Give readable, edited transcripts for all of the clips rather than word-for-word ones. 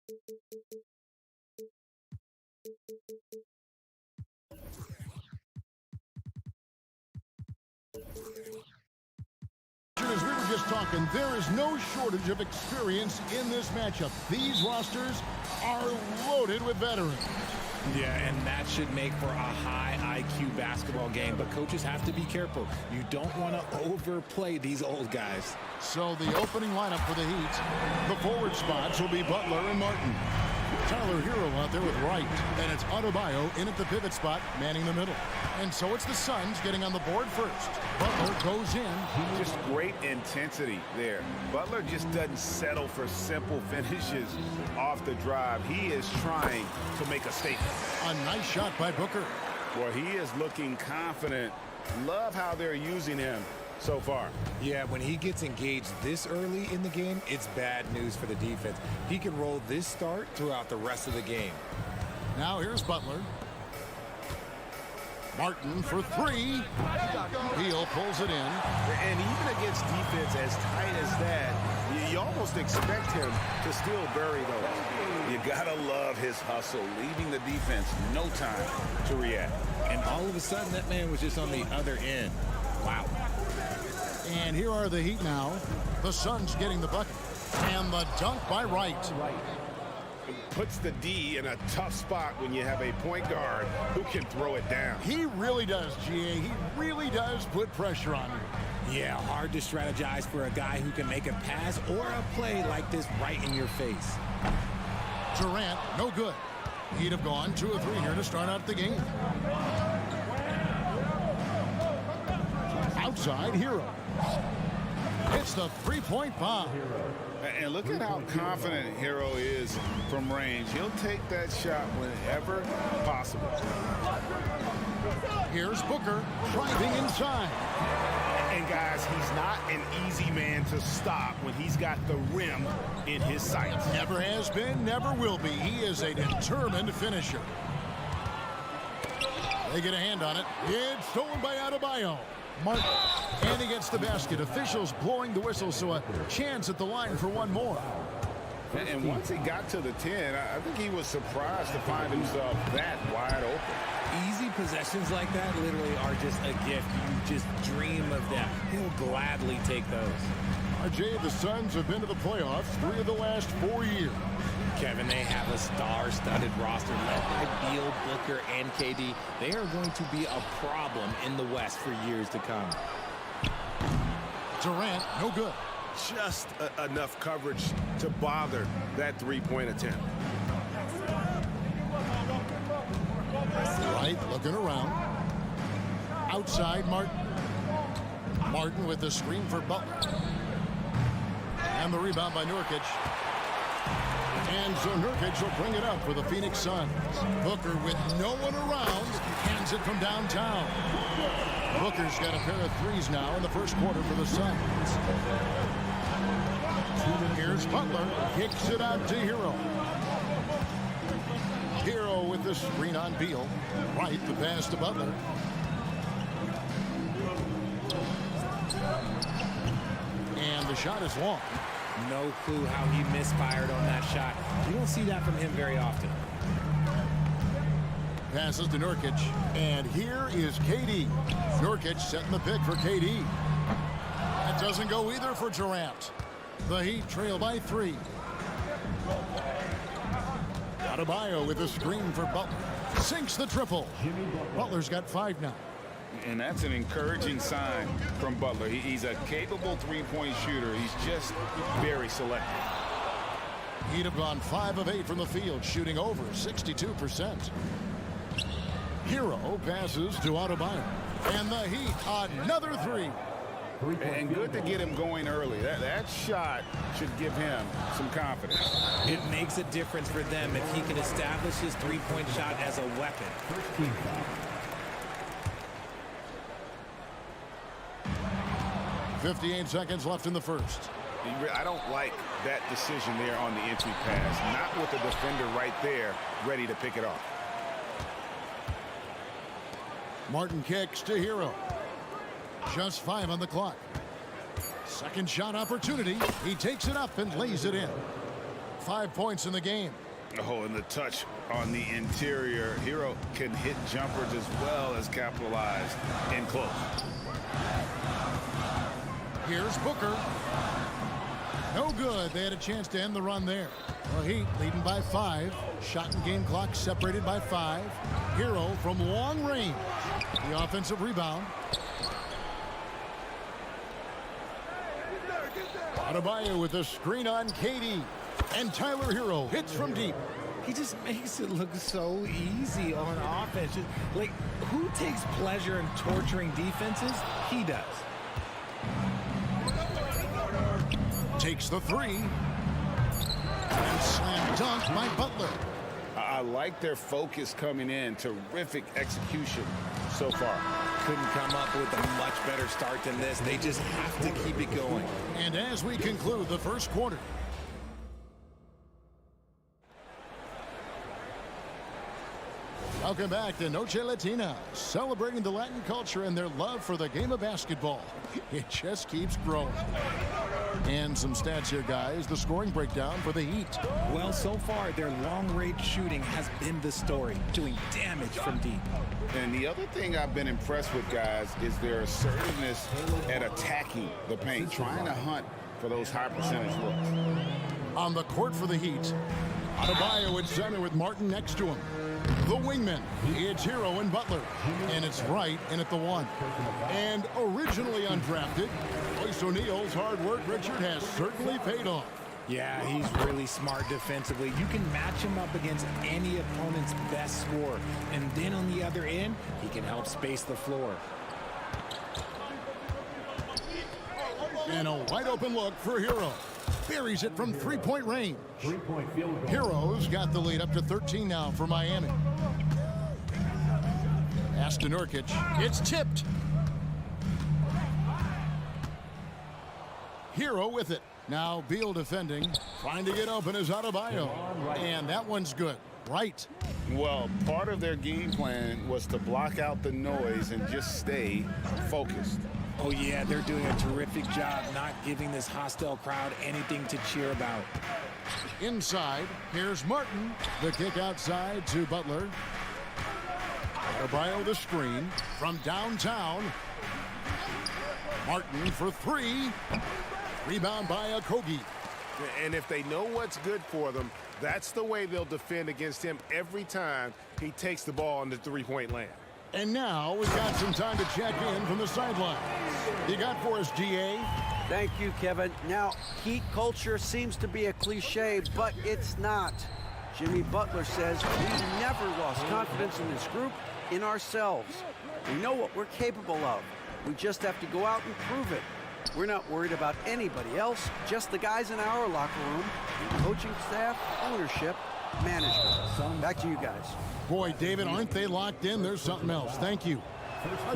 As we were just talking, there is no shortage of experience in this matchup. These rosters are loaded with veterans. Yeah, and that should make for a high IQ basketball game, but coaches have to be careful. You don't want to overplay these old guys. So the opening lineup for the Heat, the forward spots will be Butler and Martin. Tyler Hero out there with Wright, and it's Adebayo in at the pivot spot, manning the middle. And so it's the Suns getting on the board first. Butler goes in. Just great intensity there. Butler just doesn't settle for simple finishes off the drive. He is trying to make a statement. A nice shot by Booker. Well, he is looking confident. Love how they're using him so far. Yeah, when he gets engaged this early in the game, it's bad news for the defense. He can roll this start throughout the rest of the game. Now here's Butler. Martin for three. Beal pulls it in. And even against defense as tight as that, you almost expect him to still bury those. You gotta love his hustle, leaving the defense no time to react. And all of a sudden, that man was just on the other end. Wow. And here are the Heat now. The Suns getting the bucket. And the dunk by Wright. Puts the D in a tough spot when you have a point guard who can throw it down. He really does, GA. He really does put pressure on you. Yeah, hard to strategize for a guy who can make a pass or a play like this right in your face. Durant, no good. He'd have gone 2 of 3 here to start out the game. Outside, Hero. It's the three-point bomb. And look at how confident Hero is from range. He'll take that shot whenever possible. Here's Booker driving inside. And guys, he's not an easy man to stop when he's got the rim in his sights. Never has been, never will be. He is a determined finisher. They get a hand on it. It's stolen by Adebayo. Martin, and he gets the basket. Officials blowing the whistle, so a chance at the line for one more. And once he got to the 10, I think he was surprised to find himself that wide open. Easy possessions like that literally are just a gift. You just dream of them. He'll gladly take those. RJ, the Suns have been to the playoffs 3 of the last 4 years. Kevin, they have a star-studded roster led by Beal, Booker, and KD. They are going to be a problem in the West for years to come. Durant, no good. Just enough coverage to bother that three-point attempt. Wright looking around. Outside, Martin. Martin with the screen for Butler. And the rebound by Nurkic. And so Nurkic will bring it up for the Phoenix Suns. Booker with no one around, hands it from downtown. Booker's got a pair of threes now in the first quarter for the Suns. Here's Butler, kicks it out to Hero. Hero with the screen on Beal. Right, the pass to Butler. And the shot is long. No clue how he misfired on that shot. You don't see that from him very often. Passes to Nurkic. And here is KD. Nurkic setting the pick for KD. That doesn't go either for Durant. The Heat trail by 3. Adebayo with a screen for Butler. Sinks the triple. Butler's got 5 now. And that's an encouraging sign from Butler. He's a capable three-point shooter. He's just very selective. He'd have gone 5 of 8 from the field, shooting over 62%. Hero passes to Adebayo. And the Heat, another 3. And good to get him going early. That shot should give him some confidence. It makes a difference for them if he can establish his three-point shot as a weapon. 58 seconds left in the first. I don't like that decision there on the entry pass. Not with the defender right there ready to pick it off. Martin kicks to Hero. Just 5 on the clock. Second shot opportunity. He takes it up and lays it in. 5 points in the game. Oh, and the touch on the interior. Hero can hit jumpers as well as capitalize in close. Here's Booker. No good. They had a chance to end the run there. Well, Heat leading by 5. Shot and game clock separated by 5. Hero from long range. The offensive rebound. Adebayo with the screen on KD. And Tyler Hero hits from deep. He just makes it look so easy on offense. Like, who takes pleasure in torturing defenses? He does. Takes the 3. And slam dunk by Butler. I like their focus coming in. Terrific execution so far. Couldn't come up with a much better start than this. They just have to keep it going. And as we conclude the first quarter. Welcome back to Noche Latina, celebrating the Latin culture and their love for the game of basketball. It just keeps growing. And some stats here, guys. The scoring breakdown for the Heat. Well, so far, their long-range shooting has been the story, doing damage from deep. And the other thing I've been impressed with, guys, is their assertiveness at attacking the paint, trying to hunt for those high percentage looks. On the court for the Heat, Adebayo at center with Martin next to him. The wingman, it's Hero and Butler. And it's Wright in at the 1. And originally undrafted, Royce O'Neal's hard work, Richard, has certainly paid off. Yeah, he's really smart defensively. You can match him up against any opponent's best scorer. And then on the other end, he can help space the floor. And a wide open look for Hero. Buries it from 3-point range. Hero's got the lead up to 13 now for Miami. Pass to Nurkic. It's tipped. Hero with it. Now Beal defending. Trying to get open is Adebayo. And that one's good. Right. Well, part of their game plan was to block out the noise and just stay focused. Oh, yeah, they're doing a terrific job not giving this hostile crowd anything to cheer about. Inside, here's Martin. The kick outside to Butler. Adebayo the screen from downtown. Martin for 3. Rebound by Okogie. And if they know what's good for them, that's the way they'll defend against him every time he takes the ball in the three-point land. And now we've got some time to check in from the sideline. You got for us, GA? Thank you, Kevin. Now, Heat culture seems to be a cliche, but it's not. Jimmy Butler says we never lost confidence in this group, in ourselves. We know what we're capable of. We just have to go out and prove it. We're not worried about anybody else, just the guys in our locker room, coaching staff, ownership, management. Back to you guys. Boy, David, aren't they locked in? There's something else. Thank you.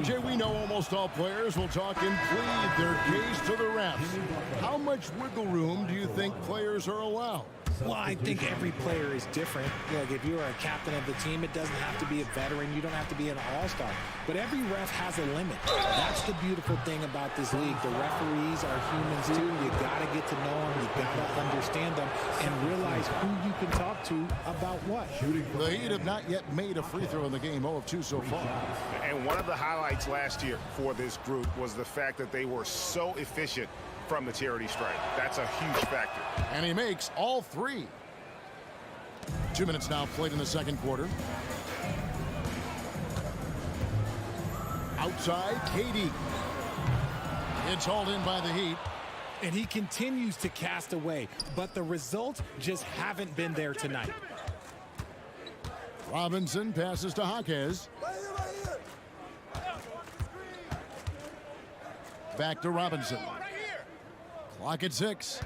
Jay, we know almost all players will talk and plead their case to the refs. How much wiggle room do you think players are allowed? Well, I think every player is different. Look, if you're a captain of the team, it doesn't have to be a veteran. You don't have to be an all-star. But every ref has a limit. That's the beautiful thing about this league. The referees are humans, too. You got to get to know them. You got to understand them and realize who you can talk to about what. The Heat have not yet made a free throw in the game, 0 of 2 so far. And one of the highlights last year for this group was the fact that they were so efficient from the charity stripe. That's a huge factor. And he makes all 3. 2 minutes now played in the second quarter. Outside, KD. It's hauled in by the Heat. And he continues to cast away, but the results just haven't been there tonight. Robinson passes to Jaquez. Back to Robinson. Clock at 6.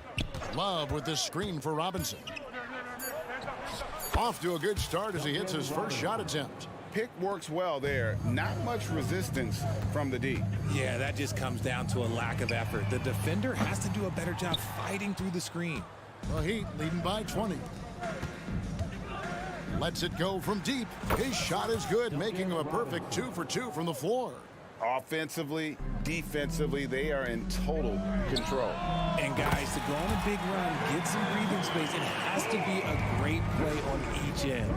Love with the screen for Robinson. Off to a good start as he hits his first shot attempt. Pick works well there. Not much resistance from the D. Yeah, that just comes down to a lack of effort. The defender has to do a better job fighting through the screen. The Heat leading by 20. Lets it go from deep. His shot is good, making him a perfect 2 for 2 from the floor. Offensively, defensively, they are in total control. And guys, to go on a big run, get some breathing space, it has to be a great play on each end.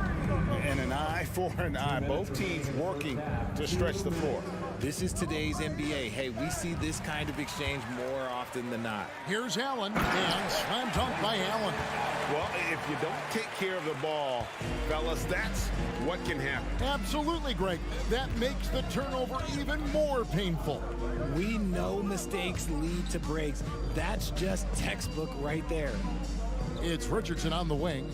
And an eye for an eye. Both teams working to stretch the floor. This is today's NBA. Hey, we see this kind of exchange more often than not. Here's Allen, and slam dunk by Allen. Well, if you don't take care of the ball, fellas, that's what can happen. Absolutely, Greg. That makes the turnover even more painful. We know mistakes lead to breaks. That's just textbook right there. It's Richardson on the wing.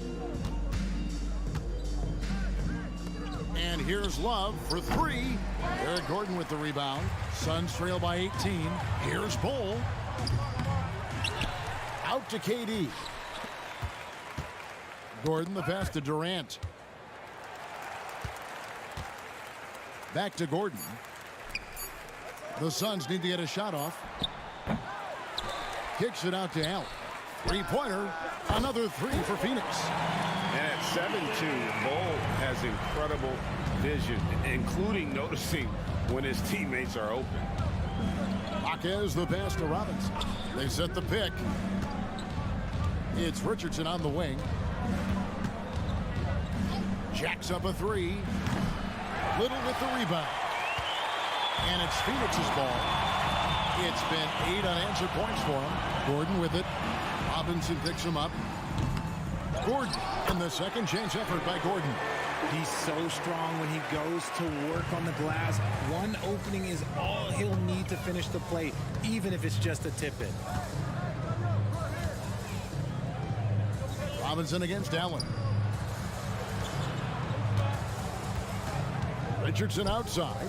And here's Love for three. Eric Gordon with the rebound. Suns trail by 18. Here's Bull. Out to KD. Gordon, the pass to Durant. Back to Gordon. The Suns need to get a shot off. Kicks it out to Allen. Three-pointer. Another three for Phoenix. And at 7-2, Bull has incredible vision, including noticing when his teammates are open. Marquez the pass to Robinson. They set the pick. It's Richardson on the wing. Jacks up a three. Little with the rebound. And it's Phoenix's ball. It's been 8 unanswered points for him. Gordon with it. Robinson picks him up. Gordon in the second chance effort by Gordon. He's so strong when he goes to work on the glass. One opening is all he'll need to finish the play, even if it's just a tip-in. Robinson against Allen. Richardson outside.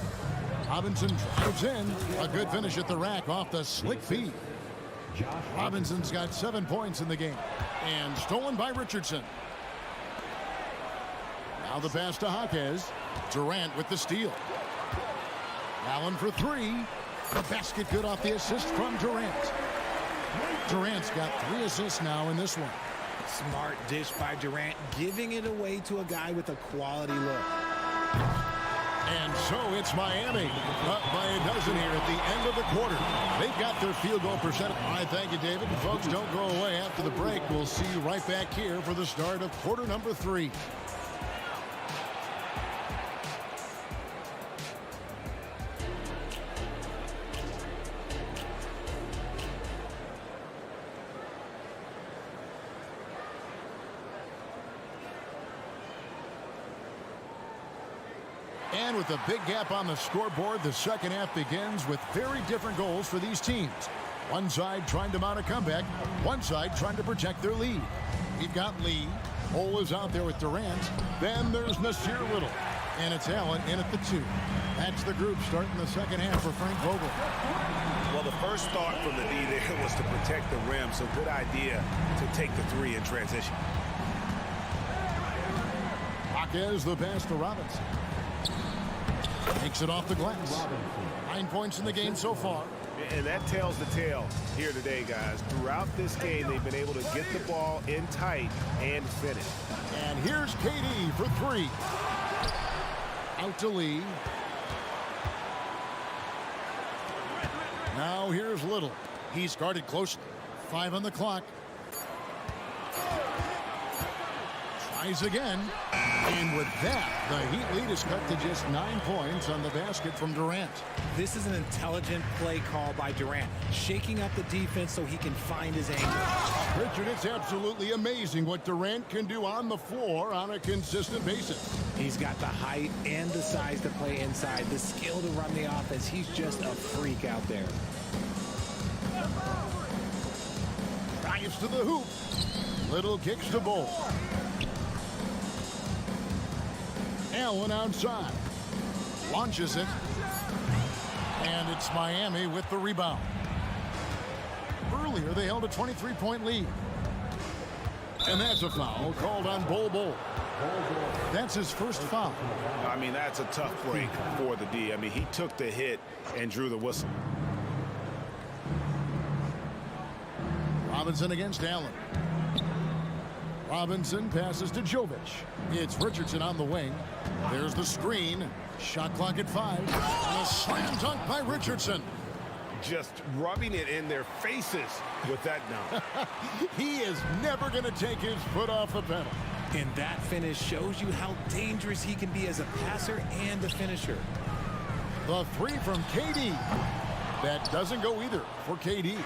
Robinson drives in. A good finish at the rack off the slick feed. Robinson's got 7 points in the game. And stolen by Richardson. Now the pass to Jaquez. Durant with the steal. Allen for three. The basket good off the assist from Durant. Durant's got 3 assists now in this one. Smart dish by Durant, giving it away to a guy with a quality look. And so it's Miami up by a dozen here at the end of the quarter. They've got their field goal percentage. All right, thank you, David. And folks, don't go away after the break. We'll see you right back here for the start of quarter number 3. And with a big gap on the scoreboard, the second half begins with very different goals for these teams. One side trying to mount a comeback, one side trying to protect their lead. We've got Lee. Cole is out there with Durant. Then there's Nasir Little. And it's Allen in at the 2. That's the group starting the second half for Frank Vogel. Well, the first thought from the D there was to protect the rim, so good idea to take the 3 in transition. Marquez the pass to Robinson. Takes it off the glass. 9 points in the game so far. And that tells the tale here today, guys. Throughout this game, they've been able to get the ball in tight and finish. And here's KD for 3. Out to Lee. Now here's Little. He's guarded closely. 5 on the clock. Tries again. And with that, the Heat lead is cut to just 9 points on the basket from Durant. This is an intelligent play call by Durant, shaking up the defense so he can find his angle. Richard, it's absolutely amazing what Durant can do on the floor on a consistent basis. He's got the height and the size to play inside, the skill to run the offense. He's just a freak out there. Drives to the hoop. Little kicks to Bull. Allen outside. Launches it. And it's Miami with the rebound. Earlier, they held a 23-point lead. And that's a foul called on Bull. That's his first foul. I mean, that's a tough break for the D. I mean, he took the hit and drew the whistle. Robinson against Allen. Robinson passes to Jovic. It's Richardson on the wing. There's the screen. Shot clock at 5. And a slam dunk by Richardson. Just rubbing it in their faces with that dunk. He is never going to take his foot off the pedal. And that finish shows you how dangerous he can be as a passer and a finisher. The 3 from KD. That doesn't go either for KD.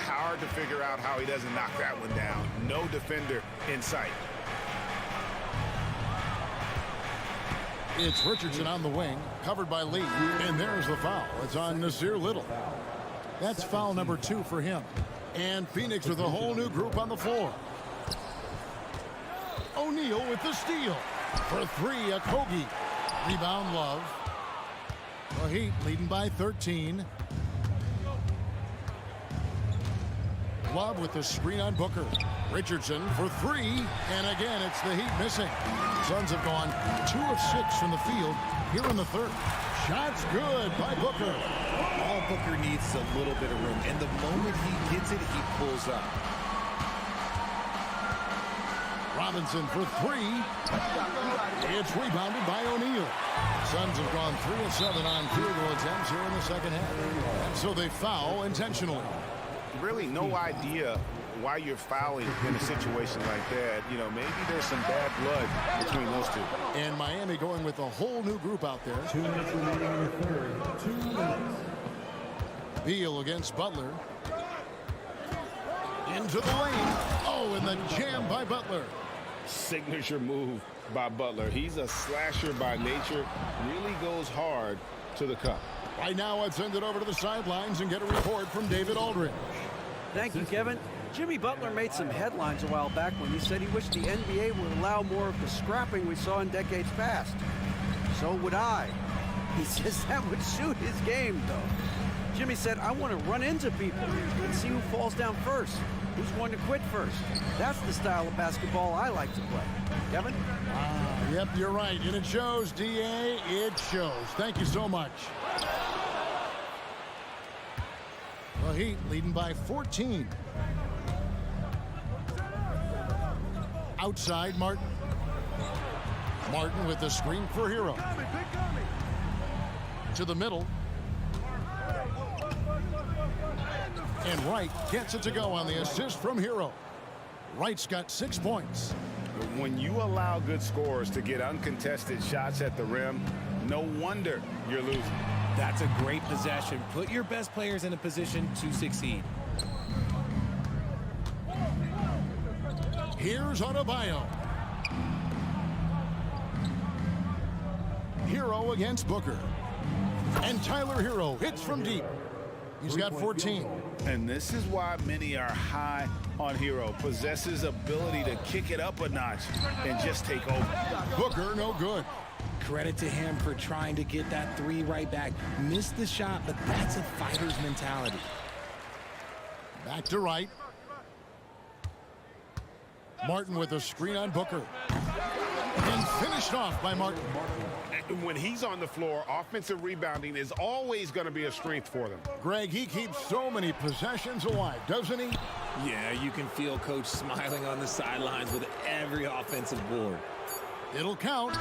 Hard to figure out how he doesn't knock that one down. No defender in sight. It's Richardson on the wing, covered by Lee. And there's the foul. It's on Nasir Little. That's foul number 2 for him. And Phoenix with a whole new group on the floor. O'Neal with the steal. For 3, Okogie. Rebound, Love. The Heat leading by 13. Love with the screen on Booker. Richardson for 3. And again, it's the Heat missing. Suns have gone 2 of 6 from the field here in the third. Shots good by Booker. All Booker needs is a little bit of room. And the moment he gets it, he pulls up. Robinson for 3. It's rebounded by O'Neal. Suns have gone 3 of 7 on field goal attempts here in the second half. And so they foul intentionally. Really no idea why you're fouling in a situation like that. You know, maybe there's some bad blood between those two. And Miami going with a whole new group out there. 2 minutes remaining in the third. 2 minutes. Beal against Butler. Into the lane. Oh, and the jam by Butler. Signature move by Butler. He's a slasher by nature. Really goes hard to the cup. Right now, let's send it over to the sidelines and get a report from David Aldridge. Thank you, Kevin. Jimmy Butler made some headlines a while back when he said he wished the NBA would allow more of the scrapping we saw in decades past. So would I. He says that would suit his game, though. Jimmy said, I want to run into people and see who falls down first, who's going to quit first. That's the style of basketball I like to play. Kevin? Yep, you're right. And it shows, D.A. It shows. Thank you so much. The Heat leading by 14. Outside, Martin. Martin with the screen for Hero. To the middle. And Wright gets it to go on the assist from Hero. Wright's got 6 points. When you allow good scorers to get uncontested shots at the rim, no wonder you're losing. That's a great possession. Put your best players in a position to succeed. Here's Adebayo. Hero against Booker. And Tyler Hero hits from deep. He's got 14. And this is why many are high on Hero. Possesses ability to kick it up a notch and just take over. Booker, no good. Credit to him for trying to get that 3 right back. Missed the shot, but that's a fighter's mentality. Back to Wright. Martin with a screen on Booker. And finished off by Martin. When he's on the floor, offensive rebounding is always going to be a strength for them. Greg, he keeps so many possessions alive, doesn't he? Yeah, you can feel Coach smiling on the sidelines with every offensive board. It'll count.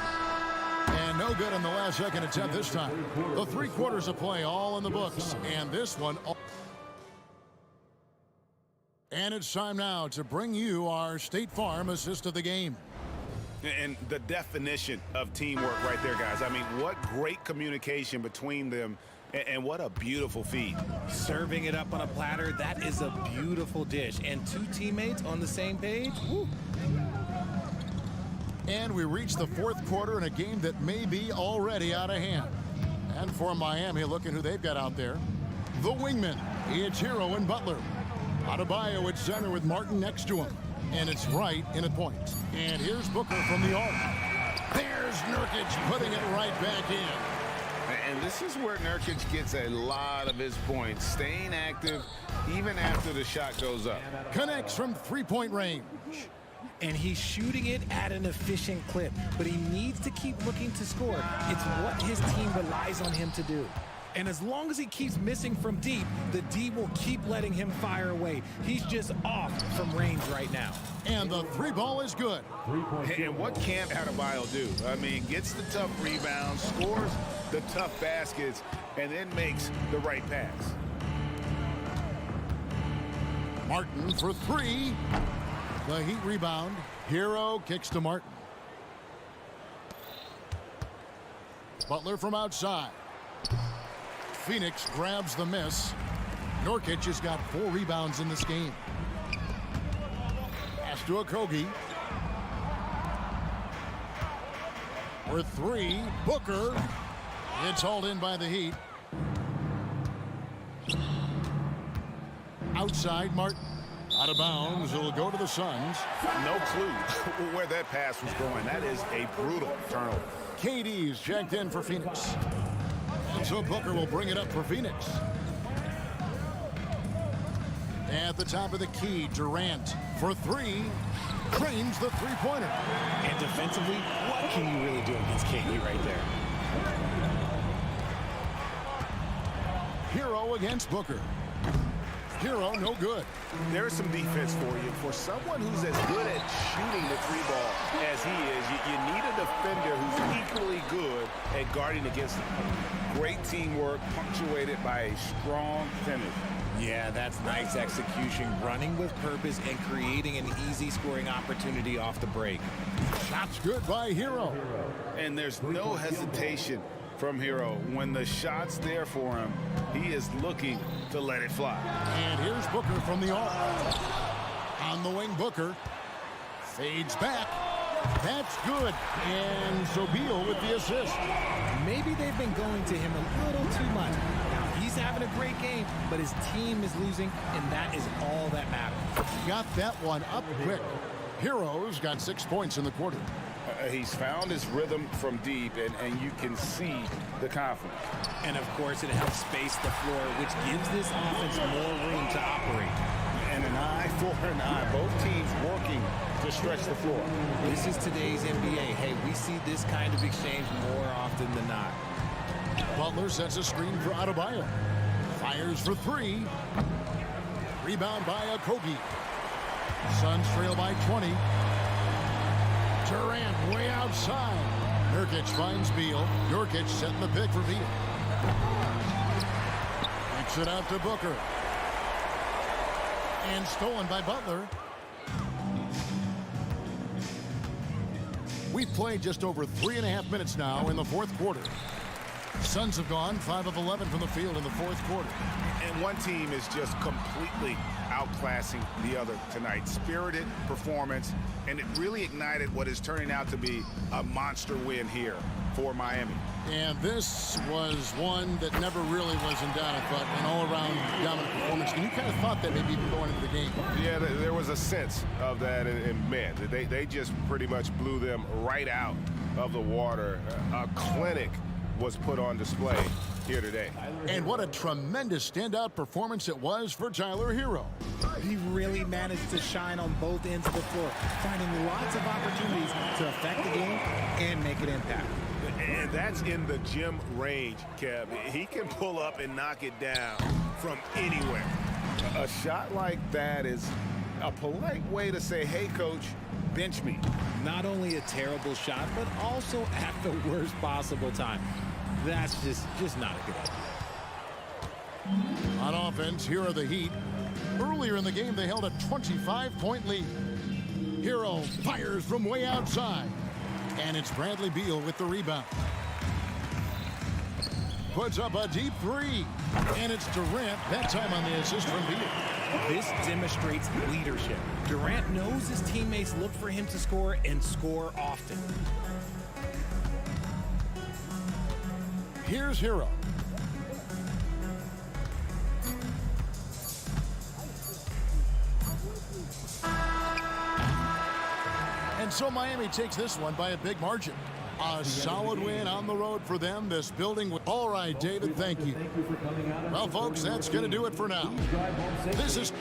And no good on the last second attempt this time. The 3 quarters of play all in the books. And this one. And it's time now to bring you our State Farm assist of the game. And the definition of teamwork right there, guys. I mean, what great communication between them, and what a beautiful feed. Serving it up on a platter, that is a beautiful dish. And 2 teammates on the same page. Woo. And we reach the 4th quarter in a game that may be already out of hand. And for Miami, look at who they've got out there. The wingmen. It's Hero and Butler. Adebayo at center with Martin next to him. And it's Wright in at point. And here's Booker from the arc. There's Nurkic putting it right back in. And this is where Nurkic gets a lot of his points, staying active even after the shot goes up. Connects from 3-point range. And he's shooting it at an efficient clip, but he needs to keep looking to score. It's what his team relies on him to do. And as long as he keeps missing from deep, the D will keep letting him fire away. He's just off from range right now. And the three ball is good. And what can't Adebayo do? I mean, gets the tough rebounds, scores the tough baskets, and then makes the right pass. Martin for three. The Heat rebound. Hero kicks to Martin. Butler from outside. Phoenix grabs the miss. Nurkic has got 4 rebounds in this game. Pass to Okogie. For three, Booker. It's hauled in by the Heat. Outside, Martin. Out of bounds. It'll go to the Suns. No clue where that pass was going. That is a brutal turnover. KD's checked in for Phoenix. And so Booker will bring it up for Phoenix. At the top of the key, Durant for three. Drains the three-pointer. And defensively, what can you really do against KD right there? Hero against Booker. Hero, no good. There's some defense for you. For someone who's as good at shooting the three ball as he is, you need a defender who's equally good at guarding against him. Great teamwork, punctuated by a strong finish. Yeah, that's nice execution, running with purpose and creating an easy scoring opportunity off the break. Shots good by Hero. And there's no hesitation from Hero. When the shot's there for him, he is looking to let it fly. And here's Booker from the arc. On the wing, Booker. Fades back. That's good. And so Beal with the assist. Maybe they've been going to him a little too much. Now, he's having a great game, but his team is losing, and that is all that matters. Got that one up quick. Hero's got 6 points in the quarter. He's found his rhythm from deep, and you can see the confidence. And, of course, it helps space the floor, which gives this offense more room to operate. And an eye for an eye. Both teams working to stretch the floor. This is today's NBA. Hey, we see this kind of exchange more often than not. Butler sets a screen for Adebayo. Fires for three. Rebound by Okogie. Suns trail by 20. Durant way outside. Nurkic finds Beal. Nurkic setting the pick for Beal. Kicks it out to Booker. And stolen by Butler. We've played just over 3.5 minutes now in the fourth quarter. Suns have gone 5 of 11 from the field in the fourth quarter. And one team is just completely outclassing the other tonight. Spirited performance, and it really ignited what is turning out to be a monster win here for Miami. And this was one that never really was in doubt, I thought, an all-around dominant performance. And you kind of thought that maybe even going into the game. Yeah, there was a sense of that in men. They just pretty much blew them right out of the water. A clinic was put on display here today. And what a tremendous standout performance it was for Tyler Hero. He really managed to shine on both ends of the floor, finding lots of opportunities to affect the game and make an impact. And that's in the gym range, Kev. He can pull up and knock it down from anywhere. A shot like that is a polite way to say, hey, coach, bench me. Not only a terrible shot, but also at the worst possible time. That's just not a good idea. On offense, here are the Heat. Earlier in the game, they held a 25-point lead. Hero fires from way outside. And it's Bradley Beal with the rebound. Puts up a deep three. And it's Durant, that time on the assist from Beal. This demonstrates leadership. Durant knows his teammates look for him to score and score often. Here's Hero. And so Miami takes this one by a big margin. A solid win on the road for them. This building. All right, David, thank you. Well, folks, that's going to do it for now. This is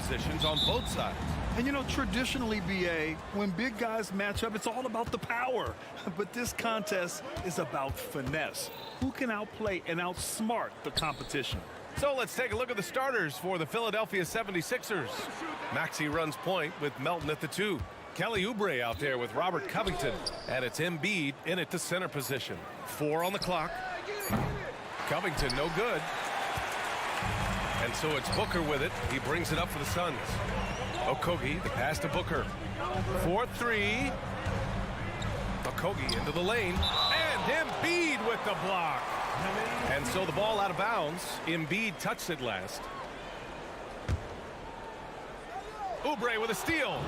positions on both sides. And you know, traditionally, BA, when big guys match up, it's all about the power. But this contest is about finesse. Who can outplay and outsmart the competition? So let's take a look at the starters for the Philadelphia 76ers. Maxey runs point with Melton at the 2. Kelly Oubre out there with Robert Covington. And it's Embiid in at the center position. 4 on the clock. Covington, no good. And so it's Booker with it. He brings it up for the Suns. Okogie, the pass to Booker. 4-3. Okogie into the lane. And Embiid with the block. And so the ball out of bounds. Embiid touched it last. Oubre with a steal.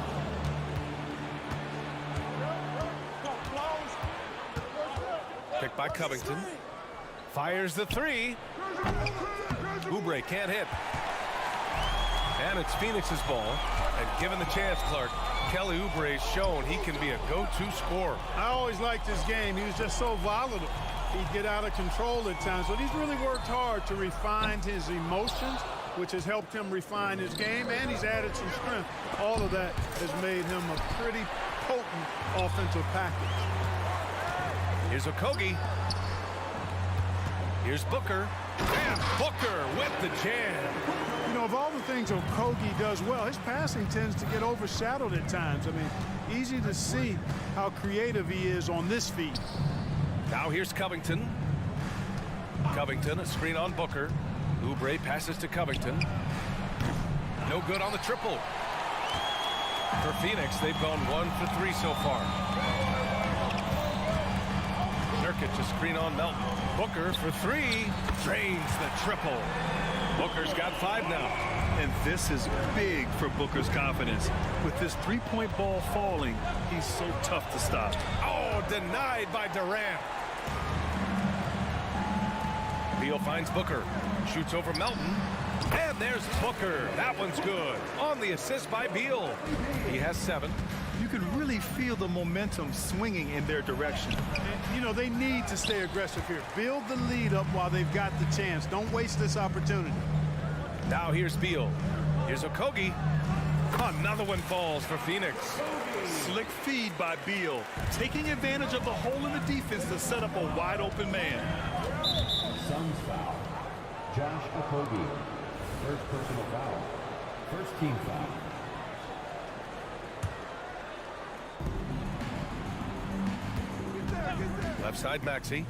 Picked by Covington. Fires the three. Oubre can't hit. And it's Phoenix's ball. And given the chance, Clark, Kelly Oubre's shown he can be a go-to scorer. I always liked his game. He was just so volatile. He'd get out of control at times. But he's really worked hard to refine his emotions, which has helped him refine his game, and he's added some strength. All of that has made him a pretty potent offensive package. Here's Okogie. Here's Booker. And Booker with the jam. You know, of all the things Okogie does well, his passing tends to get overshadowed at times. I mean, easy to see how creative he is on this feed. Now here's Covington. Covington, a screen on Booker. Oubre passes to Covington. No good on the triple. For Phoenix, they've gone 1 for 3 so far. Nurkic, a screen on Melton. Booker for 3. Drains the triple. Booker's got 5 now. And this is big for Booker's confidence. With this three-point ball falling, he's so tough to stop. Oh, denied by Durant. Beal finds Booker. Shoots over Melton. And there's Booker. That one's good. On the assist by Beal. He has 7. You can really feel the momentum swinging in their direction. And, you know, they need to stay aggressive here. Build the lead up while they've got the chance. Don't waste this opportunity. Now here's Beal. Here's Okogie. Another one falls for Phoenix. Slick feed by Beal, taking advantage of the hole in the defense to set up a wide-open man. Suns foul. Josh Okogie. First personal foul. First team foul. Left side, Maxey.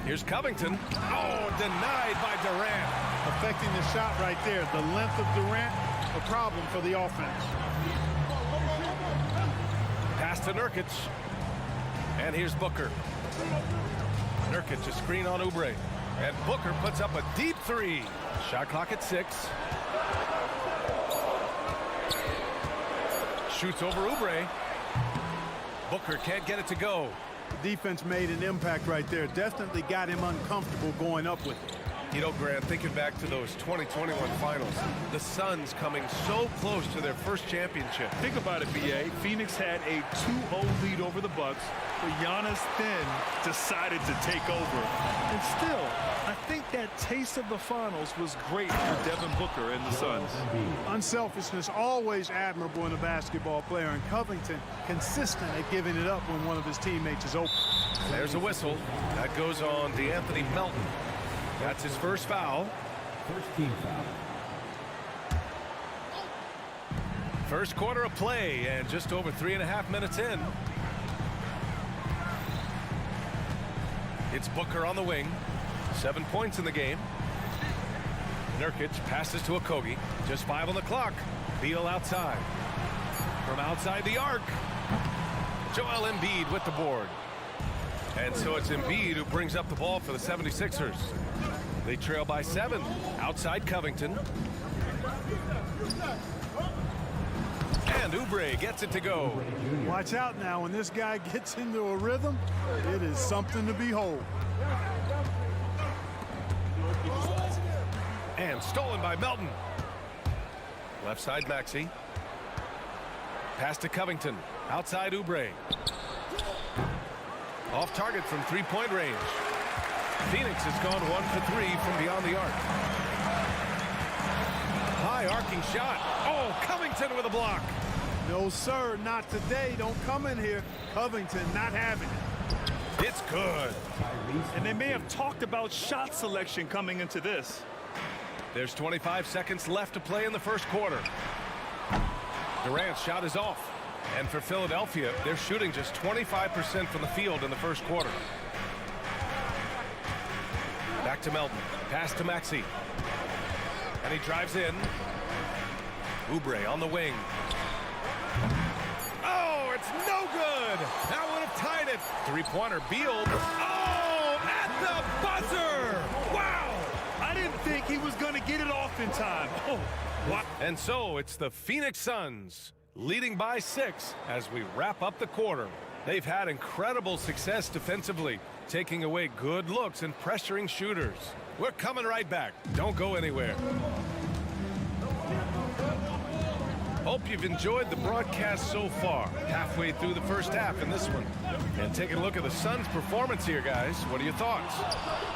Here's Covington. Oh, denied by Durant. Affecting the shot right there. The length of Durant, a problem for the offense. Pass to Nurkic. And here's Booker. Nurkic, a screen on Oubre. And Booker puts up a deep 3. Shot clock at 6. Shoots over Oubre. Booker can't get it to go. Defense made an impact right there. Definitely got him uncomfortable going up with it. You know, Grant, thinking back to those 2021 finals, the Suns coming so close to their first championship. Think about it, B.A. Phoenix had a 2-0 lead over the Bucks, but Giannis then decided to take over. And still, I think that taste of the finals was great for Devin Booker and the Suns. Unselfishness, always admirable in a basketball player, and Covington consistent at giving it up when one of his teammates is open. There's a whistle. That goes on DeAnthony Melton. That's his first foul. First team foul. First quarter of play, and just over 3.5 minutes in. It's Booker on the wing. 7 points in the game. Nurkic passes to Okogie. Just 5 on the clock. Beal outside. From outside the arc. Joel Embiid with the board. And so it's Embiid who brings up the ball for the 76ers. They trail by 7. Outside Covington. And Oubre gets it to go. Watch out now. When this guy gets into a rhythm, it is something to behold. And stolen by Melton. Left side Maxey. Pass to Covington. Outside Oubre. Off target from 3-point range. Phoenix has gone 1 for 3 from beyond the arc. High arcing shot. Oh, Covington with a block. No, sir, not today. Don't come in here. Covington not having it. It's good. And they may have talked about shot selection coming into this. There's 25 seconds left to play in the first quarter. Durant's shot is off. And for Philadelphia, they're shooting just 25% from the field in the first quarter. Back to Melton. Pass to Maxey. And he drives in. Oubre on the wing. Oh, it's no good. That would have tied it. Three-pointer, Beal. Oh, at the buzzer. Wow. I didn't think he was going to get it off in time. Oh, wow. And so it's the Phoenix Suns leading by 6 as we wrap up the quarter. They've had incredible success defensively, taking away good looks and pressuring shooters. We're coming right back. Don't go anywhere. Hope you've enjoyed the broadcast so far. Halfway through the first half in this one. And taking a look at the Suns' performance here, guys. What are your thoughts?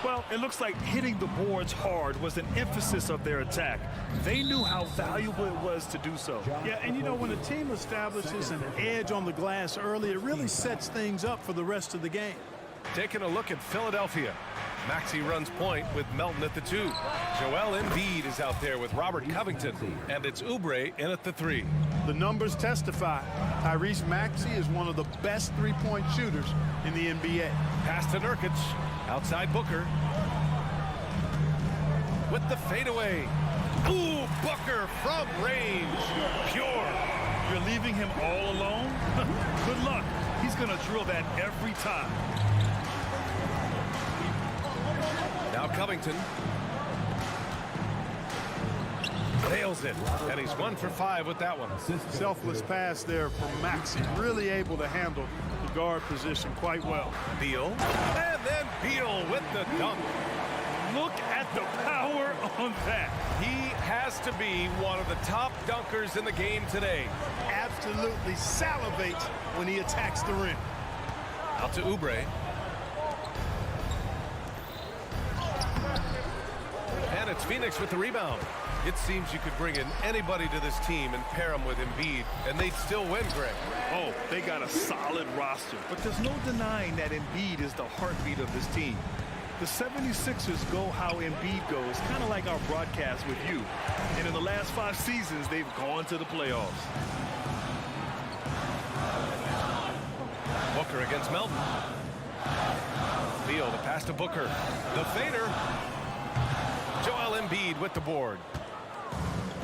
Well, it looks like hitting the boards hard was an emphasis of their attack. They knew how valuable it was to do so. Yeah, and you know, when a team establishes an edge on the glass early, it really sets things up for the rest of the game. Taking a look at Philadelphia. Maxey runs point with Melton at the 2. Joel Embiid is out there with Robert Covington. And it's Oubre in at the 3. The numbers testify. Tyrese Maxey is one of the best three-point shooters in the NBA. Pass to Nurkic. Outside Booker. With the fadeaway. Ooh, Booker from range. Pure. You're leaving him all alone? Good luck. He's going to drill that every time. Now Covington. Nails it. And he's 1 for 5 with that one. Selfless pass there from Maxey. Really able to handle the guard position quite well. Beal. And then Beal with the dunk. Look at the power on that. He has to be one of the top dunkers in the game today. Absolutely salivates when he attacks the rim. Out to Oubre. And it's Phoenix with the rebound. It seems you could bring in anybody to this team and pair them with Embiid, and they'd still win, Greg. Oh, they got a solid roster. But there's no denying that Embiid is the heartbeat of this team. The 76ers go how Embiid goes, kind of like our broadcast with you. And in the last 5 seasons, they've gone to the playoffs. Booker against Melton. Beal, the pass to Booker. The fader. Joel Embiid with the board.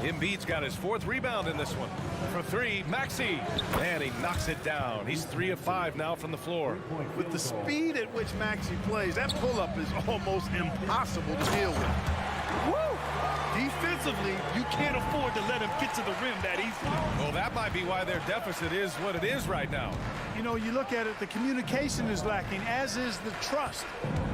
Embiid's got his 4th rebound in this one. For 3, Maxey. And he knocks it down. He's 3 of 5 now from the floor. With the speed at which Maxey plays, that pull-up is almost impossible to deal with. Woo! Defensively, you can't afford to let him get to the rim that easily. Well, that might be why their deficit is what it is right now. You know, you look at it, the communication is lacking, as is the trust.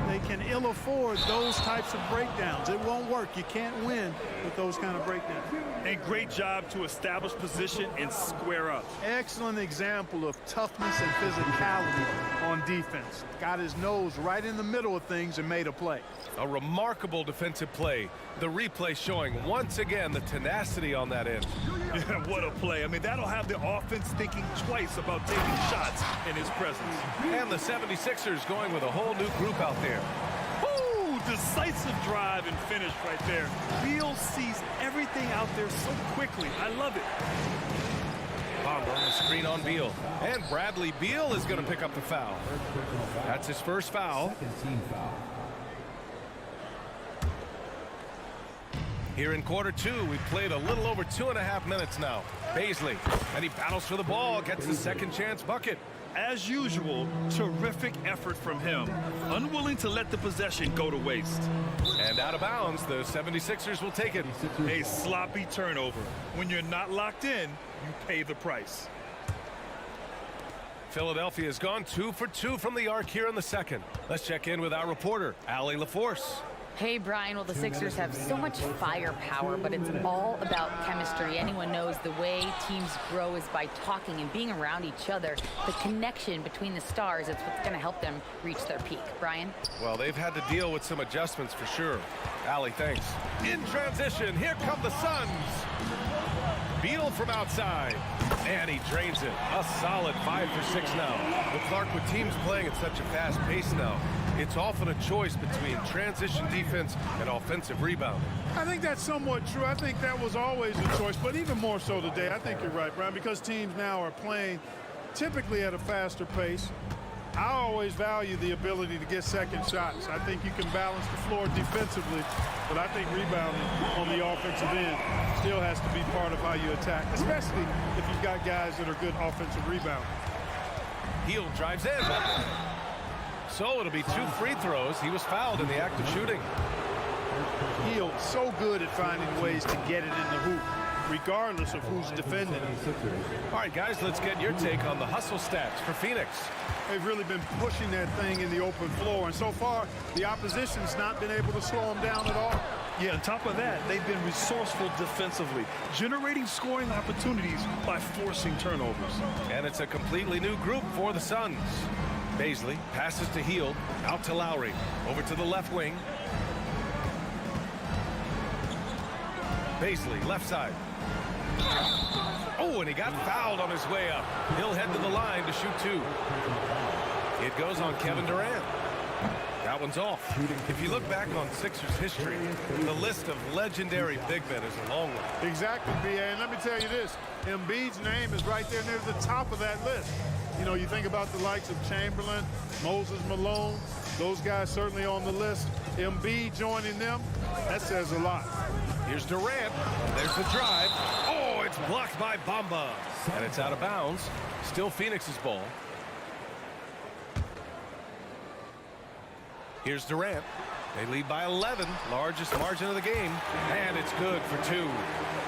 They can ill afford those types of breakdowns. It won't work. You can't win with those kind of breakdowns. And great job to establish position and square up. Excellent example of toughness and physicality on defense. Got his nose right in the middle of things and made a play. A remarkable defensive play. The replay showing once again the tenacity on that end. Yeah, what a play. I mean, that'll have the offense thinking twice about taking shots in his presence. And the 76ers going with a whole new group out there. Woo! Decisive drive and finish right there. Beal sees everything out there so quickly. I love it. Bomber on the screen on Beal. And Bradley Beal is going to pick up the foul. That's his first foul. Team foul. Here in quarter 2, we've played a little over 2.5 minutes now. Baisley, and he battles for the ball, gets the second chance bucket. As usual, terrific effort from him. Unwilling to let the possession go to waste. And out of bounds, the 76ers will take it. A sloppy turnover. When you're not locked in, you pay the price. Philadelphia has gone 2 for 2 from the arc here in the second. Let's check in with our reporter, Allie LaForce. Hey, Brian. Well, the Sixers have so much firepower, but it's all about chemistry. Anyone knows the way teams grow is by talking and being around each other. The connection between the stars is what's going to help them reach their peak. Brian? Well, they've had to deal with some adjustments for sure. Allie, thanks. In transition, here come the Suns. Beal from outside. And he drains it. A solid 5 for 6 now. But Clark, with teams playing at such a fast pace now, it's often a choice between transition defense and offensive rebounding. I think that's somewhat true. I think that was always a choice, but even more so today. I think you're right, Brian, because teams now are playing typically at a faster pace. I always value the ability to get second shots. I think you can balance the floor defensively, but I think rebounding on the offensive end still has to be part of how you attack, especially if you've got guys that are good offensive rebounders. Hield drives in. So it'll be 2 free throws. He was fouled in the act of shooting. Hield so good at finding ways to get it in the hoop, regardless of who's defending him. All right, guys, let's get your take on the hustle stats for Phoenix. They've really been pushing that thing in the open floor, and so far, the opposition's not been able to slow them down at all. Yeah, on top of that, they've been resourceful defensively, generating scoring opportunities by forcing turnovers. And it's a completely new group for the Suns. Baisley passes to Hield, out to Lowry, over to the left wing. Baisley, left side. Oh, and he got fouled on his way up. He'll head to the line to shoot 2. It goes on Kevin Durant. That one's off. If you look back on Sixers history, the list of legendary big men is a long one. Exactly, B.A. And let me tell you this, Embiid's name is right there near the top of that list. You know, you think about the likes of Chamberlain, Moses Malone, those guys certainly on the list. Embiid joining them, that says a lot. Here's Durant. There's the drive. Oh, it's blocked by Bamba. And it's out of bounds. Still Phoenix's ball. Here's Durant. They lead by 11. Largest margin of the game. And it's good for 2.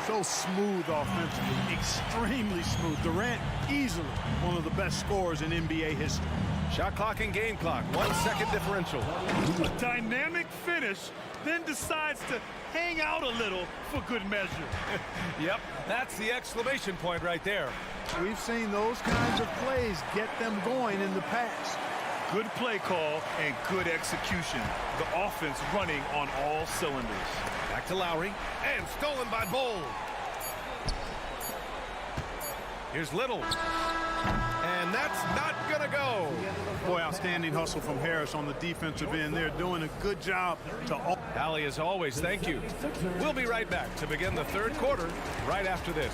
So smooth offensively. Extremely smooth. Durant, easily one of the best scorers in NBA history. Shot clock and game clock. 1 second differential. A dynamic finish, then decides to hang out a little for good measure. Yep, that's the exclamation point right there. We've seen those kinds of plays get them going in the past. Good play call and good execution. The offense running on all cylinders. Back to Lowry, and stolen by Bowl. Here's Little. And that's not going to go. Boy, outstanding hustle from Harris on the defensive end. They're doing a good job to... Allie, as always, thank you. We'll be right back to begin the third quarter right after this.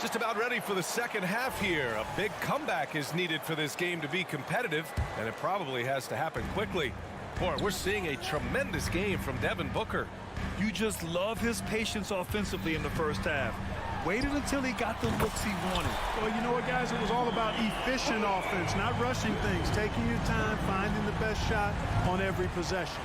Just about ready for the second half here. A big comeback is needed for this game to be competitive, and it probably has to happen quickly. Boy, we're seeing a tremendous game from Devin Booker. You just love his patience offensively in the first half. Waited until he got the looks he wanted. Well, you know what, guys? It was all about efficient offense, not rushing things, taking your time, finding the best shot on every possession.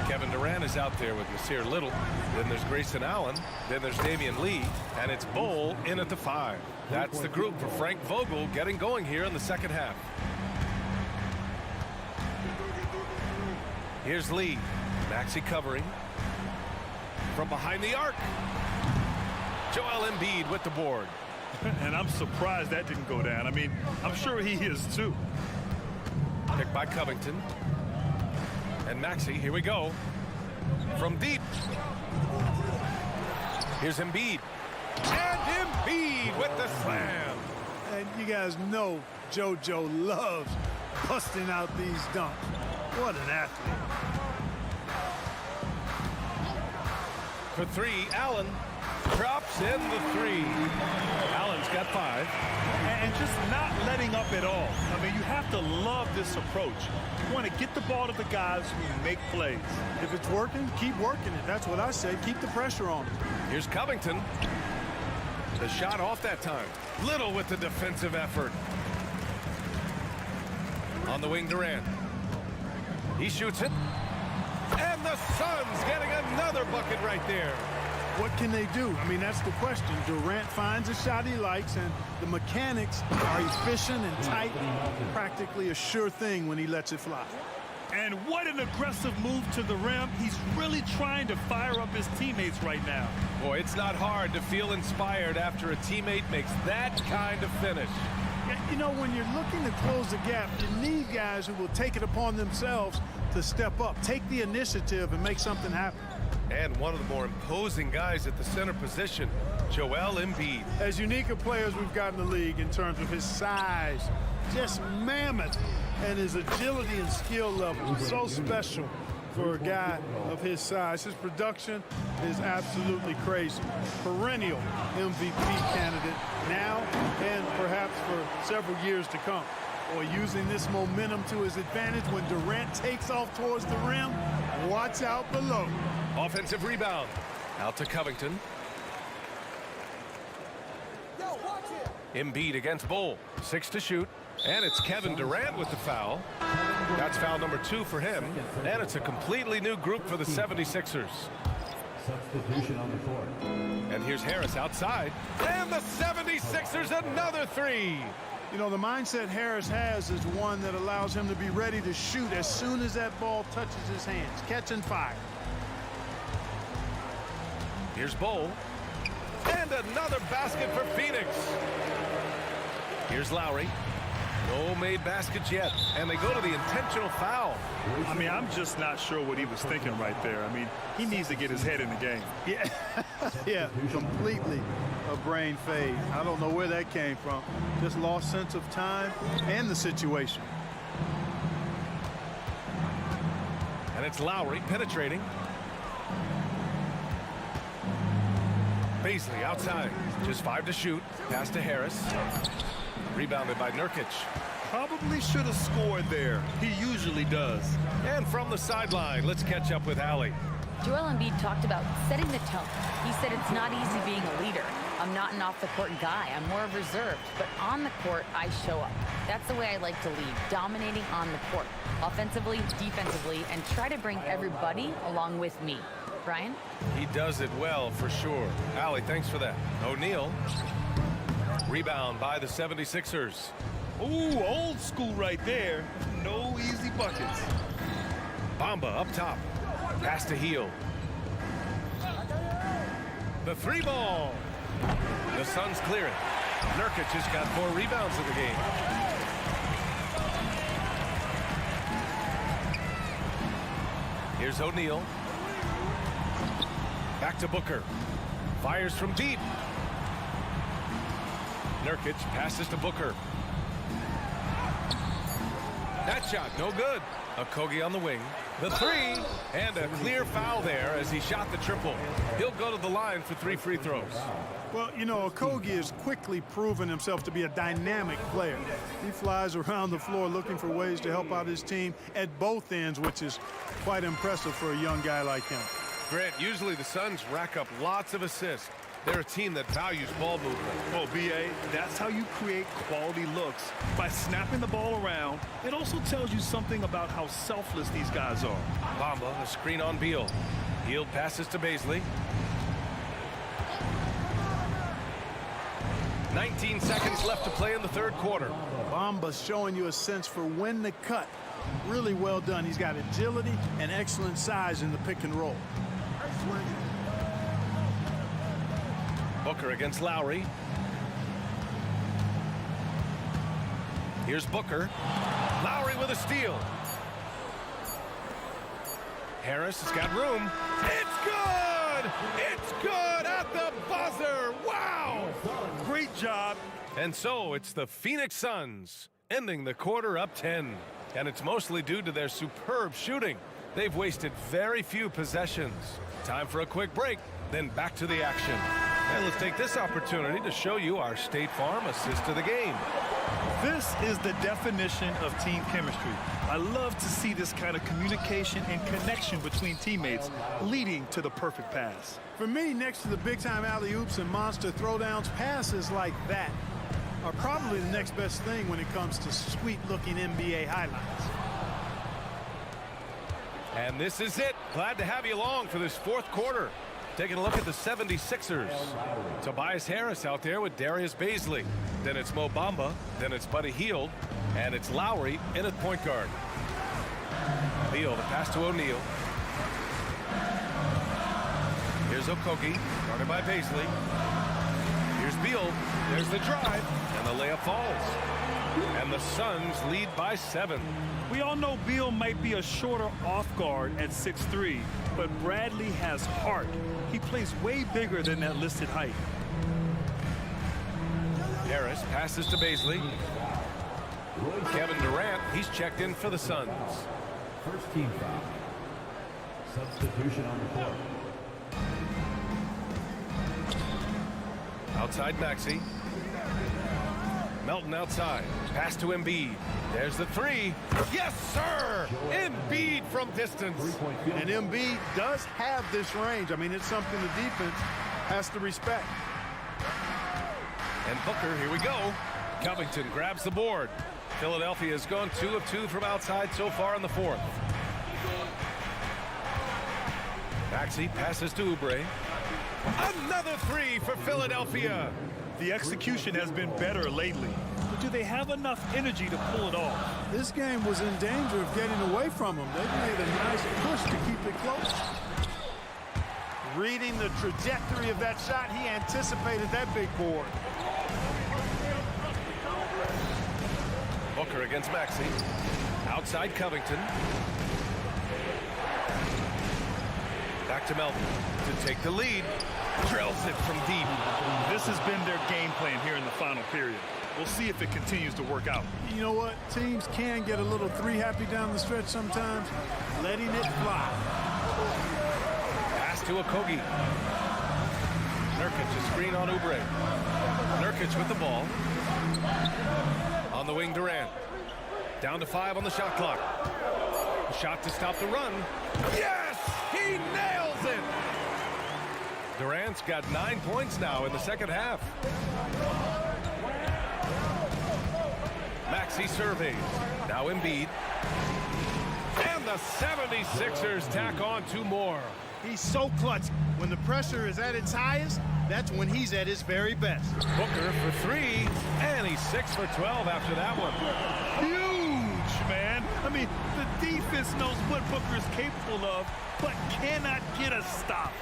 Kevin Durant is out there with Nasir Little. Then there's Grayson Allen. Then there's Damian Lee. And it's Bowl in at the 5. That's the group for Frank Vogel getting going here in the second half. Here's Lee. Maxey covering. From behind the arc. Joel Embiid with the board. And I'm surprised that didn't go down. I mean, I'm sure he is too. Picked by Covington. And Maxey, here we go. From deep. Here's Embiid. And Embiid with the slam. And you guys know JoJo loves busting out these dunks. What an athlete. For 3, Allen drops in the 3. Allen's got 5. And just not letting up at all. I mean, you have to love this approach. You want to get the ball to the guys who make plays. If it's working, keep working it. That's what I say. Keep the pressure on them. Here's Covington. The shot off that time. Little with the defensive effort. On the wing, Durant. He shoots it. And the Suns getting another bucket right there. What can they do? I mean, that's the question. Durant finds a shot he likes, and the mechanics are efficient and tight. Practically a sure thing when he lets it fly. And what an aggressive move to the rim. He's really trying to fire up his teammates right now. Boy, it's not hard to feel inspired after a teammate makes that kind of finish. You know, when you're looking to close the gap, you need guys who will take it upon themselves to step up, take the initiative, and make something happen. And one of the more imposing guys at the center position. Joel Embiid. As unique a player as we've got in the league in terms of his size, just mammoth, and his agility and skill level, so special for a guy of his size. His production is absolutely crazy. Perennial MVP candidate now and perhaps for several years to come. Or using this momentum to his advantage when Durant takes off towards the rim. Watch out below. Offensive rebound. Out to Covington. Embiid against Bull. 6 to shoot. And it's Kevin Durant with the foul. That's foul number 2 for him. And it's a completely new group for the 76ers. Substitution on the court. And here's Harris outside. And the 76ers another 3. You know, the mindset Harris has is one that allows him to be ready to shoot as soon as that ball touches his hands. Catch and fire. Here's Bull. And another basket for Phoenix. Here's Lowry. No made baskets yet. And they go to the intentional foul. I mean, I'm just not sure what he was thinking right there. I mean, he needs to get his head in the game. Yeah, yeah, completely a brain fade. I don't know where that came from. Just lost sense of time and the situation. And it's Lowry penetrating. Baisley outside. Just 5 to shoot. Pass to Harris. Rebounded by Nurkic. Probably should have scored there. He usually does. And from the sideline, let's catch up with Allie. Joel Embiid talked about setting the tone. He said it's not easy being a leader. I'm not an off-the-court guy. I'm more reserved. But on the court, I show up. That's the way I like to lead, dominating on the court, offensively, defensively, and try to bring everybody along with me. Brian? He does it well, for sure. Allie, thanks for that. O'Neal. Rebound by the 76ers. Ooh, old school right there. No easy buckets. Bamba up top. Pass to Heel. The 3 ball. The Suns clear it. Nurkic has got 4 rebounds in the game. Here's O'Neal. Back to Booker. Fires from deep. Nurkic passes to Booker. That shot, no good. Okogie on the wing. The 3, and a clear foul there as he shot the triple. He'll go to the line for 3 free throws. Well, you know, Okogie has quickly proven himself to be a dynamic player. He flies around the floor looking for ways to help out his team at both ends, which is quite impressive for a young guy like him. Grant, usually the Suns rack up lots of assists. They're a team that values ball movement. Oh, B.A., that's how you create quality looks. By snapping the ball around, it also tells you something about how selfless these guys are. Bamba, a screen on Beal. Beal passes to Baisley. 19 seconds left to play in the 3rd quarter. Bamba's showing you a sense for when to cut. Really well done. He's got agility and excellent size in the pick and roll. Booker against Lowry. Here's Booker. Lowry with a steal. Harris has got room. It's good! It's good at the buzzer! Wow! Great job. And so it's the Phoenix Suns ending the quarter up 10. And it's mostly due to their superb shooting. They've wasted very few possessions. Time for a quick break, then back to the action. And let's take this opportunity to show you our State Farm assist of the game. This is the definition of team chemistry. I love to see this kind of communication and connection between teammates leading to the perfect pass. For me, next to the big-time alley-oops and monster throwdowns, passes like that are probably the next best thing when it comes to sweet-looking NBA highlights. And this is it. Glad to have you along for this 4th quarter. Taking a look at the 76ers. Tobias Harris out there with Darius Baisley. Then it's Mo Bamba. Then it's Buddy Hield. And it's Lowry in at point guard. Beal, the pass to O'Neal. Here's Okogie, guarded by Baisley. Here's Beal. There's the drive. And the layup falls. And the Suns lead by 7. We all know Beal might be a shorter off guard at 6'3", but Bradley has heart. He plays way bigger than that listed height. Harris passes to Baisley. Kevin Durant, he's checked in for the Suns. First team foul. Substitution on the court. Outside Maxey. Melton outside. Pass to Embiid. There's the three. Yes, sir! Embiid from distance. And Embiid does have this range. I mean, it's something the defense has to respect. And Booker, here we go. Covington grabs the board. Philadelphia has gone 2 of 2 from outside so far in the fourth. Maxey passes to Oubre. Another three for Philadelphia. The execution has been better lately. But do they have enough energy to pull it off? This game was in danger of getting away from them. They made a nice push to keep it close. Reading the trajectory of that shot, he anticipated that big board. Booker against Maxey. Outside Covington. Back to Melton to take the lead. Drills it from deep. This has been their game plan here in the final period. We'll see if it continues to work out. You know what? Teams can get a little three-happy down the stretch sometimes. Letting it fly. Pass to Okogie. Nurkic, a screen on Oubre. Nurkic with the ball. On the wing, Durant. Down to 5 on the shot clock. A shot to stop the run. Yes! He nails it! Durant's got 9 points now in the second half. Maxey surveys. Now Embiid. And the 76ers tack on 2 more. He's so clutch. When the pressure is at its highest, that's when he's at his very best. Booker for 3, and he's 6 for 12 after that one. Huge, man. I mean, the defense knows what Booker is capable of, but cannot get a stop.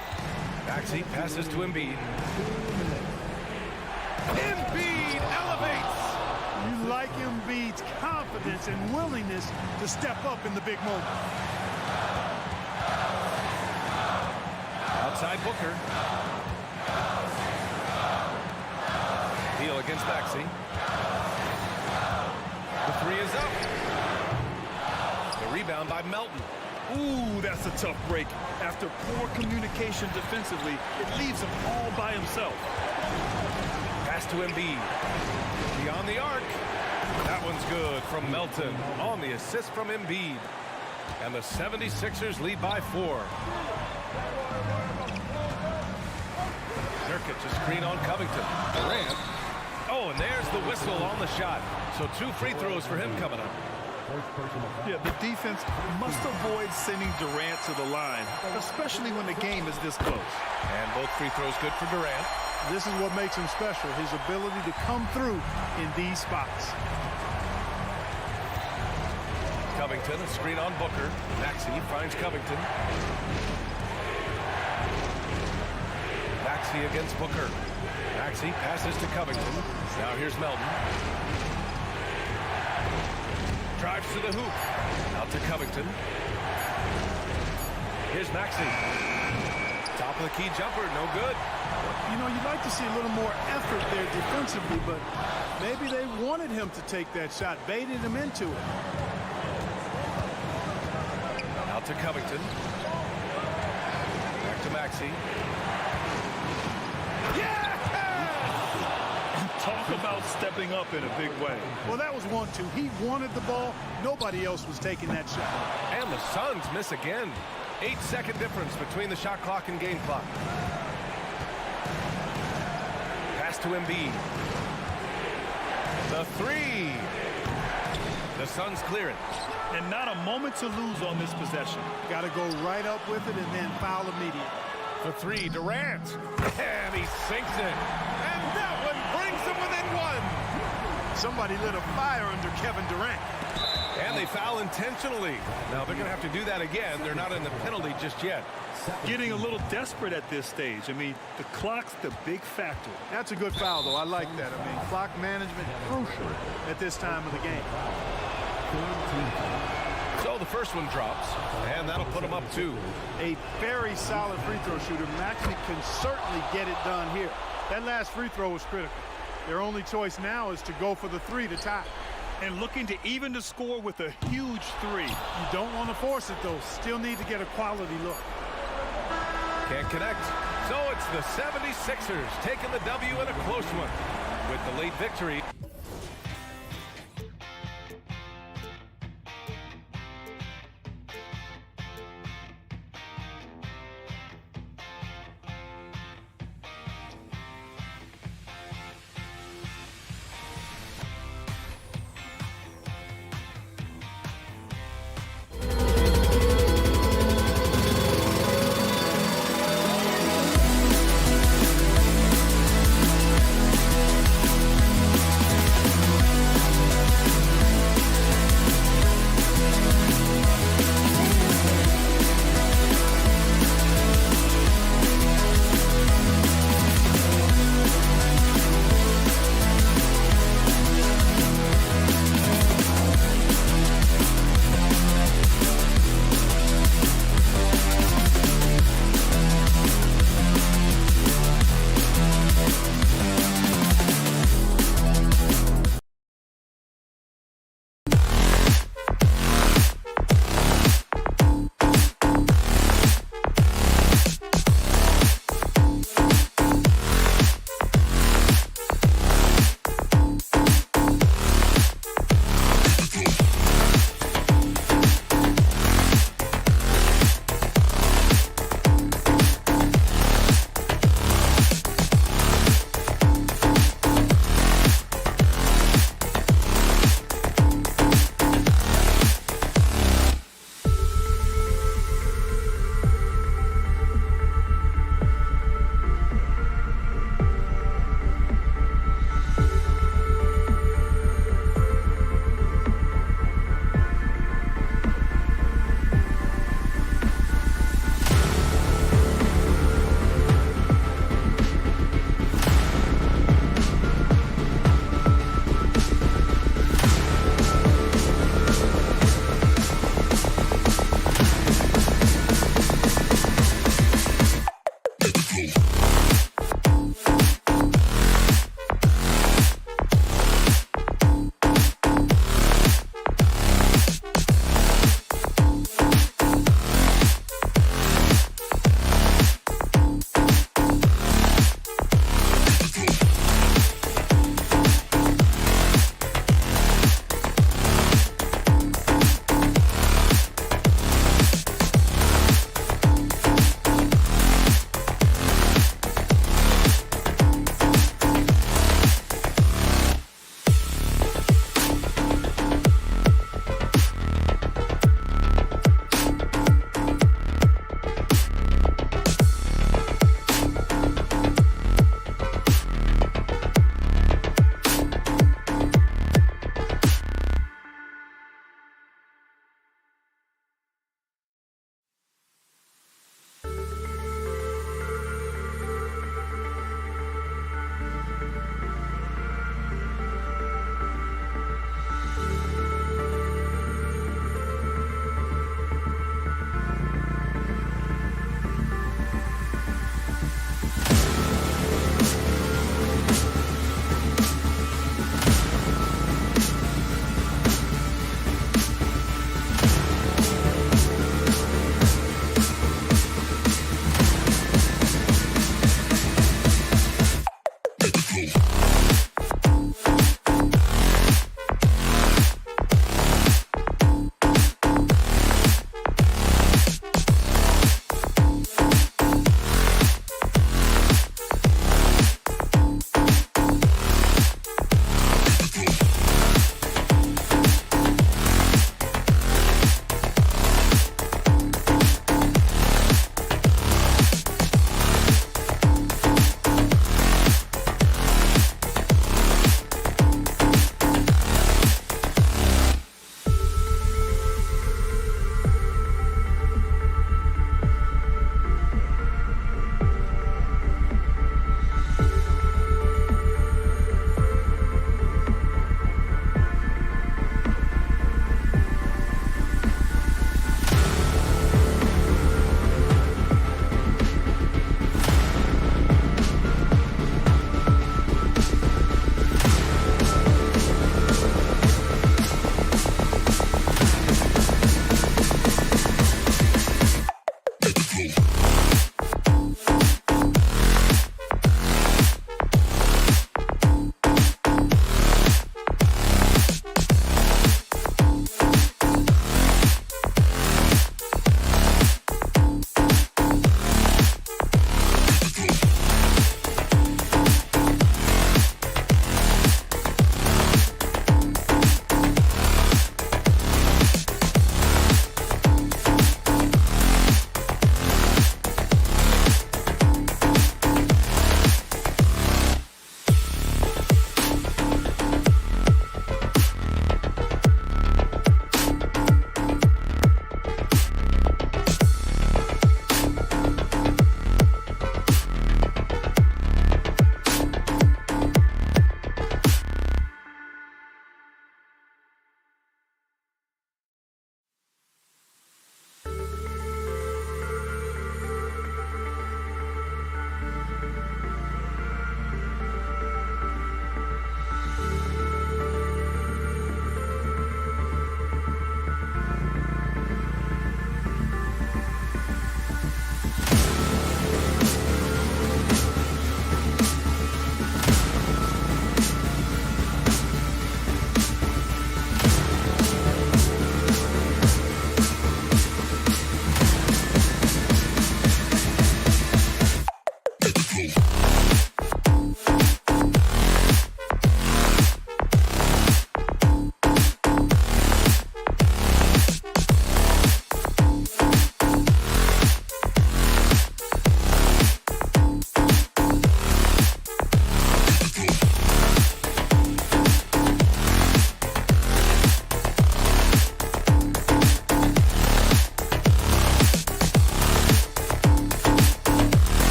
Maxey passes to Embiid. Embiid elevates. You like Embiid's confidence and willingness to step up in the big moment. Outside Booker. Deal against Maxey. The 3 is up. The rebound by Melton. Ooh, that's a tough break. After poor communication defensively, it leaves him all by himself. Pass to Embiid. Beyond the arc. That one's good from Melton on the assist from Embiid. And the 76ers lead by 4. Nurkic, a screen on Covington. Durant. Oh, and there's the whistle on the shot. So 2 free throws for him coming up. Yeah, the defense must avoid sending Durant to the line, especially when the game is this close. And both free throws good for Durant. This is what makes him special, his ability to come through in these spots. Covington, a screen on Booker. Maxey finds Covington. Maxey against Booker. Maxey passes to Covington. Now here's Melton. Drives to the hoop. Out to Covington. Here's Maxey. Top of the key jumper, no good. You know, you'd like to see a little more effort there defensively, but maybe they wanted him to take that shot, baited him into it. Out to Covington. Back to Maxey. Yeah! Talk about stepping up in a big way. Well, that was 1-2. He wanted the ball. Nobody else was taking that shot. And the Suns miss again. 8-second difference between the shot clock and game clock. Pass to Embiid. The 3. The Suns clear it. And not a moment to lose on this possession. Got to go right up with it and then foul immediately. The 3, Durant. And he sinks it. And that one brings him within 1. Somebody lit a fire under Kevin Durant. And they foul intentionally. Now they're going to have to do that again. They're not in the penalty just yet. Getting a little desperate at this stage. I mean, the clock's the big factor. That's a good foul, though. I like that. I mean, clock management crucial at this time of the game. So the first one drops, and that'll put him up 2. A very solid free throw shooter. Maxey can certainly get it done here. That last free throw was critical. Their only choice now is to go for the 3 to tie. And looking to even the score with a huge 3. You don't want to force it, though. Still need to get a quality look. Can't connect. So it's the 76ers taking the W in a close one with the late victory.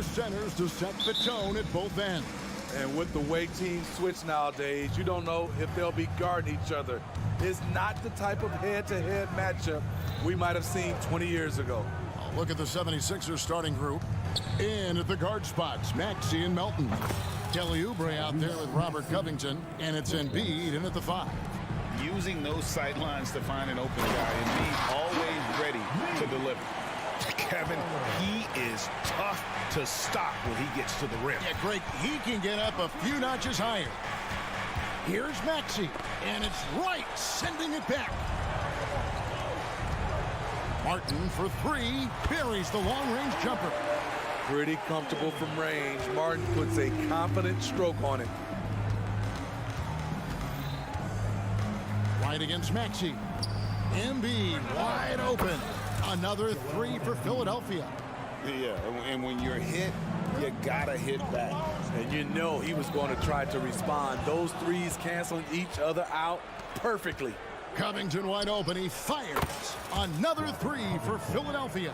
their centers to set the tone at both ends. And with the way teams switch nowadays, you don't know if they'll be guarding each other. It's not the type of head-to-head matchup we might have seen 20 years ago. Look at the 76ers starting group. In at the guard spots, Maxey and Melton. Kelly Oubre out there with Robert Covington, and it's Embiid in at the 5. Using those sight lines to find an open guy, Embiid always ready to deliver. Kevin, he is tough to stop when he gets to the rim. Yeah, Greg, he can get up a few notches higher. Here's Maxey, and it's right, sending it back. Martin for 3, buries the long-range jumper. Pretty comfortable from range. Martin puts a confident stroke on it. Right against Maxey. Embiid wide open. Another 3 for Philadelphia. Yeah, and when you're hit, you gotta hit back. And you know he was going to try to respond. Those threes canceling each other out perfectly. Covington wide open. He fires. Another 3 for Philadelphia.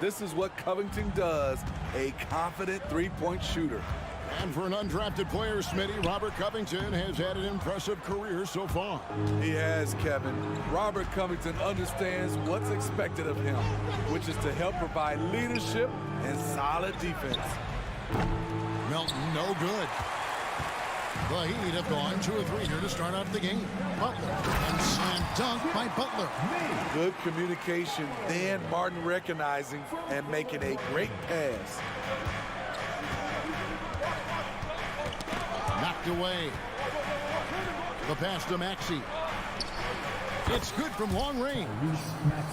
This is what Covington does, a confident three-point shooter. And for an undrafted player, Smitty, Robert Covington has had an impressive career so far. He has, Kevin. Robert Covington understands what's expected of him, which is to help provide leadership and solid defense. Melton, no good. The Heat have gone to a 3 here to start out the game. Butler, and slam dunk by Butler. Good communication, then Martin recognizing and making a great pass. Knocked away. The pass to Maxey. It's good from long range.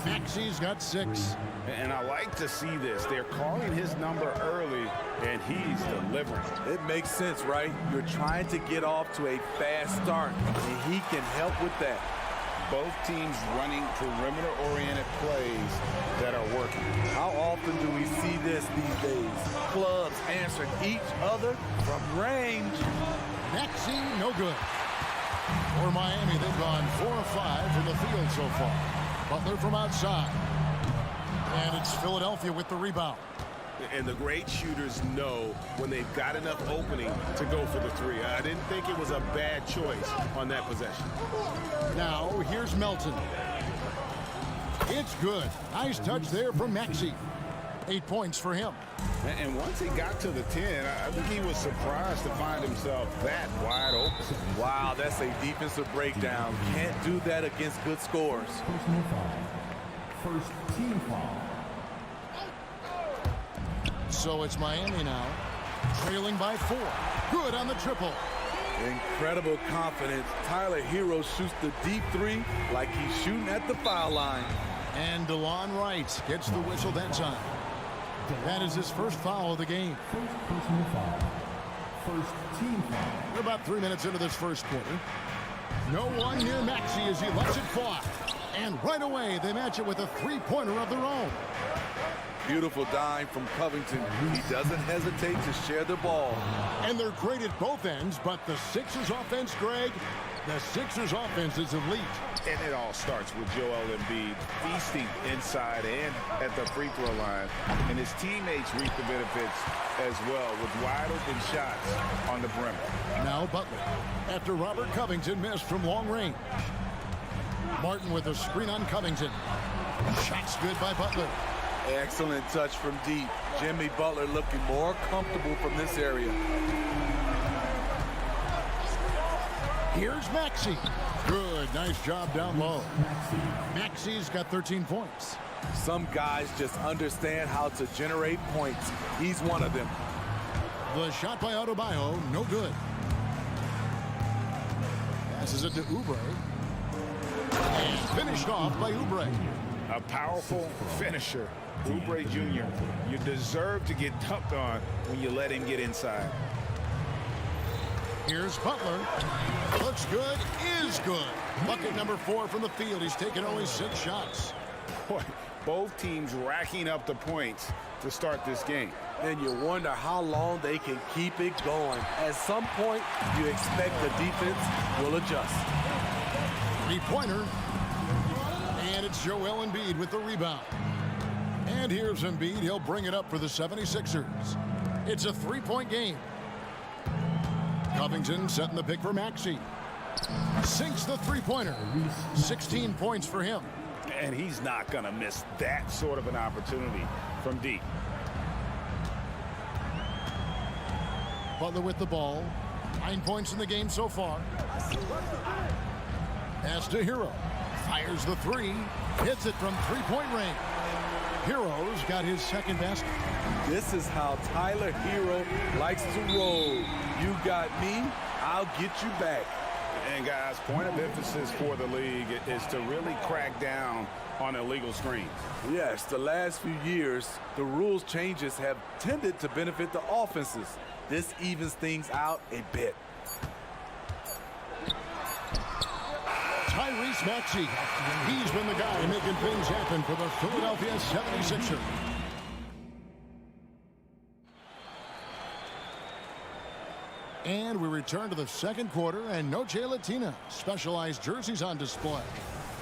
Maxey's got 6. And I like to see this. They're calling his number early, and he's delivering. It makes sense, right? You're trying to get off to a fast start, and he can help with that. Both teams running perimeter-oriented plays that are working. How often do we see this these days? Clubs answering each other from range. Maxey, no good. For Miami, they've gone 4 of 5 from the field so far. Butler from outside. And it's Philadelphia with the rebound. And the great shooters know when they've got enough opening to go for the 3. I didn't think it was a bad choice on that possession. Now, here's Melton. It's good. Nice touch there from Maxey. 8 points for him. And once he got to the 10, I think he was surprised to find himself that wide open. Wow, that's a defensive breakdown. Can't do that against good scores. Personal foul. First team foul. So it's Miami now, trailing by 4. Good on the triple. Incredible confidence. Tyler Hero shoots the deep 3 like he's shooting at the foul line. And DeLon Wright gets the whistle that time. That is his first foul of the game. First personal foul. First team foul. We're about 3 minutes into this first quarter. No one near Maxey as he lets it fly. And right away, they match it with a 3-pointer of their own. Beautiful dime from Covington. He doesn't hesitate to share the ball. And they're great at both ends, but the Sixers offense, Greg, the Sixers offense is elite. And it all starts with Joel Embiid feasting inside and at the free throw line. And his teammates reap the benefits as well with wide open shots on the perimeter. Now Butler, after Robert Covington missed from long range. Martin with a screen on Covington. Shots good by Butler. Excellent touch from deep. Jimmy Butler looking more comfortable from this area. Here's Maxey. Good, nice job down low. Maxey's got 13 points. Some guys just understand how to generate points. He's one of them. The shot by Adebayo, no good. Passes it to Oubre. And finished off by Oubre. A powerful finisher. Oubre Jr., you deserve to get dunked on when you let him get inside. Here's Butler. Looks good, is good. Bucket number 4 from the field. He's taken only 6 shots. Boy, both teams racking up the points to start this game. And you wonder how long they can keep it going. At some point, you expect the defense will adjust. 3-pointer. And it's Joel Embiid with the rebound. And here's Embiid. He'll bring it up for the 76ers. It's a three-point game. Covington setting the pick for Maxey. Sinks the three-pointer. 16 points for him. And he's not going to miss that sort of an opportunity from deep. Butler with the ball. 9 points in the game so far. Pass to Hero. Fires the three. Hits it from three-point range. Hero's got his second basket. This is how Tyler Hero likes to roll. You got me, I'll get you back. And guys, point of emphasis for the league is to really crack down on illegal screens. Yes, the last few years, the rules changes have tended to benefit the offenses. This evens things out a bit. Tyrese Maxey. He's been the guy making things happen for the Philadelphia 76ers. And we return to the second quarter, and no Latina. Specialized jerseys on display.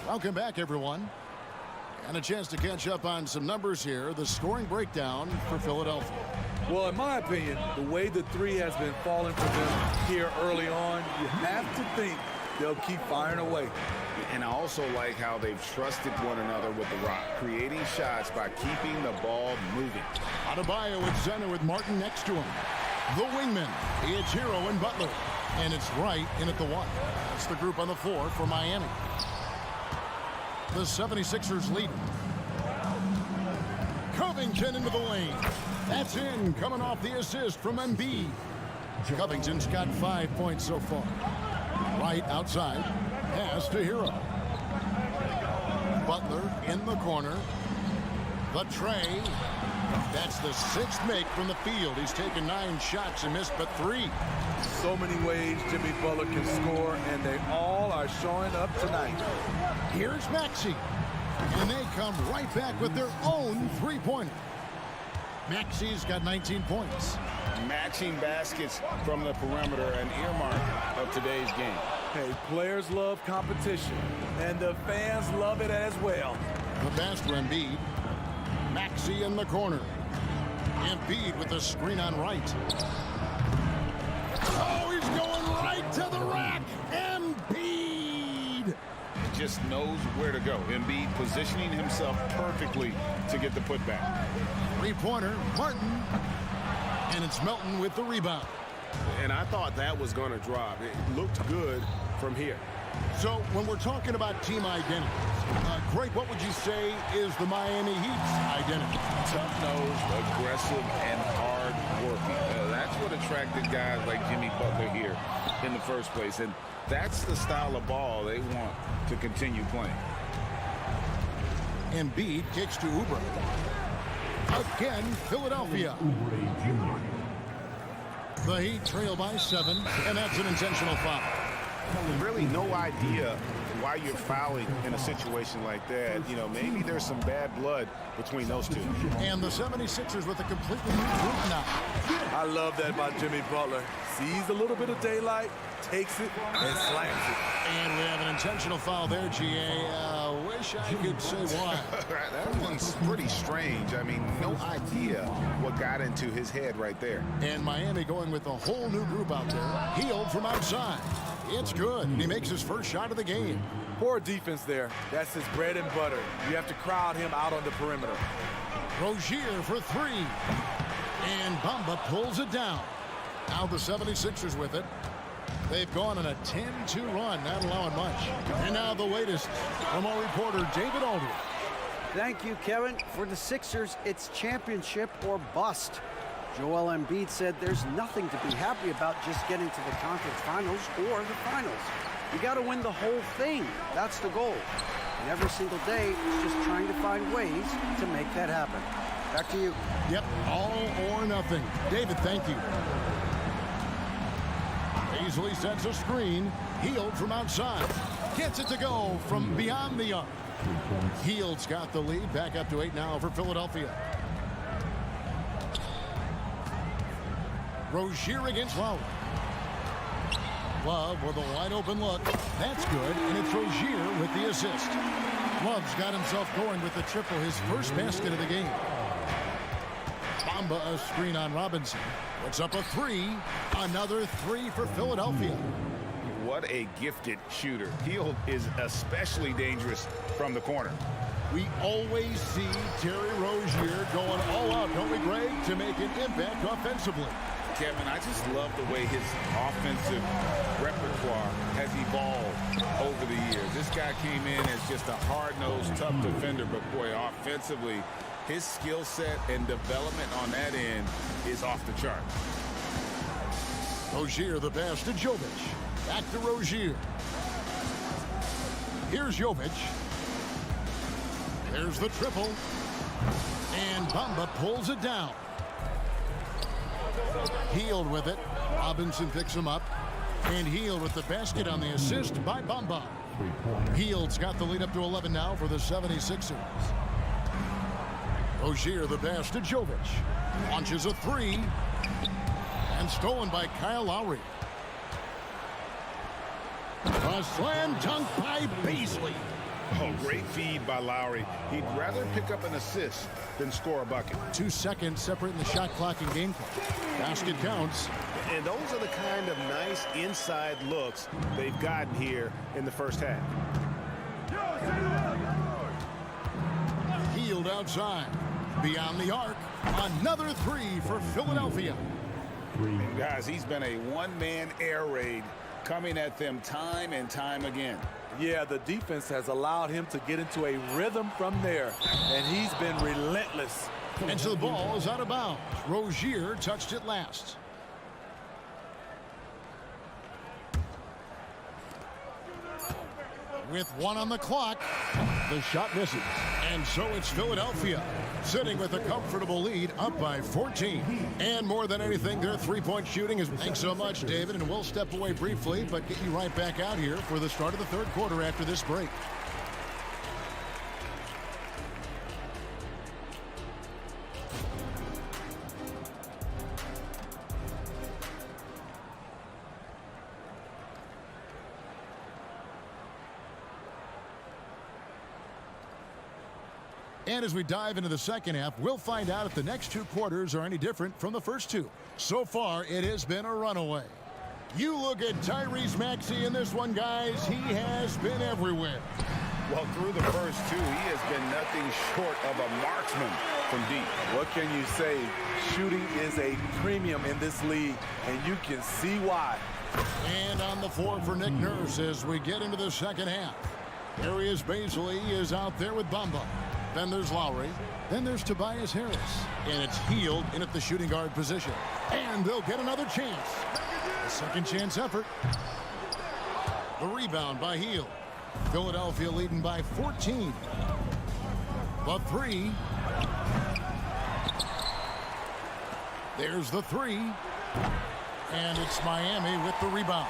Welcome back, everyone. And a chance to catch up on some numbers here. The scoring breakdown for Philadelphia. Well, in my opinion, the way the three has been falling for them here early on, you have to think they'll keep firing away. And I also like how they've trusted one another with the rock, creating shots by keeping the ball moving. Adebayo at center with Martin next to him. The wingman, it's Hero and Butler. And it's Wright in at the one. That's the group on the floor for Miami. The 76ers lead. Covington into the lane. That's in, coming off the assist from Embiid. Covington's got 5 points so far. Right outside. Pass to Hero. Butler in the corner. The tray. That's the sixth make from the field. He's taken 9 shots and missed but 3. So many ways Jimmy Butler can score, and they all are showing up tonight. Here's Maxey. And they come right back with their own three-pointer. Maxey's got 19 points. Matching baskets from the perimeter, an earmark of today's game. Hey, players love competition, and the fans love it as well. The pass to Embiid. Maxey in the corner. Embiid with the screen on Wright. Oh, he's going right to the rack. Embiid. He just knows where to go. Embiid positioning himself perfectly to get the putback. Three-pointer, Martin. And it's Melton with the rebound. And I thought that was going to drop. It looked good from here. So when we're talking about team identity, Greg, what would you say is the Miami Heat's identity? Tough-nosed, aggressive, and hard-working. That's what attracted guys like Jimmy Butler here in the first place. And that's the style of ball they want to continue playing. Embiid kicks to Oubre. Again, Philadelphia. The Heat trail by 7, and that's an intentional foul. Really no idea why you're fouling in a situation like that. You know, maybe there's some bad blood between those two. And the 76ers with a completely new group now. I love that about Jimmy Butler. Sees a little bit of daylight, takes it, and slams it. And we have an intentional foul there, GA. Wish I could say why. That one's pretty strange. I mean, no idea what got into his head right there. And Miami going with a whole new group out there. Healed from outside. It's good. And he makes his first shot of the game. Poor defense there. That's his bread and butter. You have to crowd him out on the perimeter. Rozier for 3. And Bamba pulls it down. Now the 76ers with it. They've gone on a 10-2 run, not allowing much. And now the latest from our reporter, David Aldridge. Thank you, Kevin. For the Sixers, it's championship or bust. Joel Embiid said there's nothing to be happy about just getting to the conference finals or the finals. You got to win the whole thing. That's the goal. And every single day, it's just trying to find ways to make that happen. Back to you. Yep, all or nothing. David, thank you. Easily sets a screen. Hield from outside. Gets it to go from beyond the arc. Hield's got the lead. Back up to 8 now for Philadelphia. Rozier against Lowry. Love with a wide open look. That's good, and it's Rozier with the assist. Love's got himself going with the triple, his first basket of the game. Bamba a screen on Robinson. Puts up a three. Another three for Philadelphia. What a gifted shooter. Hield is especially dangerous from the corner. We always see Terry Rozier going all out, don't we, Greg, to make an impact offensively. Kevin, I just love the way his offensive repertoire has evolved over the years. This guy came in as just a hard-nosed, tough defender, but boy, offensively, his skill set and development on that end is off the chart. Rozier the pass to Jovic. Back to Rozier. Here's Jovic. There's the triple. And Bamba pulls it down. Hield with it. Robinson picks him up. And Hield with the basket on the assist by Bamba. Hield's got the lead up to 11 now for the 76ers. Rozier the pass to Jovic. Launches a three. And stolen by Kyle Lowry. A slam dunk by Beasley. Oh, great feed by Lowry. He'd rather pick up an assist than score a bucket. 2 seconds separating the shot clock and game clock. Basket counts. And those are the kind of nice inside looks they've gotten here in the first half. Hield outside. Beyond the arc. Another three for Philadelphia. And guys, he's been a one-man air raid coming at them time and time again. Yeah, the defense has allowed him to get into a rhythm from there, and he's been relentless. And so the ball is out of bounds. Rozier touched it last. With 1 on the clock, the shot misses. And so it's Philadelphia sitting with a comfortable lead, up by 14. And more than anything, their three-point shooting is... Thanks so much, David, and we'll step away briefly, but get you right back out here for the start of the third quarter after this break. And as we dive into the second half, we'll find out if the next 2 quarters are any different from the first 2. So far, it has been a runaway. You look at Tyrese Maxey in this one, guys. He has been everywhere. Well, through the first 2, he has been nothing short of a marksman from deep. What can you say? Shooting is a premium in this league, and you can see why. And on the floor for Nick Nurse as we get into the second half. Darius Bazley is out there with Bamba. Then there's Lowry. Then there's Tobias Harris. And it's Hield in at the shooting guard position. And they'll get another chance. A second chance effort. The rebound by Hield. Philadelphia leading by 14. The three. There's the three. And it's Miami with the rebound.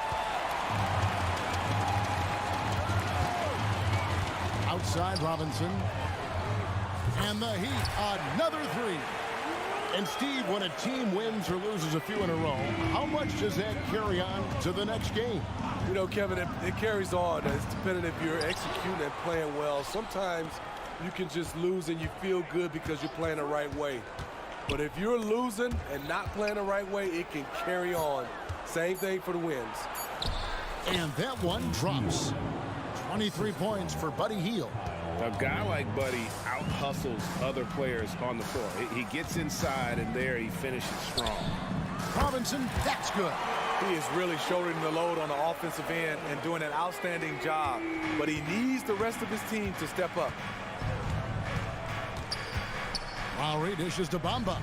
Outside Robinson. And the Heat, another three. And Steve, when a team wins or loses a few in a row, how much does that carry on to the next game? You know, Kevin, it carries on. It's dependent if you're executing and playing well. Sometimes you can just lose and you feel good because you're playing the right way. But if you're losing and not playing the right way, it can carry on. Same thing for the wins. And that one drops. 23 points for Buddy Hield. A guy like Buddy out-hustles other players on the floor. He gets inside, and there he finishes strong. Robinson, that's good. He is really shouldering the load on the offensive end and doing an outstanding job. But he needs the rest of his team to step up. Lowry dishes to Bamba.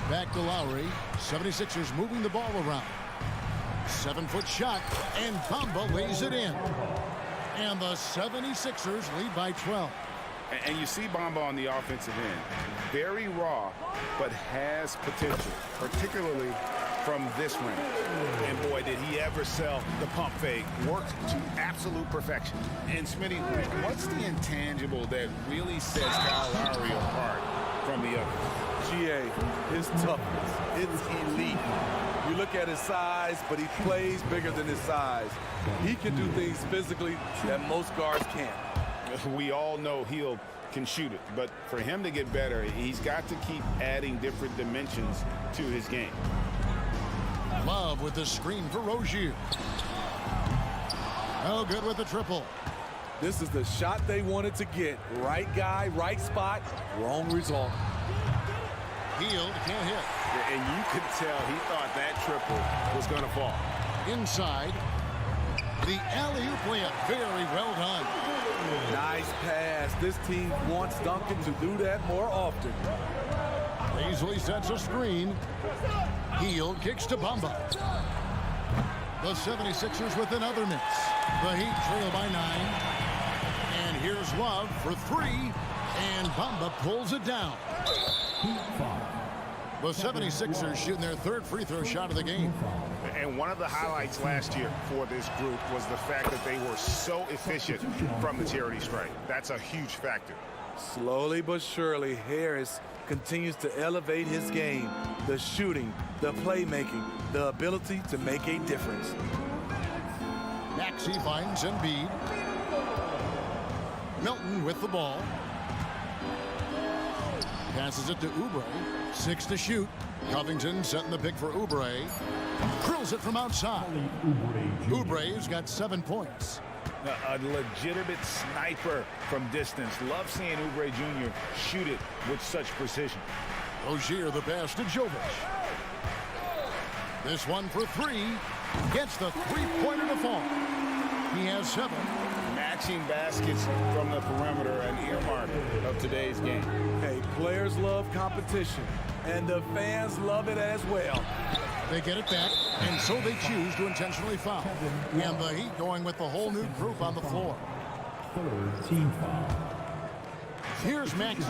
Back to Lowry. 76ers moving the ball around. 7-foot shot, and Bamba lays it in. And the 76ers lead by 12. And you see Bamba on the offensive end. Very raw, but has potential, particularly from this ring. And boy, did he ever sell the pump fake. Worked to absolute perfection. And Smitty, what's the intangible that really sets Kyle Lowry apart from the others? GA, his toughness. It's elite. You look at his size, but he plays bigger than his size. He can do things physically that most guards can't. We all know Hield can shoot it, but for him to get better, he's got to keep adding different dimensions to his game. Love with the screen for Rozier. Oh, good with the triple. This is the shot they wanted to get. Right guy, right spot, wrong result. Hield can't hit. And you could tell he thought that triple was going to fall. Inside. The alley-oop layup. Very well done. Nice pass. This team wants Duncan to do that more often. Easily sets a screen. Hield kicks to Bamba. The 76ers with another miss. The Heat trail by 9. And here's Love for 3. And Bamba pulls it down. The 76ers shooting their third free throw shot of the game. And one of the highlights last year for this group was the fact that they were so efficient from the charity stripe. That's a huge factor. Slowly but surely, Harris continues to elevate his game. The shooting, the playmaking, the ability to make a difference. Maxey finds Embiid. Milton with the ball. Passes it to Oubre. 6 to shoot. Covington setting the pick for Oubre. Drills it from outside. Oubre's got 7 points. A legitimate sniper from distance. Love seeing Oubre Jr. shoot it with such precision. Rozier the pass to Jovic. This one for 3. Gets the three-pointer to fall. He has 7. Matching baskets from the perimeter, an earmark of today's game. Hey, players love competition, and the fans love it as well. They get it back, and so they choose to intentionally foul. And the Heat going with the whole new group on the floor. Third team foul. Here's Maxey.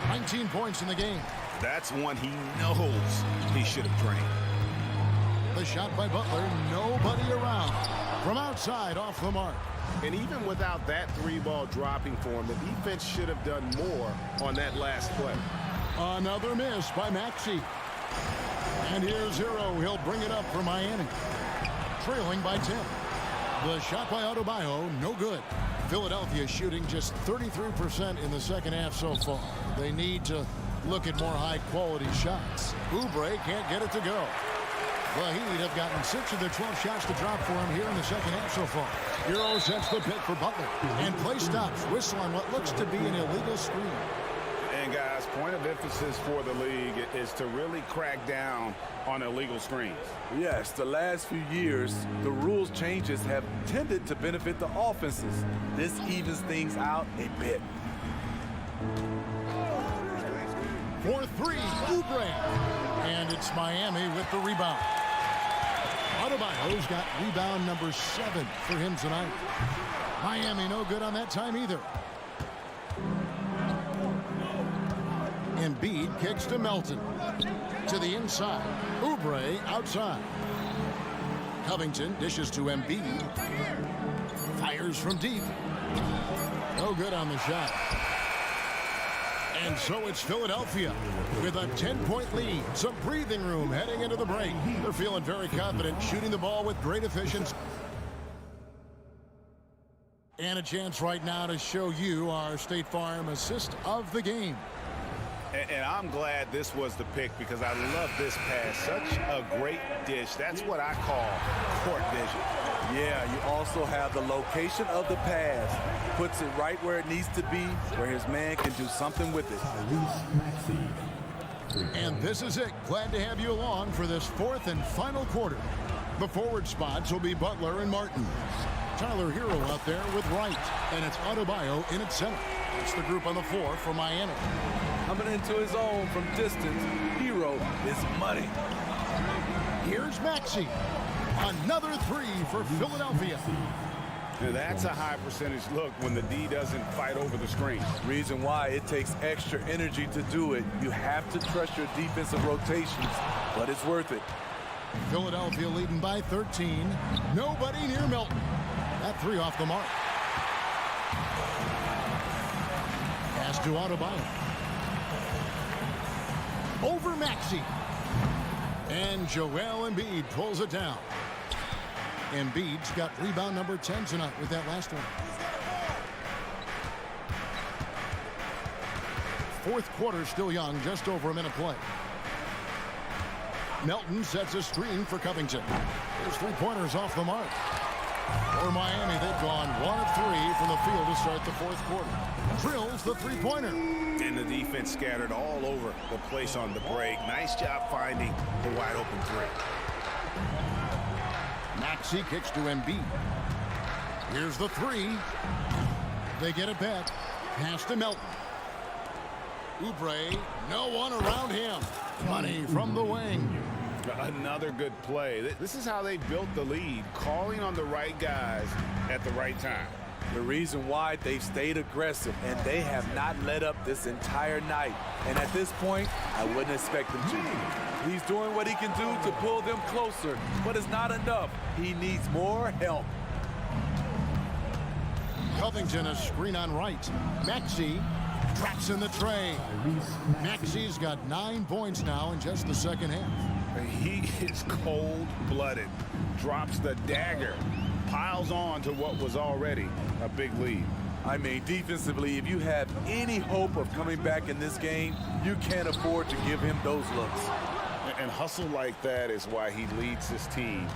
19 points in the game. That's one he knows he should have drained. The shot by Butler, nobody around. From outside, off the mark. And even without that 3-ball dropping for him, the defense should have done more on that last play. Another miss by Maxey. And here's Hero. He'll bring it up for Miami. Trailing by 10. The shot by Adebayo, no good. Philadelphia shooting just 33% in the second half so far. They need to look at more high-quality shots. Oubre can't get it to go. The Heat have gotten 6 of their 12 shots to drop for him here in the second half so far. Euro sets the pick for Butler. And play stops. Whistle on what looks to be an illegal screen. And guys, point of emphasis for the league is to really crack down on illegal screens. Yes, the last few years, the rules changes have tended to benefit the offenses. This evens things out a bit. For 3, Oubre. And it's Miami with the rebound. Adebayo's got rebound number 7 for him tonight. Miami no good on that time either. Embiid kicks to Melton. To the inside. Oubre outside. Covington dishes to Embiid. Fires from deep. No good on the shot. And so it's Philadelphia with a 10-point lead. Some breathing room heading into the break. They're feeling very confident, shooting the ball with great efficiency. And a chance right now to show you our State Farm assist of the game. And I'm glad this was the pick because I love this pass. Such a great dish. That's what I call court vision. Yeah, you also have the location of the pass. Puts it right where it needs to be, where his man can do something with it. And this is it. Glad to have you along for this 4th and final quarter. The forward spots will be Butler and Martin. Tyler Hero out there with Wright. And it's Adebayo in at center. It's the group on the floor for Miami. Coming into his own from distance, Hero is money. Here's Maxey. Another 3 for Philadelphia. Now that's a high percentage look when the D doesn't fight over the screen. Reason why it takes extra energy to do it. You have to trust your defensive rotations, but it's worth it. Philadelphia leading by 13. Nobody near Milton. That 3 off the mark. Pass to Adebayo. over Maxey. And Joel Embiid pulls it down. Embiid's got rebound number 10 tonight with that last one. Fourth quarter still young, just over a minute play. Melton sets a screen for Covington. His three-pointers off the mark. For Miami, they've gone 1 of 3 from the field to start the fourth quarter. Drills the three-pointer. And the defense scattered all over the place on the break. Nice job finding the wide-open three. Maxey kicks to Embiid. Here's the three. They get it back. Pass to Melton. Oubre, no one around him. Money from the wing. Another good play. This is how they built the lead, calling on the right guys at the right time. The reason why they've stayed aggressive, and they have not let up this entire night. And at this point, I wouldn't expect them to. He's doing what he can do to pull them closer, but it's not enough. He needs more help. Covington, a screen on right. Maxey traps in the tray. Maxey's got 9 points now in just the second half. He is cold-blooded, drops the dagger, piles on to what was already a big lead. I mean, defensively, if you have any hope of coming back in this game, you can't afford to give him those looks. And hustle like that is why he leads his team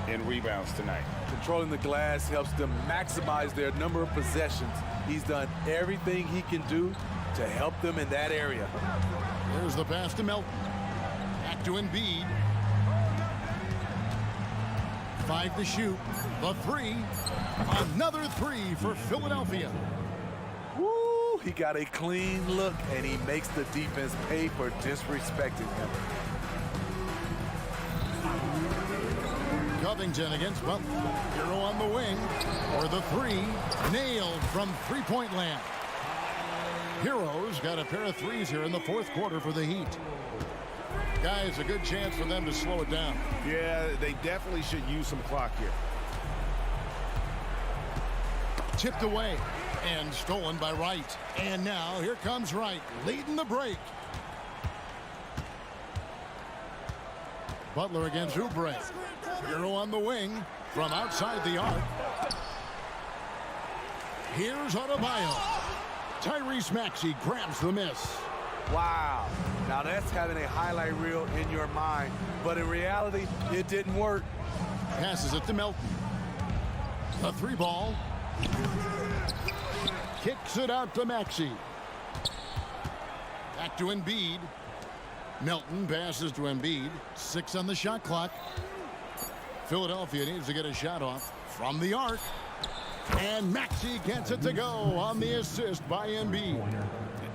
in rebounds tonight. Controlling the glass helps them maximize their number of possessions. He's done everything he can do to help them in that area. There's the pass to Melton. Back to Embiid. 5 to shoot. The three. Another three for Philadelphia. Woo! He got a clean look, and he makes the defense pay for disrespecting him. Covington against Butler. Hero on the wing. For the three. Nailed from three-point land. Hero's got a pair of threes here in the fourth quarter for the Heat. Guys, a good chance for them to slow it down. Yeah, they definitely should use some clock here. Tipped away and stolen by Wright. And now here comes Wright leading the break. Butler against Oubre. Hero on the wing from outside the arc. Here's Adebayo. Tyrese Maxey grabs the miss. Wow. Now that's having a highlight reel in your mind. But in reality, it didn't work. Passes it to Melton. A three ball. Kicks it out to Maxey. Back to Embiid. Melton passes to Embiid. 6 on the shot clock. Philadelphia needs to get a shot off from the arc. And Maxey gets it to go on the assist by Embiid.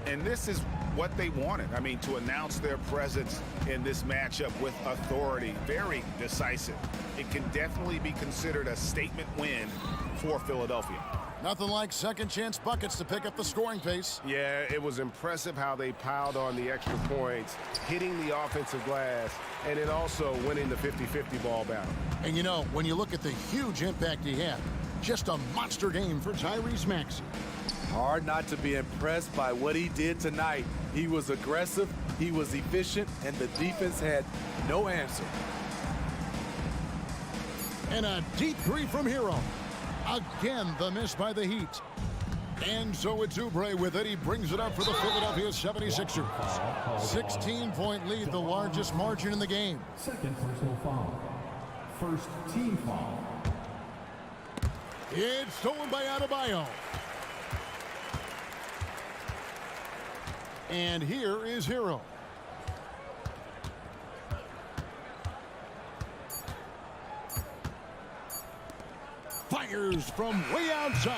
And this is what they wanted. I mean, to announce their presence in this matchup with authority, very decisive. It can definitely be considered a statement win for Philadelphia. Nothing like second chance buckets to pick up the scoring pace. Yeah, it was impressive how they piled on the extra points, hitting the offensive glass, and then also winning the 50-50 ball battle. And you know, when you look at the huge impact he had, just a monster game for Tyrese Maxey. Hard not to be impressed by what he did tonight. He was aggressive, he was efficient, and the defense had no answer. And a deep three from Hero. Again, the miss by the Heat. And so it's Oubre with it. He brings it up for the Philadelphia 76ers. 16-point lead, the largest margin in the game. Second personal foul. First team foul. It's stolen by Adebayo. And here is Hero. Fires from way outside.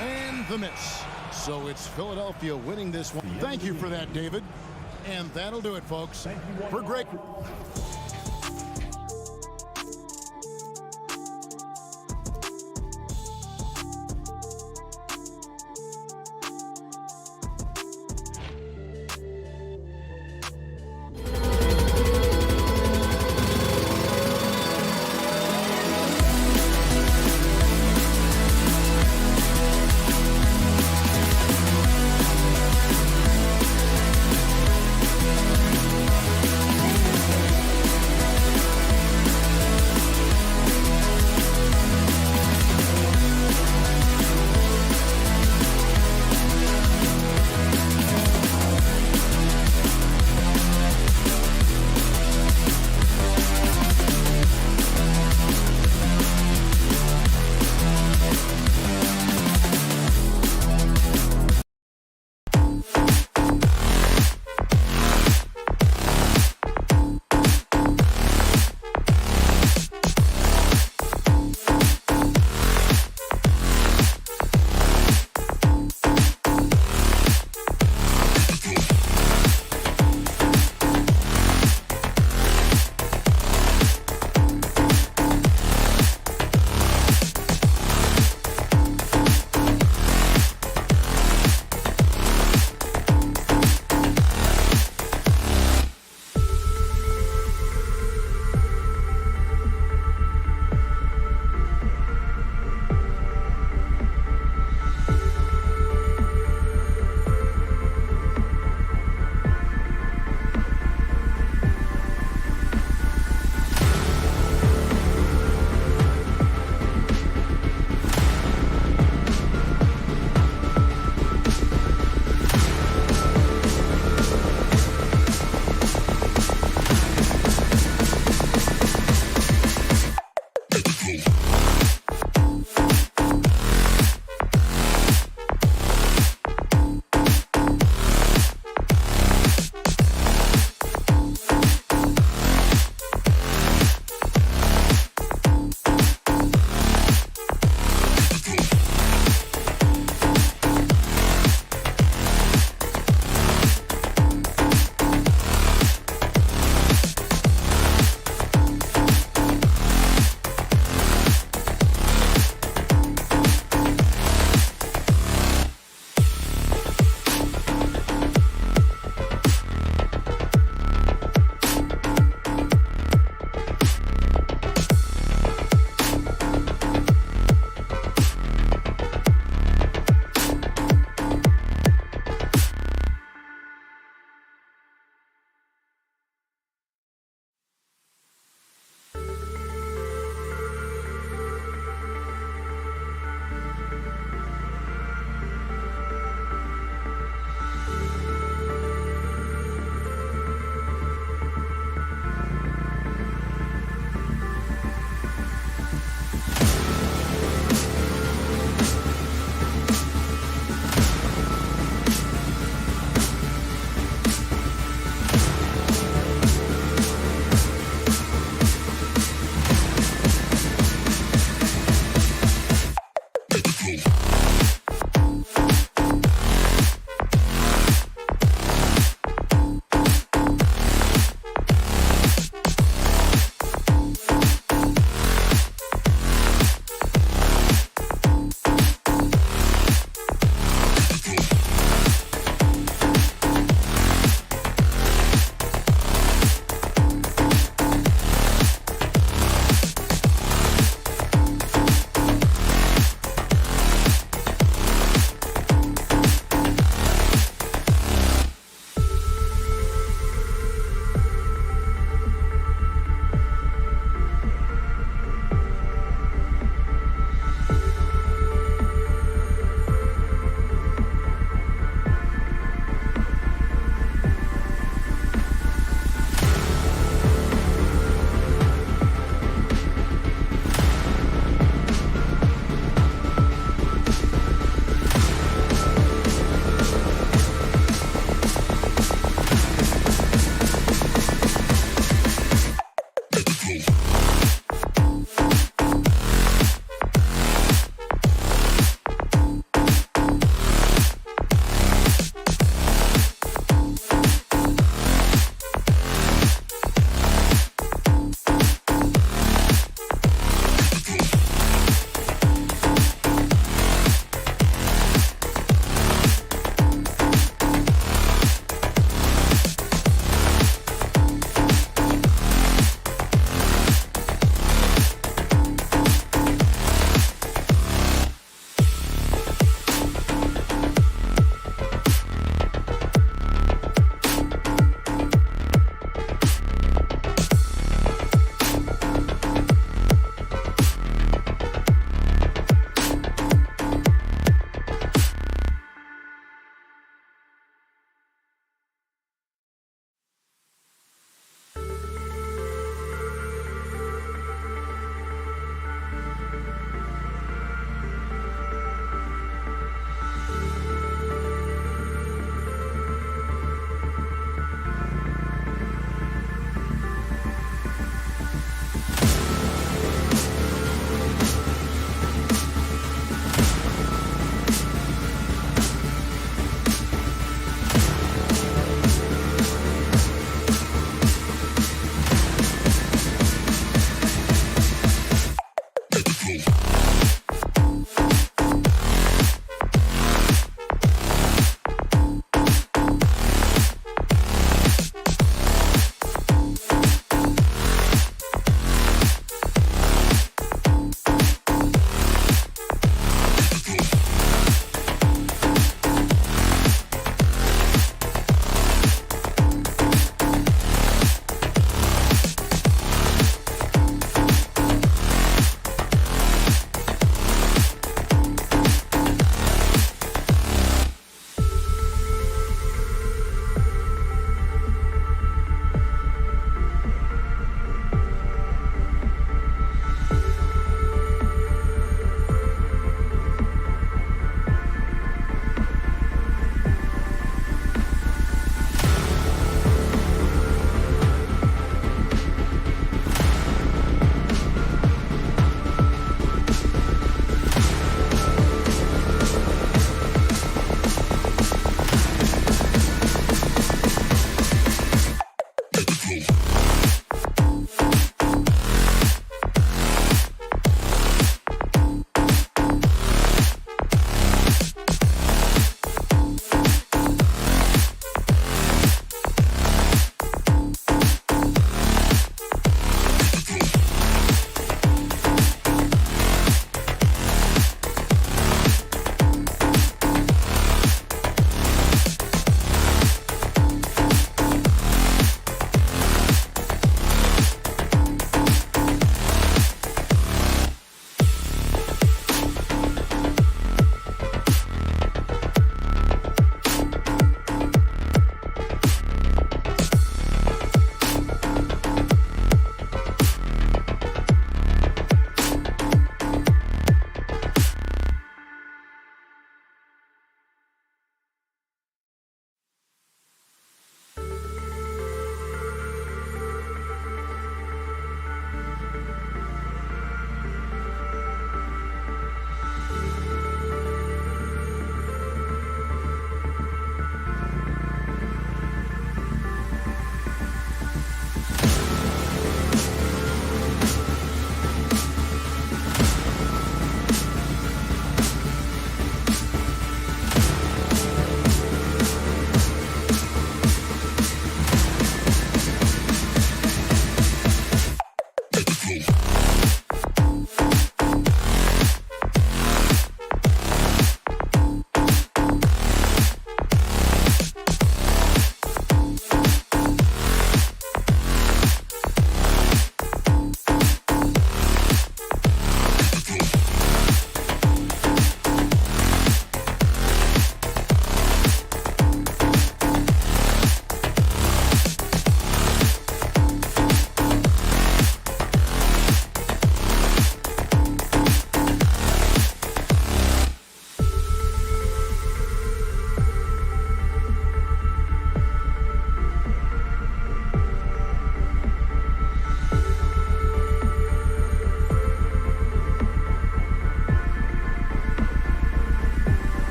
And the miss. So it's Philadelphia winning this one. Thank you for that, David. And that'll do it, folks. For Greg.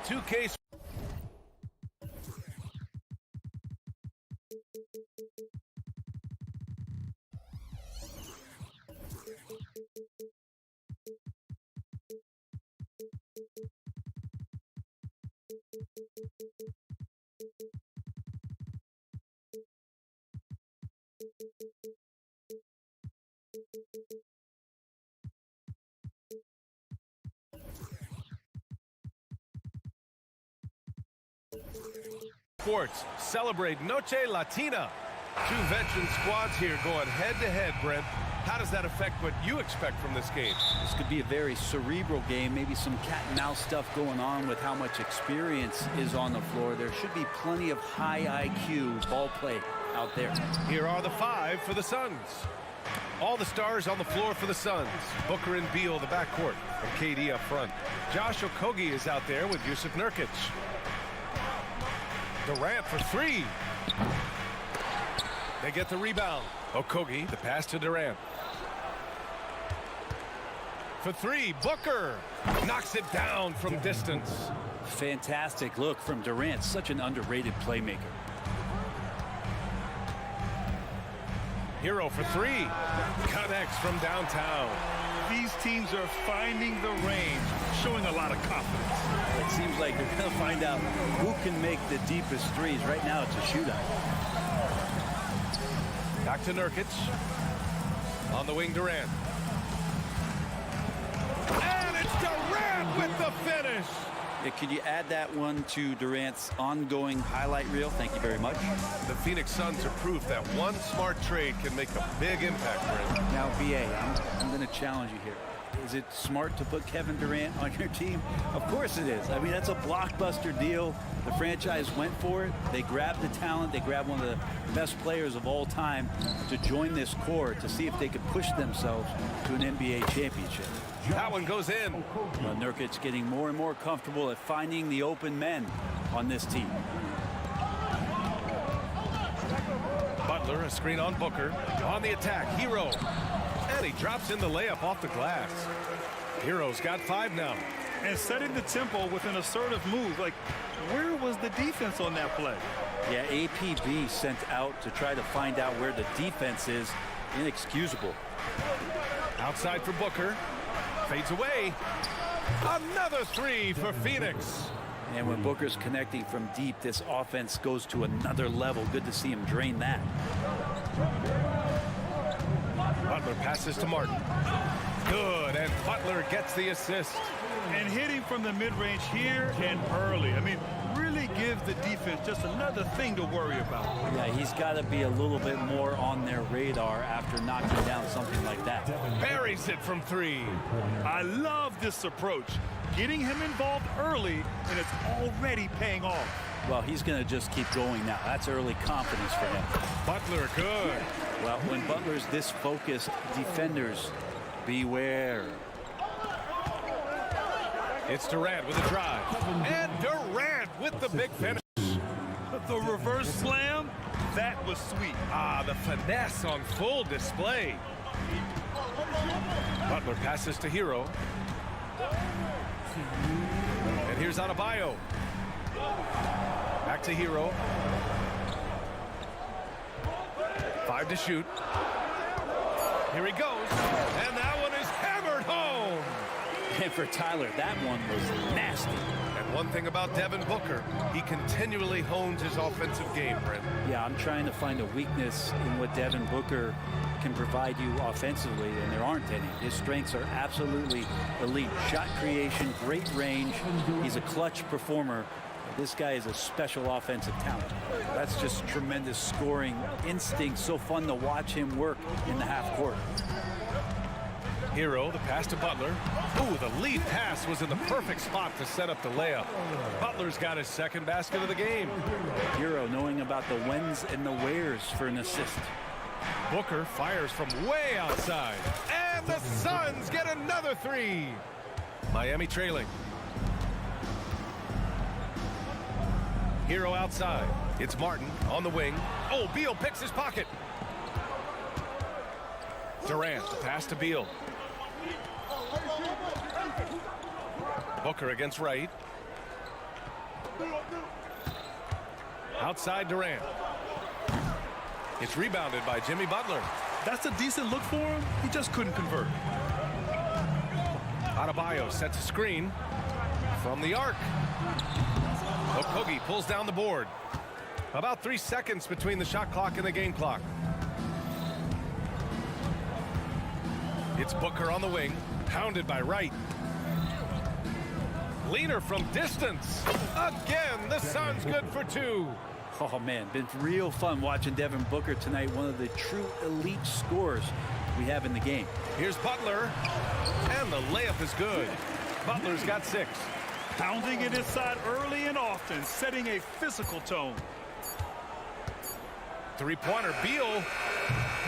2K. Sports celebrate Noche Latina. Two veteran squads here going head-to-head, Brent. How does that affect what you expect from this game? This could be a very cerebral game, maybe some cat-and-mouse stuff going on with how much experience is on the floor. There should be plenty of high IQ ball play out there. Here are the 5 for the Suns. All the stars on the floor for the Suns. Booker and Beal, the backcourt, and KD up front. Josh Okogie is out there with Yusuf Nurkic. Durant for 3. They get the rebound. Okogie, the pass to Durant. For 3, Booker knocks it down from distance. Fantastic look from Durant, such an underrated playmaker. Hero for 3, connects from downtown. These teams are finding the range, showing a lot of confidence. It seems like they're going to find out who can make the deepest threes. Right now, it's a shootout. Back to Nurkic. On the wing, Durant. And it's Durant with the finish. Yeah, could you add that one to Durant's ongoing highlight reel? Thank you very much. The Phoenix Suns are proof that one smart trade can make a big impact, Brent. Now, BA, I'm going to challenge you here. Is it smart to put Kevin Durant on your team? Of course it is. I mean, that's a blockbuster deal. The franchise went for it. They grabbed the talent. They grabbed one of the best players of all time to join this core to see if they could push themselves to an NBA championship. That one goes in. Well, Nurkic getting more and more comfortable at finding the open men on this team. Butler, a screen on Booker. On the attack, Hero. And he drops in the layup off the glass. Hero's got 5 now. And setting the tempo with an assertive move. Like, where was the defense on that play? Yeah, APB sent out to try to find out where the defense is. Inexcusable. Outside for Booker. Fades away. Another 3 for Phoenix. And when Booker's connecting from deep, this offense goes to another level. Good to see him drain that. Butler passes to Martin. Good, and Butler gets the assist. And hitting from the mid-range here and early. I mean, really gives the defense just another thing to worry about. Yeah, he's got to be a little bit more on their radar after knocking down something like that. Buries it from 3. I love this approach. Getting him involved early, and it's already paying off. Well, he's going to just keep going now. That's early confidence for him. Butler, good. Well, when Butler's this focused, defenders, beware. It's Durant with a drive. And Durant with the big finish. The reverse slam, that was sweet. Ah, the finesse on full display. Butler passes to Hero. And here's Adebayo. Back to Hero. 5 to shoot. Here he goes. And that one is hammered home. And for Tyler, that one was nasty. And one thing about Devin Booker, he continually hones his offensive game, Brent. Yeah, I'm trying to find a weakness in what Devin Booker can provide you offensively, and there aren't any. His strengths are absolutely elite. Shot creation, great range. He's a clutch performer. This guy is a special offensive talent. That's just tremendous scoring instinct. So fun to watch him work in the half court. Hero, the pass to Butler. Ooh, the lead pass was in the perfect spot to set up the layup. Butler's got his second basket of the game. Hero knowing about the whens and the wheres for an assist. Booker fires from way outside. And the Suns get another 3. Miami trailing. Hero outside. It's Martin on the wing. Oh, Beal picks his pocket. Durant, the pass to Beal. Booker against Wright. Outside Durant. It's rebounded by Jimmy Butler. That's a decent look for him. He just couldn't convert. Adebayo sets a screen from the arc. Okogie pulls down the board. About 3 seconds between the shot clock and the game clock. It's Booker on the wing, pounded by Wright. Leaner from distance. Again, the Suns good for 2. Oh, man, been real fun watching Devin Booker tonight. One of the true elite scorers we have in the game. Here's Butler, and the layup is good. Butler's got 6. Pounding it inside early and often, setting a physical tone. Three-pointer, Beal.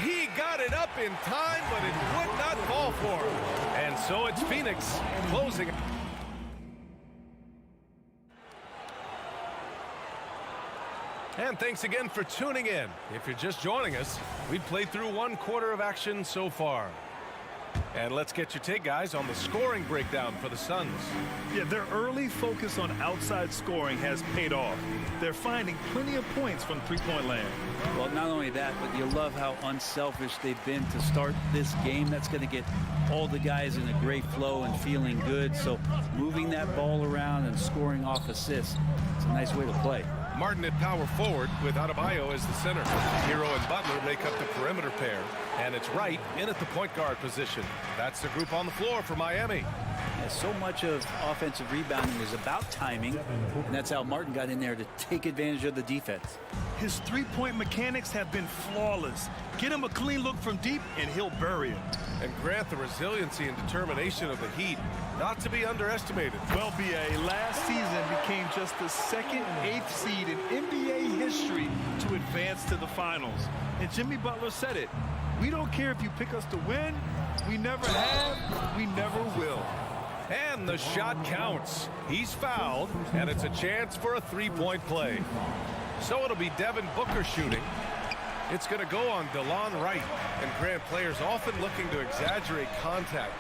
He got it up in time, but it would not fall for him. And so it's Phoenix closing. And thanks again for tuning in. If you're just joining us, we've played through 1 quarter of action so far. And let's get your take, guys, on the scoring breakdown for the Suns. Yeah, their early focus on outside scoring has paid off. They're finding plenty of points from three-point land. Well, not only that, but you love how unselfish they've been to start this game. That's going to get all the guys in a great flow and feeling good. So moving that ball around and scoring off assists, it's a nice way to play. Martin at power forward with Adebayo as the center. Hero and Butler make up the perimeter pair. And it's Wright in at the point guard position. That's the group on the floor for Miami. Yeah, so much of offensive rebounding is about timing, and that's how Martin got in there to take advantage of the defense. His three-point mechanics have been flawless. Get him a clean look from deep, and he'll bury it. And Grant, the resiliency and determination of the Heat, not to be underestimated. Well, B.A., last season became just the 2nd and 8th seed in NBA history to advance to the finals. And Jimmy Butler said it. We don't care if you pick us to win. We never have. We never will. And the shot counts. He's fouled, and it's a chance for a three-point play. So it'll be Devin Booker shooting. It's going to go on DeLon Wright. And Grant, players often looking to exaggerate contact.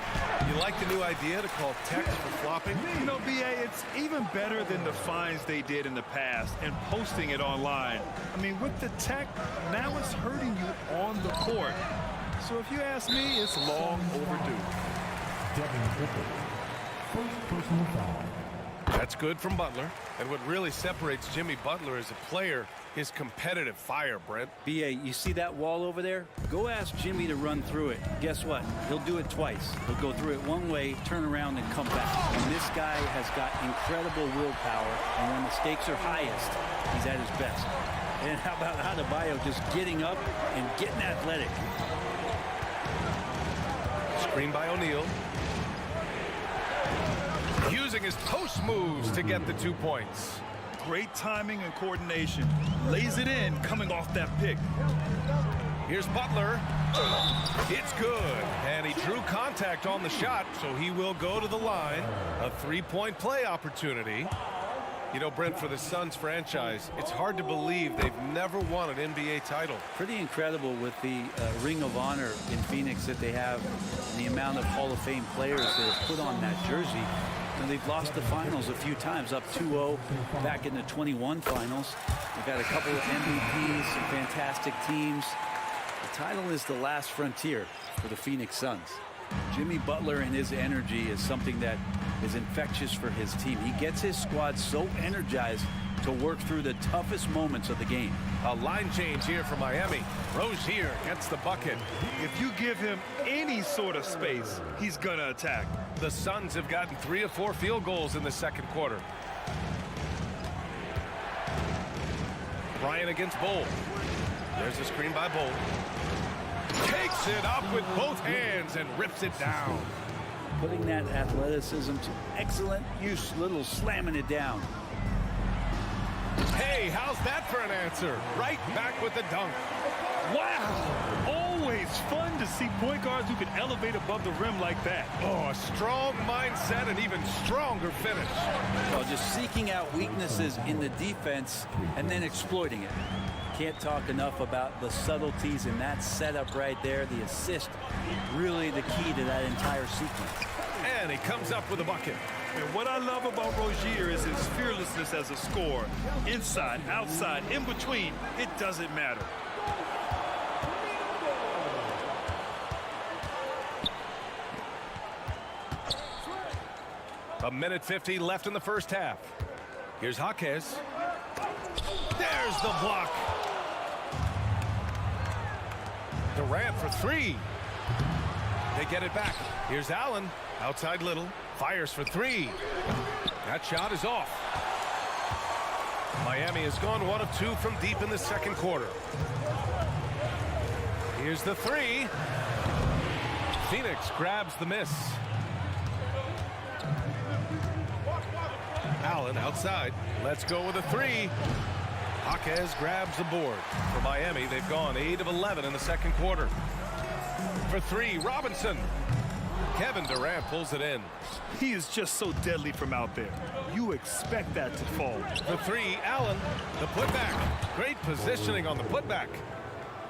You like the new idea to call techs for flopping? You know, B.A., it's even better than the fines they did in the past and posting it online. I mean, with the tech, now it's hurting you on the court. So if you ask me, it's long overdue. Devin Booker, first personal foul. That's good from Butler. And what really separates Jimmy Butler as a player is competitive fire, Brent. B.A., you see that wall over there? Go ask Jimmy to run through it. Guess what? He'll do it twice. He'll go through it one way, turn around, and come back. And this guy has got incredible willpower, and when the stakes are highest, he's at his best. And how about Adebayo just getting up and getting athletic? Screen by O'Neal. Using his post moves to get the 2 points. Great timing and coordination. Lays it in coming off that pick. Here's Butler. It's good. And he drew contact on the shot, so he will go to the line. A three-point play opportunity. You know, Brent, for the Suns franchise, it's hard to believe they've never won an NBA title. Pretty incredible with the Ring of Honor in Phoenix that they have, and the amount of Hall of Fame players that have put on that jersey. And they've lost the finals a few times, up 2-0 back in the 21 finals. They've got a couple of MVPs, some fantastic teams. The title is the last frontier for the Phoenix Suns. Jimmy Butler and his energy is something that is infectious for his team. He gets his squad so energized to work through the toughest moments of the game. A line change here for Miami. Rozier gets the bucket. If you give him any sort of space, he's gonna attack. The Suns have gotten 3 of 4 field goals in the second quarter. Bryant against Bull. There's a screen by Bull. Takes it up with both hands and rips it down. Putting that athleticism to excellent use, little slamming it down. Hey, how's that for an answer? Right back with the dunk. Wow! Always fun to see point guards who can elevate above the rim like that. Oh, a strong mindset and even stronger finish. Well, just seeking out weaknesses in the defense and then exploiting it. Can't talk enough about the subtleties in that setup right there. The assist, really the key to that entire sequence. And he comes up with a bucket. And what I love about Rozier is his fearlessness as a scorer. Inside, outside, in between, it doesn't matter. A minute 50 left in the first half. Here's Jaquez. There's the block. Durant for three. They get it back. Here's Allen. Outside Little. Fires for three. That shot is off. Miami has gone 1 of 2 from deep in the second quarter. Here's the three. Phoenix grabs the miss. Allen outside. Let's go with a three. Jaquez grabs the board. For Miami, they've gone 8 of 11 in the second quarter. For three, Robinson. Kevin Durant pulls it in. He is just so deadly from out there. You expect that to fall. For three, Allen. The putback. Great positioning on the putback.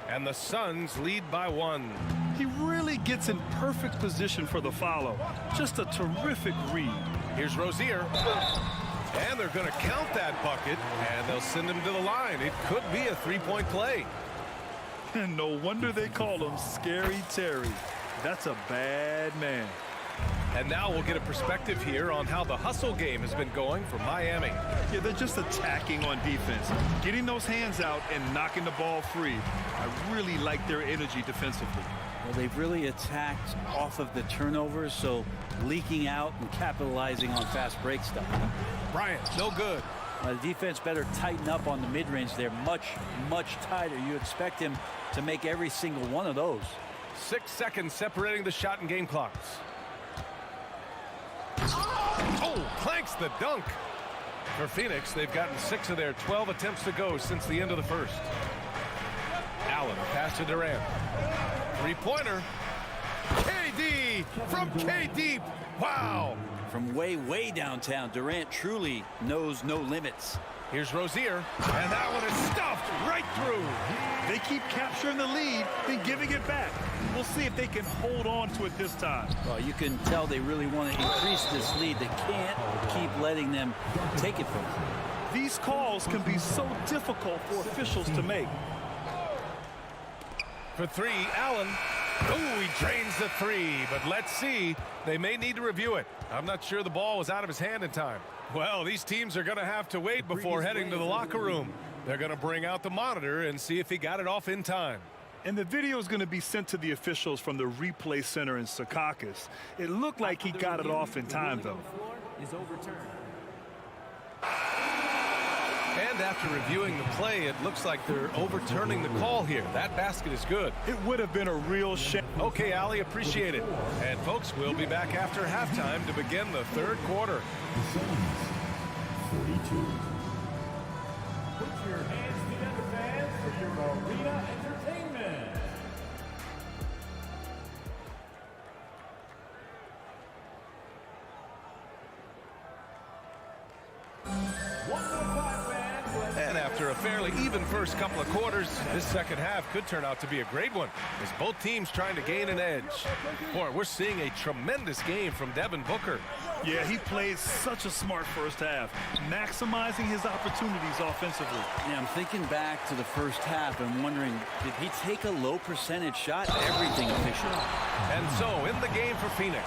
And the Suns lead by 1. He really gets in perfect position for the follow. Just a terrific read. Here's Rozier. And they're going to count that bucket, and they'll send him to the line. It could be a three-point play. And no wonder they call him Scary Terry. That's a bad man. And now we'll get a perspective here on how the hustle game has been going for Miami. Yeah, they're just attacking on defense, getting those hands out and knocking the ball free. I really like their energy defensively. Well, they've really attacked off of the turnovers, so leaking out and capitalizing on fast break stuff. Bryant, no good. The defense better tighten up on the mid-range. They're much, much tighter. You expect him to make every single one of those. 6 seconds separating the shot and game clocks. Oh, clanks the dunk. For Phoenix, they've gotten 6 of their 12 attempts to go since the end of the first. Allen, pass to Durant. Three-pointer. KD from K-Deep. Wow. From way, way downtown, Durant truly knows no limits. Here's Rozier, and that one is stuffed right through. They keep capturing the lead, then giving it back. We'll see if they can hold on to it this time. Well, you can tell they really want to increase this lead. They can't keep letting them take it from them. These calls can be so difficult for officials to make. For three, Allen. Oh, he drains the three, but let's see. They may need to review it. I'm not sure the ball was out of his hand in time. Well, these teams are going to have to wait before heading to the locker room. They're going to bring out the monitor and see if he got it off in time. And the video is going to be sent to the officials from the replay center in Secaucus. It looked like he got it off in time, though. And after reviewing the play, it looks like they're overturning the call here. That basket is good. It would have been a real shame. Okay, Ali, appreciate it. And folks, we'll be back after halftime to begin the third quarter. The Suns, 42. Put your hands together, fans, for your arena entertainment. And after a fairly even first couple of quarters, this second half could turn out to be a great one as both teams trying to gain an edge. Boy, we're seeing a tremendous game from Devin Booker. Yeah, he played such a smart first half, maximizing his opportunities offensively. Yeah, I'm thinking back to the first half and wondering, did he take a low percentage shot? Everything efficient. And so in the game for Phoenix,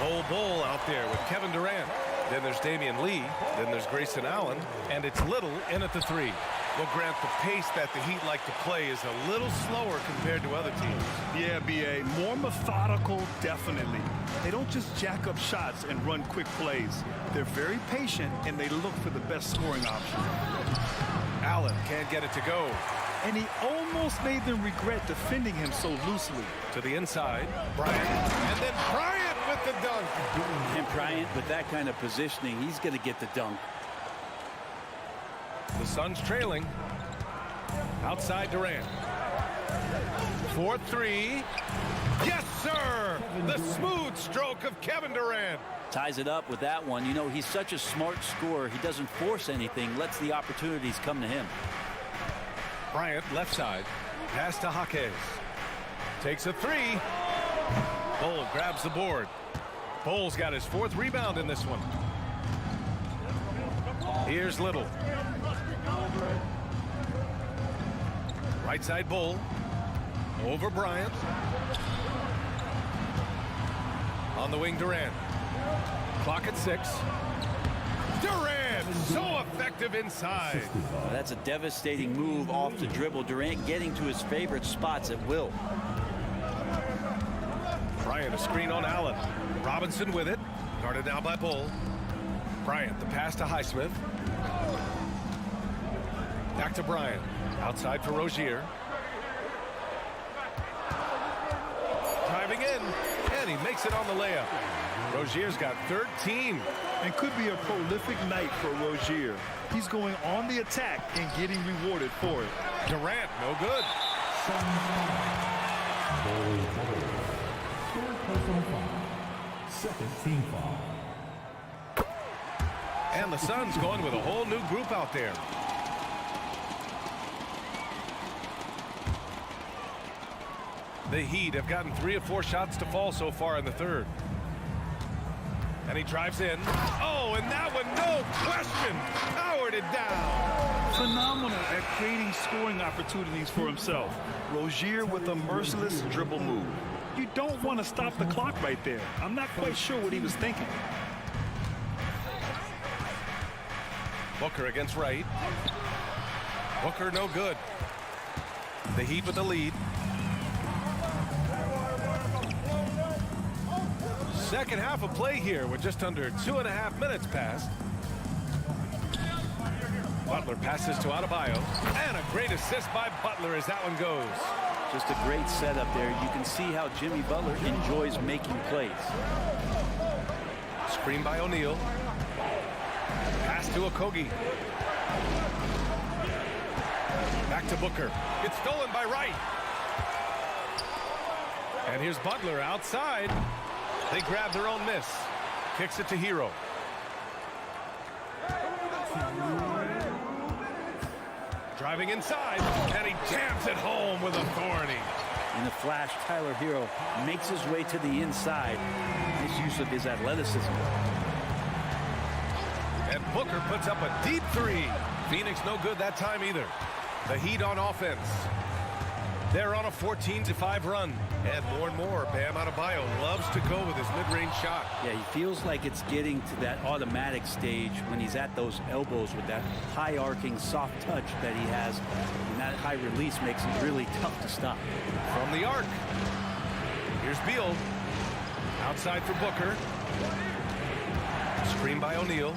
Bull out there with Kevin Durant. Then there's Damian Lee. Then there's Grayson Allen. And it's Little in at the three. Well, Grant, the pace that the Heat like to play is a little slower compared to other teams. Yeah, B.A., more methodical, definitely. They don't just jack up shots and run quick plays. They're very patient, and they look for the best scoring option. Allen can't get it to go. And he almost made them regret defending him so loosely. To the inside, Bryant. And then Bryant with the dunk. And Bryant, with that kind of positioning, he's going to get the dunk. The Suns trailing. Outside Durant. 4-3. Yes, sir! The smooth stroke of Kevin Durant. Ties it up with that one. You know, he's such a smart scorer. He doesn't force anything, lets the opportunities come to him. Bryant, left side. Pass to Jaquez. Takes a three. Bull grabs the board. Bull's got his 4th rebound in this one. Here's Little. Right side Bull. Over Bryant. On the wing, Durant. Clock at 6. Durant, so effective inside. That's a devastating move off the dribble. Durant getting to his favorite spots at will. Bryant, a screen on Allen. Robinson with it. Guarded now by Bull. Bryant, the pass to Highsmith. Back to Bryant. Outside for Rozier. Driving in, and he makes it on the layup. Rozier's got 13. And could be a prolific night for Rozier. He's going on the attack and getting rewarded for it. Durant, no good. Second team foul. And the Suns going with a whole new group out there. The Heat have gotten 3 of 4 shots to fall so far in the 3rd. And he drives in. Oh, and that one, no question, powered it down. Phenomenal at creating scoring opportunities for himself. Rozier with a merciless dribble move. You don't want to stop the clock right there. I'm not quite sure what he was thinking. Booker against Wright. Booker no good. The Heat with the lead. Second half of play here with just under 2.5 minutes passed. Butler passes to Adebayo. And a great assist by Butler as that one goes. Just a great setup there. You can see how Jimmy Butler enjoys making plays. Screen by O'Neal. Pass to Okogie. Back to Booker. It's stolen by Wright. And here's Butler outside. They grab their own miss. Kicks it to Hero. Driving inside, and he jams it home with authority. In the flash, Tyler Hero makes his way to the inside. Nice use of his athleticism. And Booker puts up a deep 3. Phoenix no good that time either. The Heat on offense. They're on a 14-5 run. And more, Bam Adebayo loves to go with his mid-range shot. Yeah, he feels like it's getting to that automatic stage when he's at those elbows with that high arcing soft touch that he has. And that high release makes it really tough to stop. From the arc. Here's Beal. Outside for Booker. Screen by O'Neal.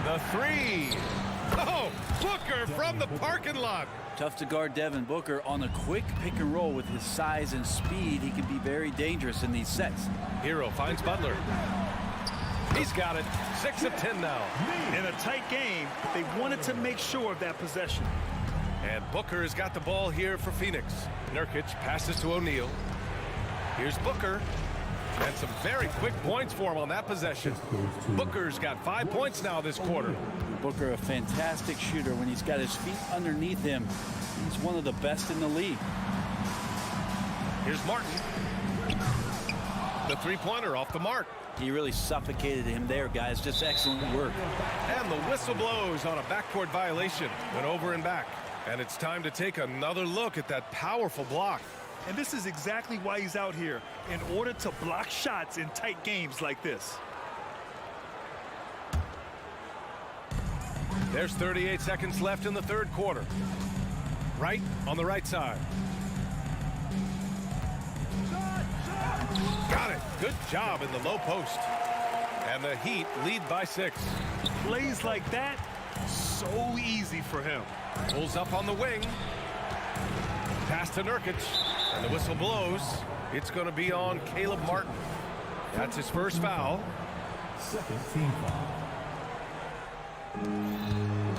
The 3. Oh, Booker from the parking lot. Tough to guard Devin Booker on a quick pick and roll. With his size and speed, he can be very dangerous in these sets. Hero finds Butler. He's got it. 6 of 10 now. In a tight game, they wanted to make sure of that possession. And Booker has got the ball here for Phoenix. Nurkic passes to O'Neal. Here's Booker. And some very quick points for him on that possession. Booker's got 5 points now this quarter. Booker, a fantastic shooter. When he's got his feet underneath him, he's one of the best in the league. Here's Martin. The 3-pointer off the mark. He really suffocated him there, guys. Just excellent work. And the whistle blows on a backcourt violation. Went over and back. And it's time to take another look at that powerful block. And this is exactly why he's out here, in order to block shots in tight games like this. There's 38 seconds left in the 3rd quarter. Wright on the right side. Got it. Good job in the low post. And the Heat lead by 6. Plays like that, so easy for him. Pulls up on the wing. Pass to Nurkic. And the whistle blows. It's going to be on Caleb Martin. That's his first foul. Second team foul.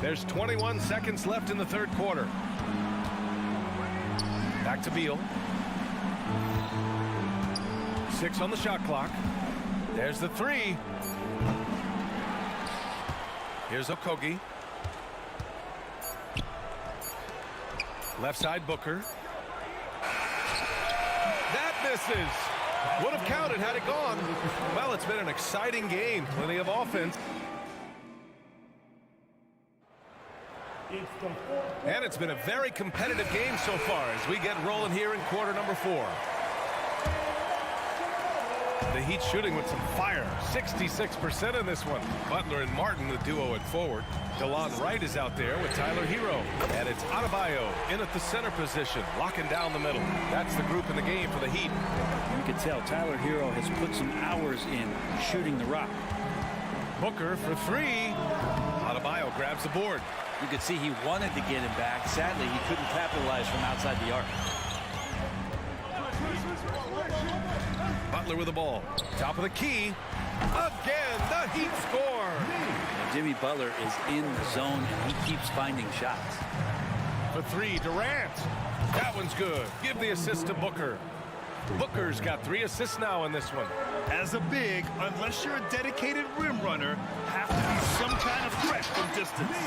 There's 21 seconds left in the 3rd quarter. Back to Beal. 6 on the shot clock. There's the 3. Here's Okogie. Left side Booker. That misses. Would have counted had it gone. Well, it's been an exciting game. Plenty of offense. And it's been a very competitive game so far as we get rolling here in quarter number 4. The Heat shooting with some fire. 66% in this one. Butler and Martin, the duo at forward. DeLon Wright is out there with Tyler Hero. And it's Adebayo in at the center position, locking down the middle. That's the group in the game for the Heat. You can tell Tyler Hero has put some hours in shooting the rock. Booker for 3. Adebayo grabs the board. You could see he wanted to get him back. Sadly, he couldn't capitalize from outside the arc. Butler with the ball. Top of the key. Again, the Heat score. And Jimmy Butler is in the zone, and he keeps finding shots. For 3, Durant. That one's good. Give the assist to Booker. Booker's got 3 assists now in this one. As a big, unless you're a dedicated rim runner, have to be some kind of threat from distance.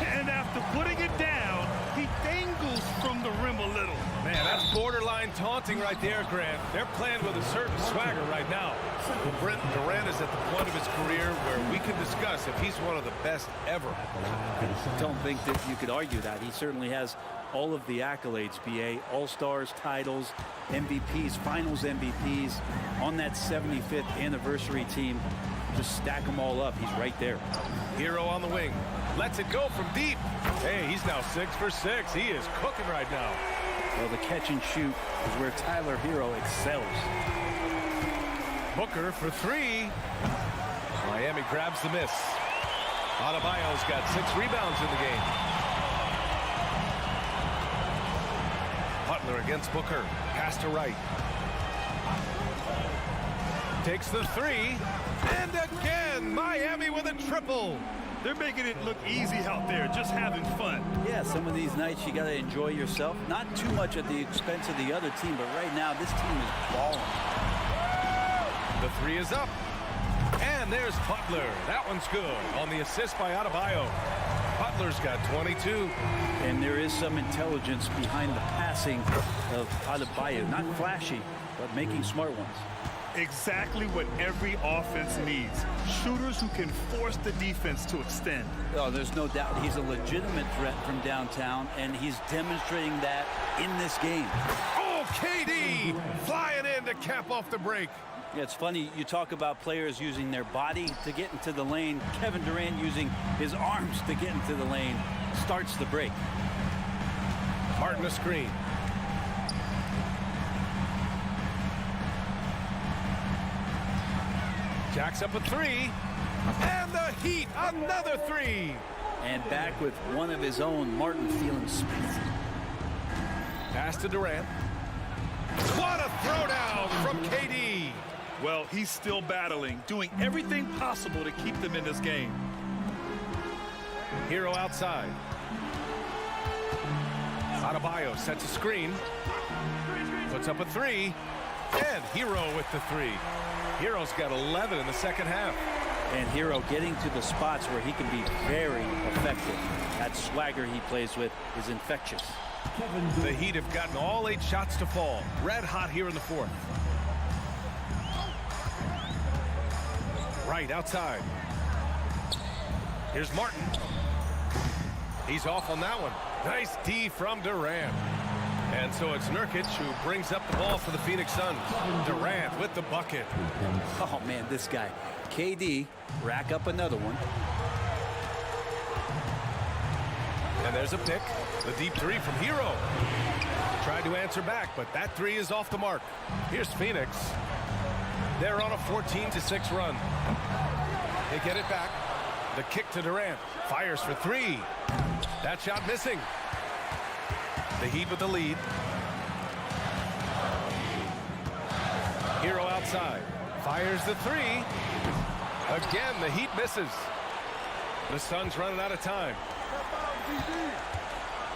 And after putting it down, he dangles from the rim a little. Man, that's borderline taunting right there, Grant. They're playing with a certain swagger right now. Durant is at the point of his career where we can discuss if he's one of the best ever. I don't think that you could argue that. He certainly has all of the accolades, BA, All-Stars, titles, MVPs, Finals MVPs on that 75th anniversary team. Just stack them all up. He's right there. Hero on the wing. Lets it go from deep. Hey, he's now 6 for 6. He is cooking right now. Well, the catch and shoot is where Tyler Hero excels. Booker for 3. Miami grabs the miss. Adebayo's got 6 rebounds in the game. Butler against Booker. Pass to Wright. Takes the 3. And again, Miami with a triple. They're making it look easy out there, just having fun. Yeah, some of these nights you got to enjoy yourself. Not too much at the expense of the other team, but right now this team is balling. The 3 is up. And there's Butler. That one's good on the assist by Adebayo. Butler's got 22. And there is some intelligence behind the passing of Adebayo. Not flashy, but making smart ones. Exactly what every offense needs. Shooters who can force the defense to extend. Oh, there's no doubt he's a legitimate threat from downtown, and he's demonstrating that in this game. Oh, KD flying in to cap off the break. Yeah, it's funny, you talk about players using their body to get into the lane. Kevin Durant using his arms to get into the lane starts the break. Martin a screen. Jacks up a 3. And the Heat, another 3. And back with one of his own, Martin feeling spicy. Pass to Durant. What a throwdown from KD. Well, he's still battling, doing everything possible to keep them in this game. Hero outside. Adebayo sets a screen. Puts up a 3. And Hero with the 3. Hero's got 11 in the second half. And Hero getting to the spots where he can be very effective. That swagger he plays with is infectious. The Heat have gotten all 8 shots to fall. Red hot here in the 4th. Right outside. Here's Martin. He's off on that one. Nice D from Durant. And so it's Nurkic who brings up the ball for the Phoenix Suns. Durant with the bucket. Oh, man, this guy. KD, rack up another one. And there's a pick. The deep 3 from Hero. Tried to answer back, but that 3 is off the mark. Here's Phoenix. They're on a 14-6 run. They get it back. The kick to Durant. Fires for 3. That shot missing. The Heat with the lead. Hero outside. Fires the 3. Again, the Heat misses. The Suns running out of time.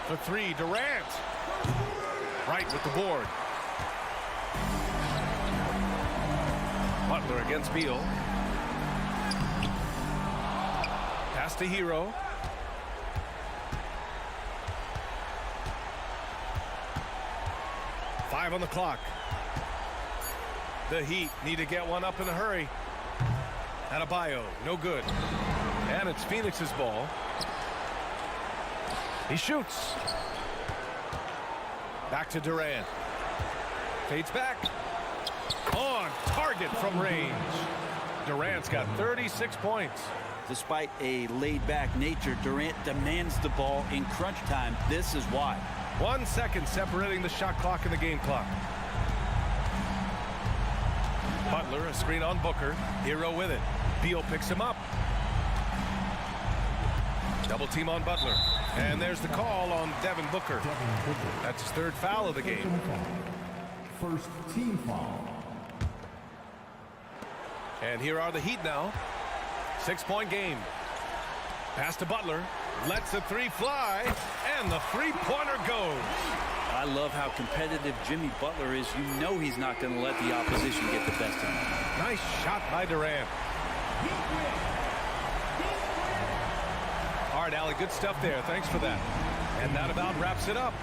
For 3, Durant. Right with the board. Butler against Beal. Pass to Hero. Five on the clock. The Heat need to get one up in a hurry. Adebayo, no good. And it's Phoenix's ball. He shoots. Back to Durant. Fades back. On target from range. Durant's got 36 points. Despite a laid-back nature, Durant demands the ball in crunch time. This is why. 1 second separating the shot clock and the game clock. Butler, a screen on Booker. Hero with it. Beal picks him up. Double team on Butler. And there's the call on Devin Booker. That's his third foul of the game. First team foul. And here are the Heat now. 6-point game. Pass to Butler. Lets the three fly. And the three-pointer goes. I love how competitive Jimmy Butler is. You know he's not going to let the opposition get the best of him. Nice shot by Durant. All right, Allie, good stuff there. Thanks for that. And that about wraps it up.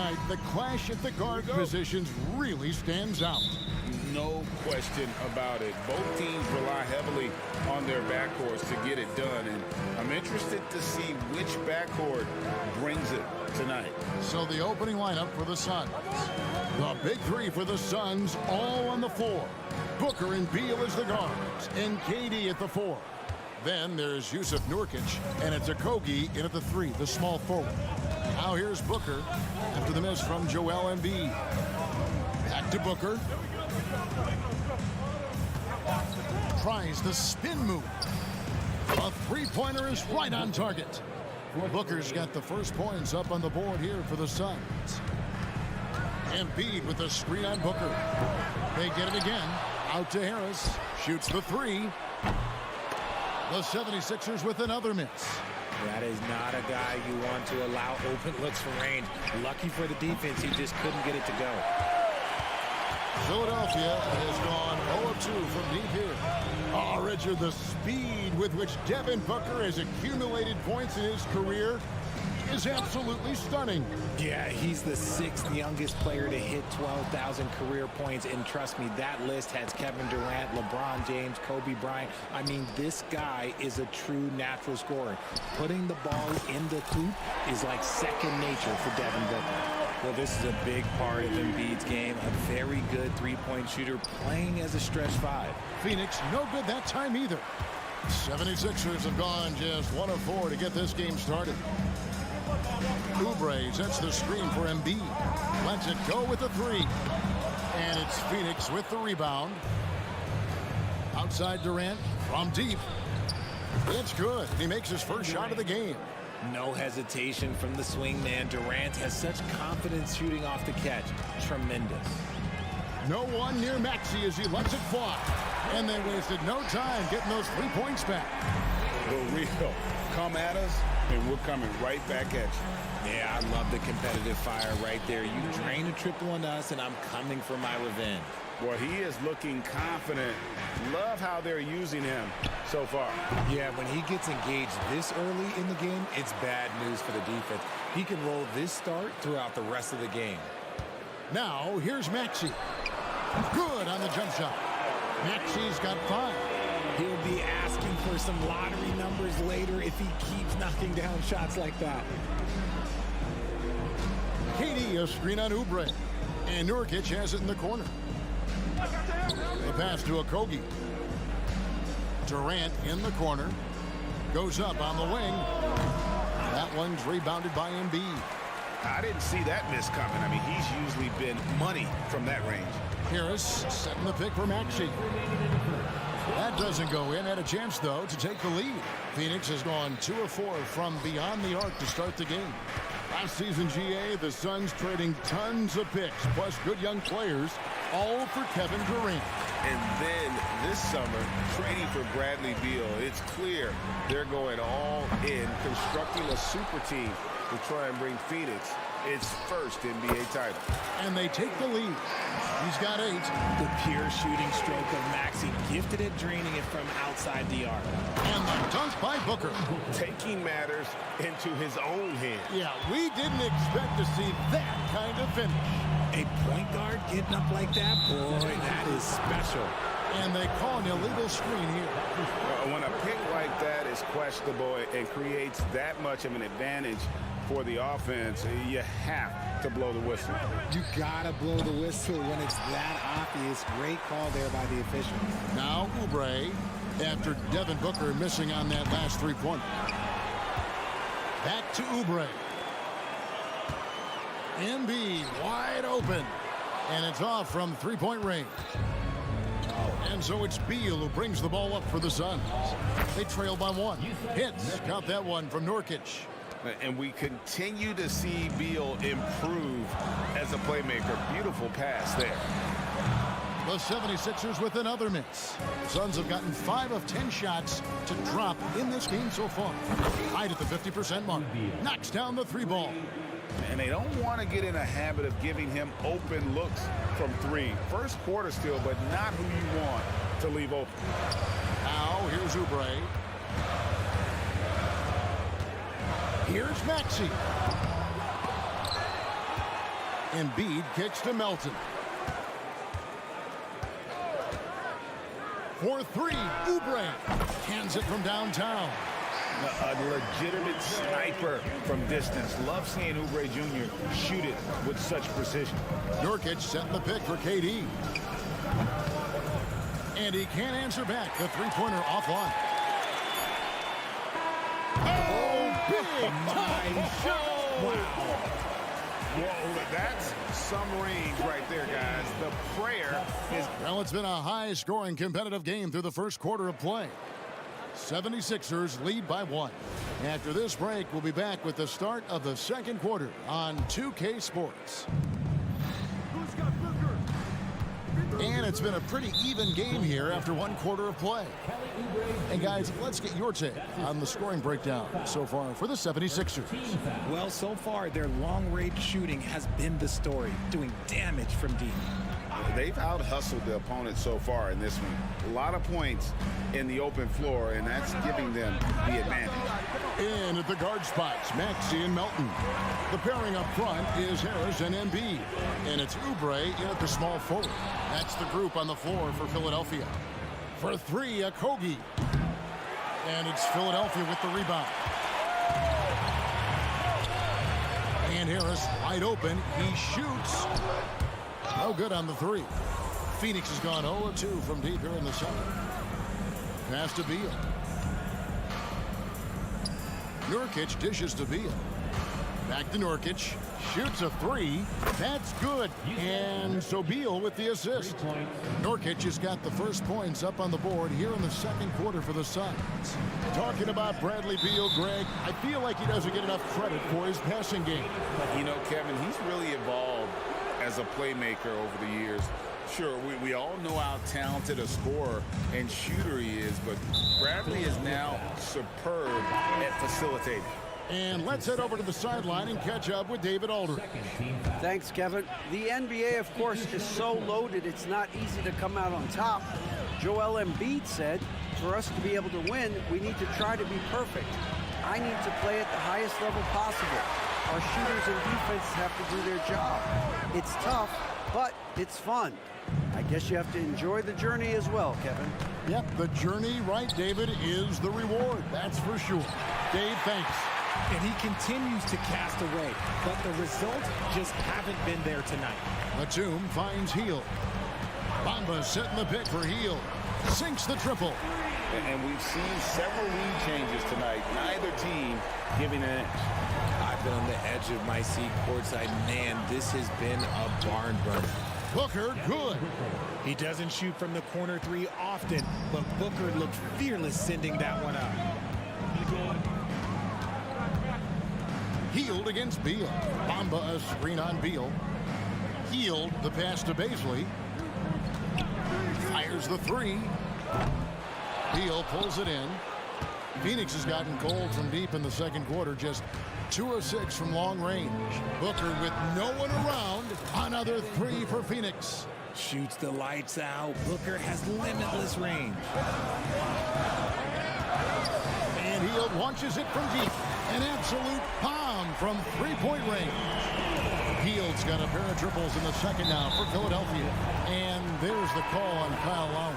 tonight, the clash at the guard positions really stands out. No question about it. Both teams rely heavily on their backcourts to get it done, and I'm interested to see which backcourt brings it tonight. So the opening lineup for the Suns. The big three for the Suns, all on the floor. Booker and Beal as the guards, and KD at the 4. Then there's Yusuf Nurkic, and it's Okogie in at the 3, the small forward. Now here's Booker after the miss from Joel Embiid. Back to Booker. Tries the spin move. A three-pointer is right on target. Booker's got the first points up on the board here for the Suns. Embiid with the screen on Booker. They get it again. Out to Harris. Shoots the 3. The 76ers with another miss. That is not a guy you want to allow open looks from range. Lucky for the defense, he just couldn't get it to go. Philadelphia has gone 0 of 2 from deep here. Oh, Richard, the speed with which Devin Booker has accumulated points in his career is absolutely stunning. Yeah, he's the 6th youngest player to hit 12,000 career points, and trust me, that list has Kevin Durant, LeBron James, Kobe Bryant. I mean, this guy is a true natural scorer. Putting the ball in the hoop is like second nature for Devin Booker. Well, this is a big part of Embiid's game. A very good three-point shooter playing as a stretch 5. Phoenix, no good that time either. 76ers have gone just 1 of 4 to get this game started. Oubre sets the screen for Embiid. Lets it go with the 3. And it's Phoenix with the rebound. Outside Durant from deep. It's good. He makes his first shot of the game. No hesitation from the swing man. Durant has such confidence shooting off the catch. Tremendous. No one near Maxey as he lets it fly. And they wasted no time getting those 3 points back. The real come at us, and we're coming right back at you. Yeah, I love the competitive fire right there. You drain a triple on us, and I'm coming for my revenge. Well, he is looking confident. Love how they're using him so far. Yeah, when he gets engaged this early in the game, it's bad news for the defense. He can roll this start throughout the rest of the game. Now, here's Maxey. Good on the jump shot. Maxey's got 5. He'll be asking for some lottery numbers later if he keeps knocking down shots like that. KD, a screen on Oubre. And Nurkic has it in the corner. The pass to Okogie. Durant in the corner. Goes up on the wing. That one's rebounded by Embiid. I didn't see that miss coming. I mean, he's usually been money from that range. Harris setting the pick for Maxey. That doesn't go in. Had a chance, though, to take the lead. Phoenix has gone 2 of 4 from beyond the arc to start the game. Last season, GA, the Suns trading tons of picks, plus good young players, all for Kevin Durant. And then this summer, trading for Bradley Beal. It's clear they're going all in, constructing a super team to try and bring Phoenix its first NBA title. And they take the lead. He's got 8. The pure shooting stroke of Maxey, gifted at draining it from outside the arc. And the dunk by Booker. Taking matters into his own hands. Yeah, we didn't expect to see that kind of finish. A point guard getting up like that, boy, that is special. And they call an illegal screen here. When a pick like that is questionable and creates that much of an advantage for the offense, you have to blow the whistle. You gotta blow the whistle when it's that obvious. Great call there by the official. Now Oubre, after Devin Booker missing on that last 3-pointer. Back to Oubre. Embiid wide open. And it's off from 3-point range. And so it's Beal who brings the ball up for the Suns. They trail by 1. Hits. Got that one from Nurkic. And we continue to see Beal improve as a playmaker. Beautiful pass there. The 76ers with another miss. Suns have gotten 5 of 10 shots to drop in this game so far. Tied at the 50% mark. Knocks down the 3 ball. And they don't want to get in a habit of giving him open looks from 3. First quarter still, but not who you want to leave open. Now here's Oubre. Here's Maxey. Embiid kicks to Melton. For three, Oubre hands it from downtown. A legitimate sniper from distance. Love seeing Oubre Jr. shoot it with such precision. Nurkic setting the pick for KD. And he can't answer back. The three-pointer offline. Oh, big time shot! Wow. Whoa, that's some range right there, guys. The prayer is... Well, it's been a high-scoring competitive game through the first quarter of play. 76ers lead by 1. After this break, we'll be back with the start of the second quarter on 2K Sports. And it's been a pretty even game here after one quarter of play. And guys, let's get your take on the scoring breakdown so far for the 76ers. Well, so far, their long-range shooting has been the story, doing damage from deep. They've out-hustled the opponent so far in this one. A lot of points in the open floor, and that's giving them the advantage. In at the guard spots, Maxey and Melton. The pairing up front is Harris and Embiid. And it's Oubre in at the small forward. That's the group on the floor for Philadelphia. For three, Okogie. And it's Philadelphia with the rebound. And Harris wide open. He shoots. No good on the three. Phoenix has gone 0-2 from deep here in the second. Pass to Beal. Nurkic dishes to Beal. Back to Nurkic. Shoots a three. That's good. And so Beal with the assist. Nurkic has got the first points up on the board here in the second quarter for the Suns. Talking about Bradley Beal, Greg, I feel like he doesn't get enough credit for his passing game. You know, Kevin, he's really evolved as a playmaker over the years. Sure, we all know how talented a scorer and shooter he is, but Bradley is now superb at facilitating. And let's head over to the sideline and catch up with David Aldridge. Thanks, Kevin. The NBA, of course, is so loaded, it's not easy to come out on top. Joel Embiid said, for us to be able to win, we need to try to be perfect. I need to play at the highest level possible. Our shooters and defense have to do their job. It's tough, but it's fun. I guess you have to enjoy the journey as well, Kevin. Yep, the journey, right, David, is the reward. That's for sure. Dave, thanks. And he continues to cast away, but the results just haven't been there tonight. Batum finds Hield. Bamba setting the pick for Hield. Sinks the triple. And we've seen several lead changes tonight. Neither team giving an inch. I've been on the edge of my seat courtside. Man, this has been a barn burner. Booker, good. He doesn't shoot from the corner three often, but Booker looked fearless sending that one up. Hield against Beal. Bamba a screen on Beal. Hield the pass to Baisley. Fires the three. Beal pulls it in. Phoenix has gotten cold from deep in the second quarter, just 2 of 6 from long range. Booker with no one around. Another three for Phoenix. Shoots the lights out. Booker has limitless range. And Hield launches it from deep. An absolute bomb from three-point range. Hield's got a pair of triples in the second now for Philadelphia. And there's the call on Kyle Lowry.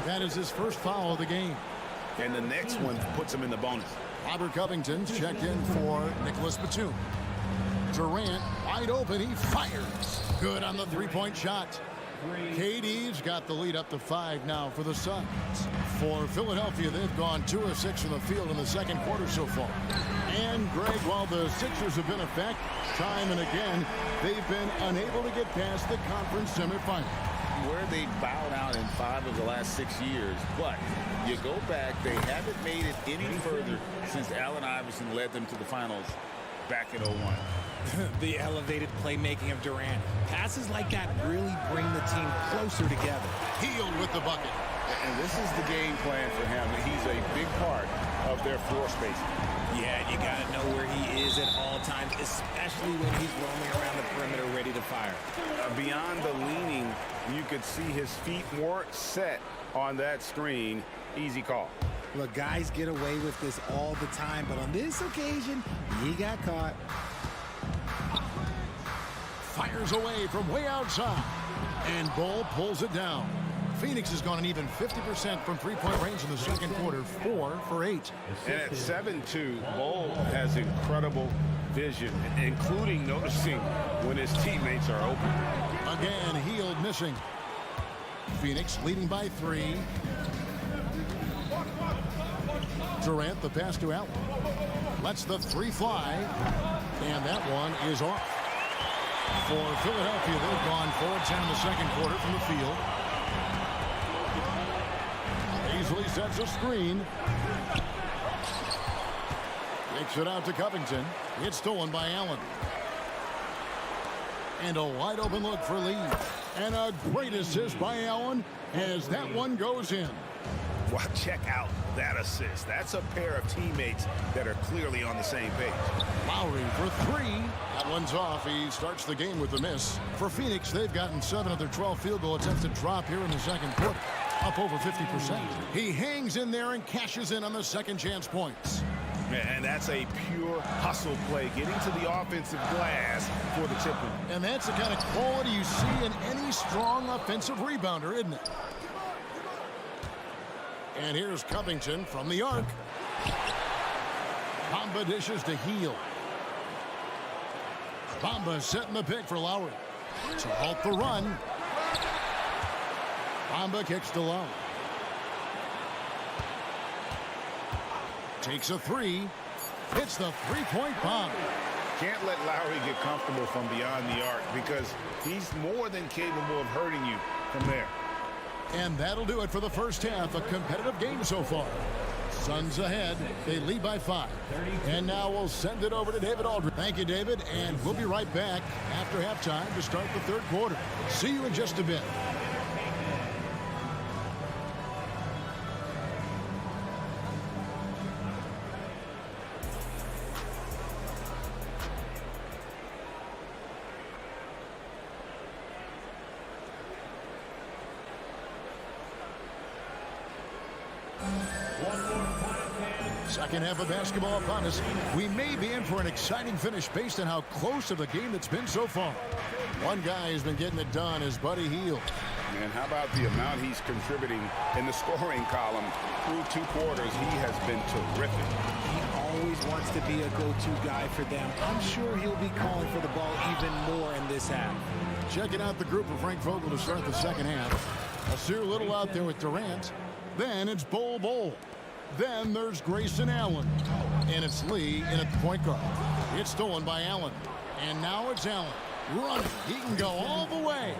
That is his first foul of the game. And the next one puts him in the bonus. Robert Covington's checked in for Nicholas Batum. Durant wide open. He fires. Good on the three-point shot. KD's got the lead up to 5 now for the Suns. For Philadelphia, they've gone 2 of 6 from the field in the second quarter so far. And Greg, while the Sixers have been a fact, time and again, they've been unable to get past the conference semifinal. Where they bowed out in 5 of the last 6 years, but you go back, they haven't made it any further since Allen Iverson led them to the finals back in 01. The elevated playmaking of Durant. Passes like that really bring the team closer together. Hield with the bucket. And this is the game plan for him. He's a big part of their floor spacing. Yeah, you got to know where he is at all times, especially when he's roaming around the perimeter ready to fire. Beyond the leaning, you could see his feet more set on that screen. Easy call. Look, guys get away with this all the time, but on this occasion, he got caught. fires away from way outside. And Bull pulls it down. Phoenix has gone an even 50% from three-point range in the second quarter, 4 for 8. And at 7-2, Bull has incredible vision, including noticing when his teammates are open. Again, Hield missing. Phoenix leading by 3. Durant, the pass to Allen. Lets the 3 fly. And that one is off. For Philadelphia, they've gone 4-10 in the second quarter from the field. Easily sets a screen. Takes it out to Covington. It's stolen by Allen. And a wide open look for Lee. And a great assist by Allen as that one goes in. Well, check out that assist. That's a pair of teammates that are clearly on the same page. Lowry for 3. That one's off. He starts the game with a miss. For Phoenix, they've gotten 7 of their 12 field goal attempts to drop here in the second quarter. Up over 50%. He hangs in there and cashes in on the second chance points. And that's a pure hustle play, getting to the offensive glass for the tip-in. And that's the kind of quality you see in any strong offensive rebounder, isn't it? And here's Covington from the arc. Bamba dishes to Hield. Bamba setting the pick for Lowry. To halt the run. Bamba kicks to Lowry. Takes a 3. Hits the three-point bomb. Can't let Lowry get comfortable from beyond the arc because he's more than capable of hurting you from there. And that'll do it for the first half. A competitive game so far. Suns ahead. They lead by 5. And now we'll send it over to David Aldridge. Thank you, David. And we'll be right back after halftime to start the third quarter. See you in just a bit. Second half of basketball upon us. We may be in for an exciting finish based on how close of the game it's been so far. One guy who's been getting it done is Buddy Hield. And how about the amount he's contributing in the scoring column through 2 quarters? He has been terrific. He always wants to be a go-to guy for them. I'm sure he'll be calling for the ball even more in this half. Checking out the group of Frank Vogel to start the second half. Nasir Little out there with Durant. Then it's Bol. Then there's Grayson Allen. And it's Lee in at the point guard. It's stolen by Allen. And now it's Allen. Running. He can go all the way.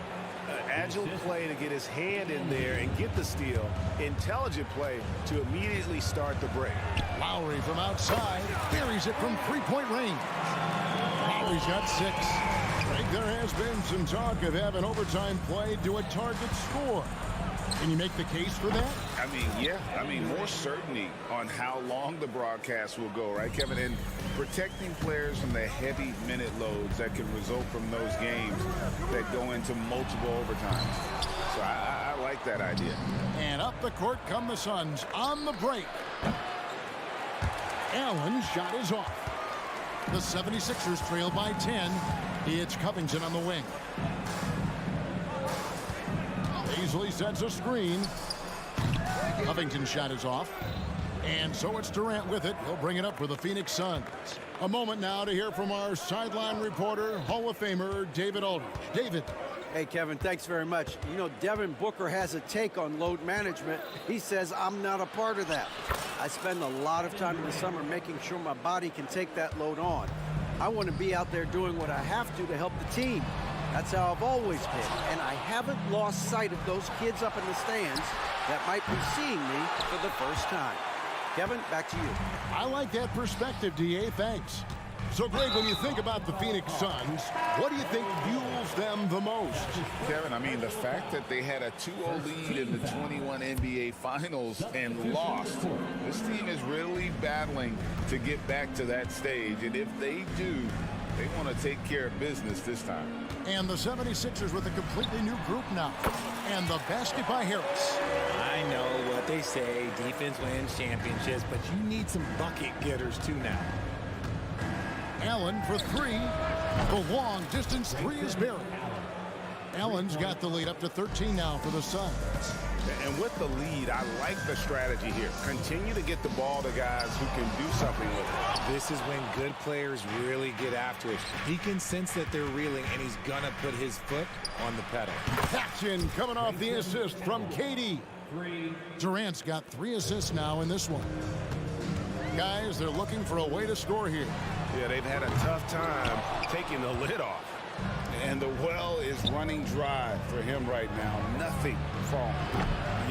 Agile play to get his hand in there and get the steal. Intelligent play to immediately start the break. Lowry from outside. Buries it from three-point range. Lowry's got 6. I think there has been some talk of having overtime play to a target score. Can you make the case for that? I mean, yeah. I mean, more certainty on how long the broadcast will go, right, Kevin? And protecting players from the heavy minute loads that can result from those games that go into multiple overtimes. So I like that idea. And up the court come the Suns on the break. Allen's shot is off. The 76ers trail by 10. It's Covington on the wing. Easily sets a screen. Covington's shot is off. And so it's Durant with it. He'll bring it up for the Phoenix Suns. A moment now to hear from our sideline reporter, Hall of Famer David Aldridge. David. Hey, Kevin, thanks very much. You know, Devin Booker has a take on load management. He says, I'm not a part of that. I spend a lot of time in the summer making sure my body can take that load on. I want to be out there doing what I have to help the team. That's how I've always been. And I haven't lost sight of those kids up in the stands that might be seeing me for the first time. Kevin, back to you. I like that perspective, D.A. Thanks. So, Greg, when you think about the Phoenix Suns, what do you think fuels them the most? Kevin, I mean, the fact that they had a 2-0 lead in the 21 NBA Finals and lost. This team is really battling to get back to that stage. And if they do, they want to take care of business this time. And the 76ers with a completely new group now. And the basket by Harris. I know what they say, defense wins championships, but you need some bucket getters too now. Allen for 3. The long distance three is buried. Allen's got the lead up to 13 now for the Suns. And with the lead, I like the strategy here. Continue to get the ball to guys who can do something with it. This is when good players really get after it. He can sense that they're reeling, and he's going to put his foot on the pedal. Action coming off the assist from KD. Durant's got 3 assists now in this one. Guys, they're looking for a way to score here. Yeah, they've had a tough time taking the lid off. And the well is running dry for him right now. Nothing falling.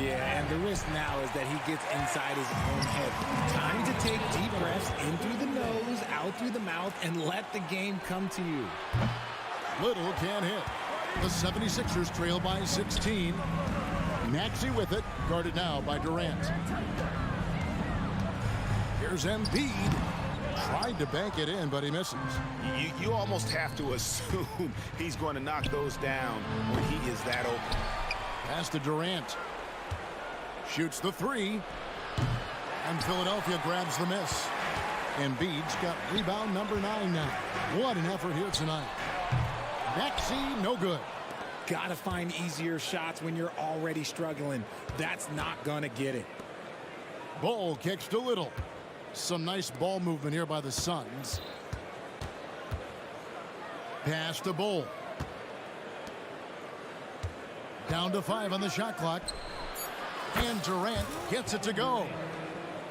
Yeah, and the risk now is that he gets inside his own head. Time to take deep breaths in through the nose, out through the mouth, and let the game come to you. Little can't hit. The 76ers trail by 16. Maxey with it, guarded now by Durant. Here's Embiid. Tried to bank it in, but he misses. You almost have to assume he's going to knock those down when he is that open. Pass to Durant. Shoots the 3. And Philadelphia grabs the miss. Embiid's got rebound number 9 now. What an effort here tonight. Maxey, no good. Gotta find easier shots when you're already struggling. That's not gonna get it. Ball kicks to Little. Some nice ball movement here by the Suns. Pass to Bull. Down to 5 on the shot clock. And Durant gets it to go.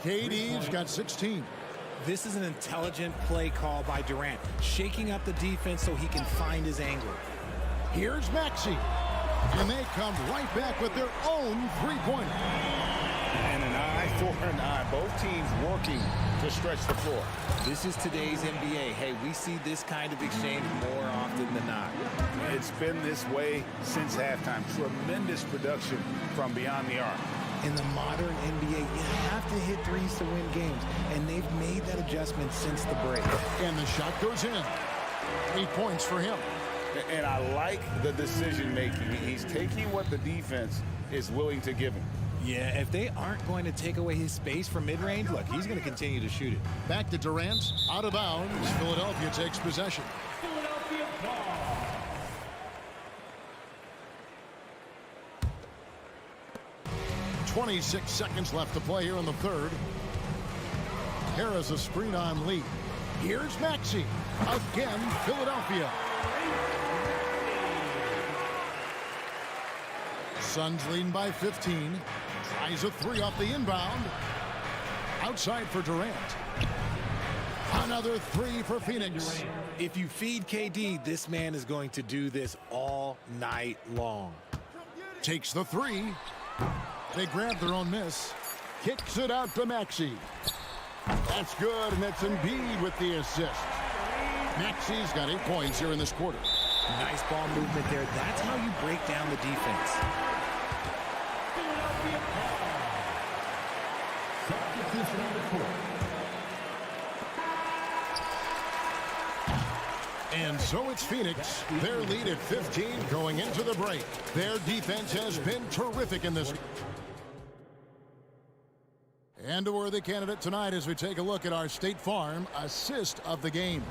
KD's got 16. This is an intelligent play call by Durant, shaking up the defense so he can find his angle. Here's Maxey. And they come right back with their own three-pointer. And an eye for an eye. Both teams working to stretch the floor. This is today's NBA. Hey, we see this kind of exchange more often than not. It's been this way since halftime. Tremendous production from beyond the arc. In the modern NBA, you have to hit threes to win games, and they've made that adjustment since the break. And the shot goes in. 8 points for him. And I like the decision-making. He's taking what the defense is willing to give him. Yeah, if they aren't going to take away his space from mid-range, look, he's going to continue to shoot it. Back to Durant, out of bounds. Philadelphia takes possession. 26 seconds left to play here in the third. Harris a screen on Lee. Here's Maxey. Again, Philadelphia. Suns leading by 15. Tries a 3 off the inbound. Outside for Durant. Another 3 for Phoenix. If you feed KD, this man is going to do this all night long. Takes the 3. They grab their own miss. Kicks it out to Maxey. That's good, and it's Embiid with the assist. Maxey's got 8 points here in this quarter. Nice ball movement there. That's how you break down the defense. And so it's Phoenix. Their lead at 15 going into the break. Their defense has been terrific in this. And a worthy candidate tonight as we take a look at our State Farm assist of the game.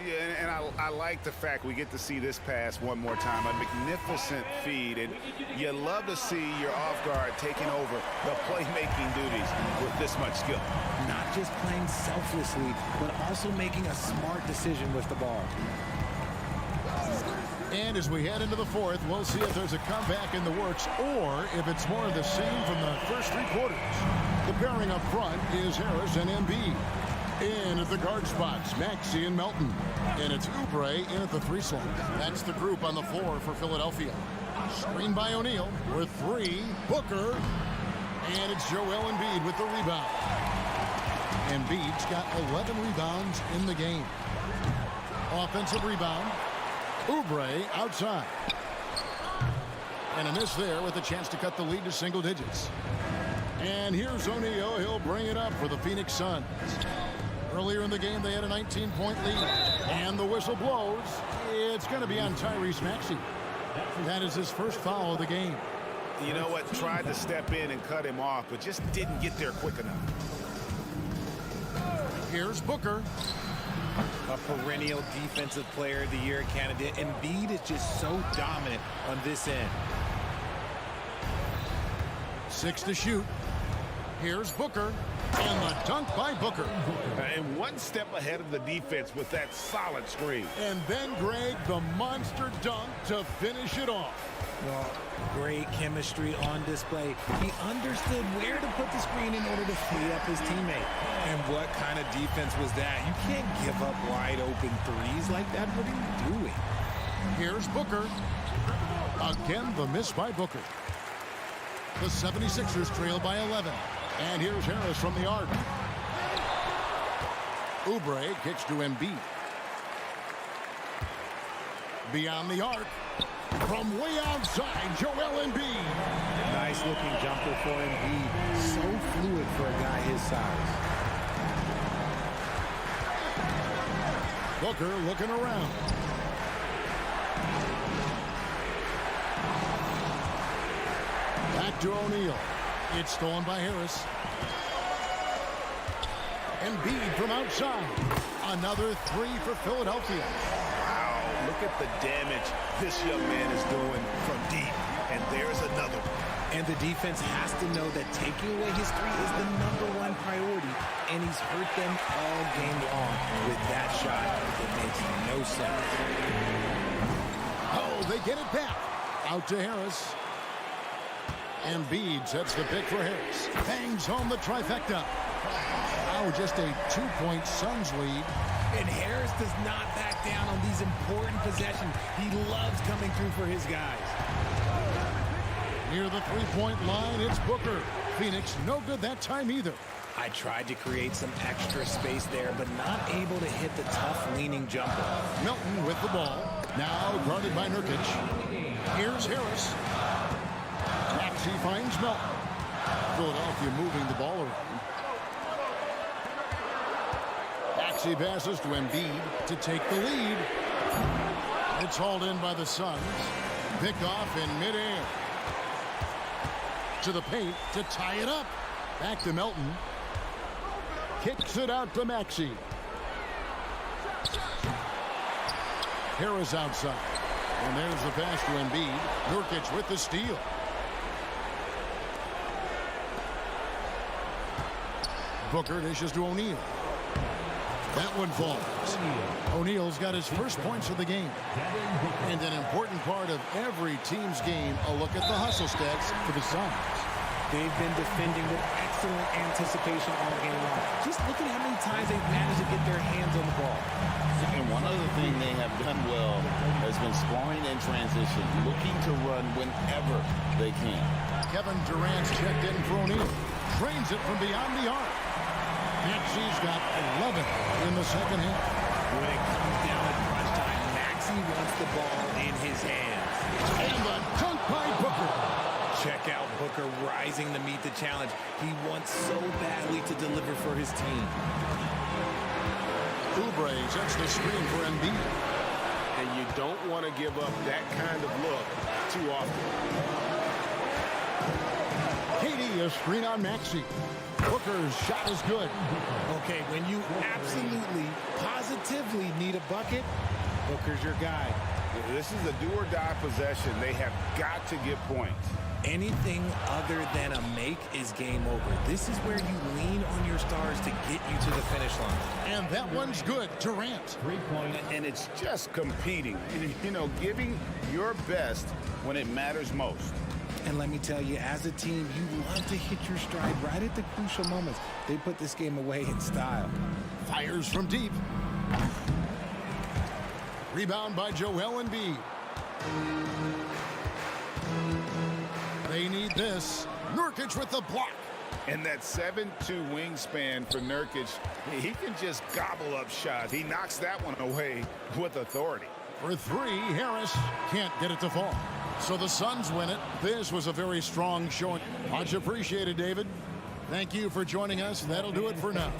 Yeah, and I like the fact we get to see this pass one more time. A magnificent feed, and you love to see your off guard taking over the playmaking duties with this much skill. Not just playing selflessly, but also making a smart decision with the ball. And as we head into the fourth, we'll see if there's a comeback in the works or if it's more of the same from the first 3 quarters. The pairing up front is Harris and Embiid. In at the guard spots, Maxey and Melton. And it's Oubre in at the 3 slot. That's the group on the floor for Philadelphia. Screen by O'Neal with 3. Booker. And it's Joel Embiid with the rebound. Embiid's got 11 rebounds in the game. Offensive rebound. Oubre outside. And a miss there with a chance to cut the lead to single digits. And here's O'Neal. He'll bring it up for the Phoenix Suns. Earlier in the game, they had a 19-point lead. And the whistle blows. It's going to be on Tyrese Maxey. That is his first foul of the game. You know what? Tried to step in and cut him off, but just didn't get there quick enough. Here's Booker. A perennial defensive player of the year candidate. Embiid is just so dominant on this end. 6 to shoot. Here's Booker. And the dunk by Booker. And one step ahead of the defense with that solid screen. And then Greg, the monster dunk to finish it off. Well, great chemistry on display. He understood where to put the screen in order to free up his teammate. And what kind of defense was that? You can't give up wide open threes like that. What are you doing? Here's Booker. Again, the miss by Booker. The 76ers trail by 11. And here's Harris from the arc. Oubre kicks to Embiid. Beyond the arc. From way outside, Joel Embiid. Nice looking jumper for Embiid. So fluid for a guy his size. Booker looking around. Back to O'Neal. It's stolen by Harris. Embiid from outside. Another 3 for Philadelphia. Wow, look at the damage this young man is doing from deep. And there's another one. And the defense has to know that taking away his 3 is the #1 priority. And he's hurt them all game long with that shot. It makes no sense. Oh, they get it back. Out to Harris. Embiid sets the pick for Harris. Bangs home the trifecta. Now just a 2-point Suns lead. And Harris does not back down on these important possessions. He loves coming through for his guys. Near the three-point line, it's Booker. Phoenix no good that time either. I tried to create some extra space there, but not able to hit the tough leaning jumper. Melton with the ball. Now guarded by Nurkic. Here's Harris. Maxey finds Melton. Philadelphia moving the ball around. Maxey passes to Embiid to take the lead. It's hauled in by the Suns. Picked off in midair. To the paint to tie it up. Back to Melton. Kicks it out to Maxey. Harris outside. And there's the pass to Embiid. Nurkic with the steal. Booker dishes to O'Neal. That one falls. O'Neal's got his first points of the game. And an important part of every team's game, a look at the hustle stats for the Suns. They've been defending with excellent anticipation all game long. Just look at how many times they've managed to get their hands on the ball. And one other thing they have done well has been scoring in transition, looking to run whenever they can. Kevin Durant's checked in for O'Neal. Drains it from beyond the arc. Maxey's got 11 in the second half. When it comes down to crunch time, Maxey wants the ball in his hands. And the dunk by Booker. Check out Booker rising to meet the challenge. He wants so badly to deliver for his team. Oubre sets the screen for Embiid. And you don't want to give up that kind of look too often. KD, a screen on Maxey. Booker's shot is good. Okay, when you absolutely, positively need a bucket, Booker's your guy. This is a do-or-die possession. They have got to get points. Anything other than a make is game over. This is where you lean on your stars to get you to the finish line. And that one's good. Durant. And it's just competing. You know, giving your best when it matters most. And let me tell you, as a team, you love to hit your stride right at the crucial moments. They put this game away in style. Fires from deep. Rebound by Joel Embiid. They need this. Nurkic with the block. And that 7'2" wingspan for Nurkic, he can just gobble up shots. He knocks that one away with authority. For 3, Harris can't get it to fall. So the Suns win it. This was a very strong showing. Much appreciated, David. Thank you for joining us. That'll do it for now.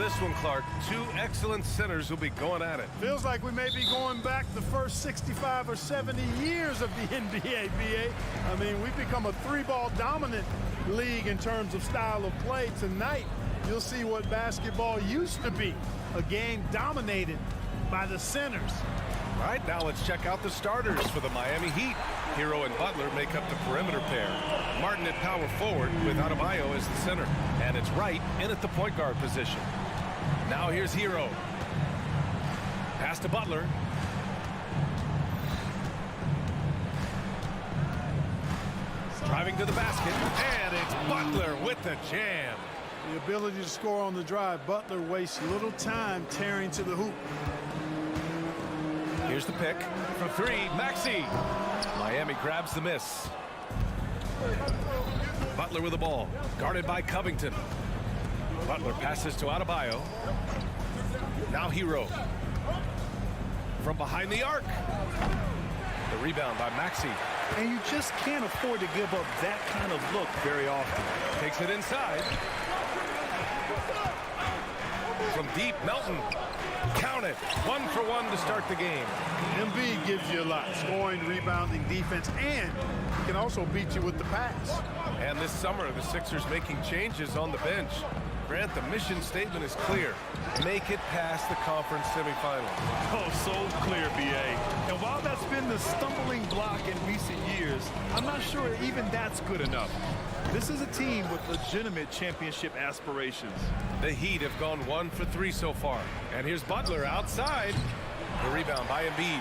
this one, Clark. Two excellent centers will be going at it. Feels like we may be going back the first 65 or 70 years of the NBA, BA. I mean, we've become a three-ball dominant league in terms of style of play. Tonight, you'll see what basketball used to be, a game dominated by the centers. All right, now let's check out the starters for the Miami Heat. Hero and Butler make up the perimeter pair. Martin at power forward with Adebayo as the center. And it's Wright in at the point guard position. Now here's Hero. Pass to Butler. Driving to the basket. And it's Butler with the jam. The ability to score on the drive. Butler wastes little time tearing to the hoop. Here's the pick for three. Maxey. Miami grabs the miss. Butler with the ball. Guarded by Covington. Butler passes to Adebayo. Now Hero. From behind the arc. The rebound by Maxey. And you just can't afford to give up that kind of look very often. Takes it inside. From deep, Melton. Count it. 1 for 1 to start the game. Embiid gives you a lot. Scoring, rebounding, defense, and he can also beat you with the pass. And this summer, the Sixers making changes on the bench. Grant, the mission statement is clear. Make it past the conference semifinals. Oh, so clear, BA. And while that's been the stumbling block in recent years, I'm not sure even that's good enough. This is a team with legitimate championship aspirations. The Heat have gone 1 for 3 so far. And here's Butler outside. The rebound by Embiid.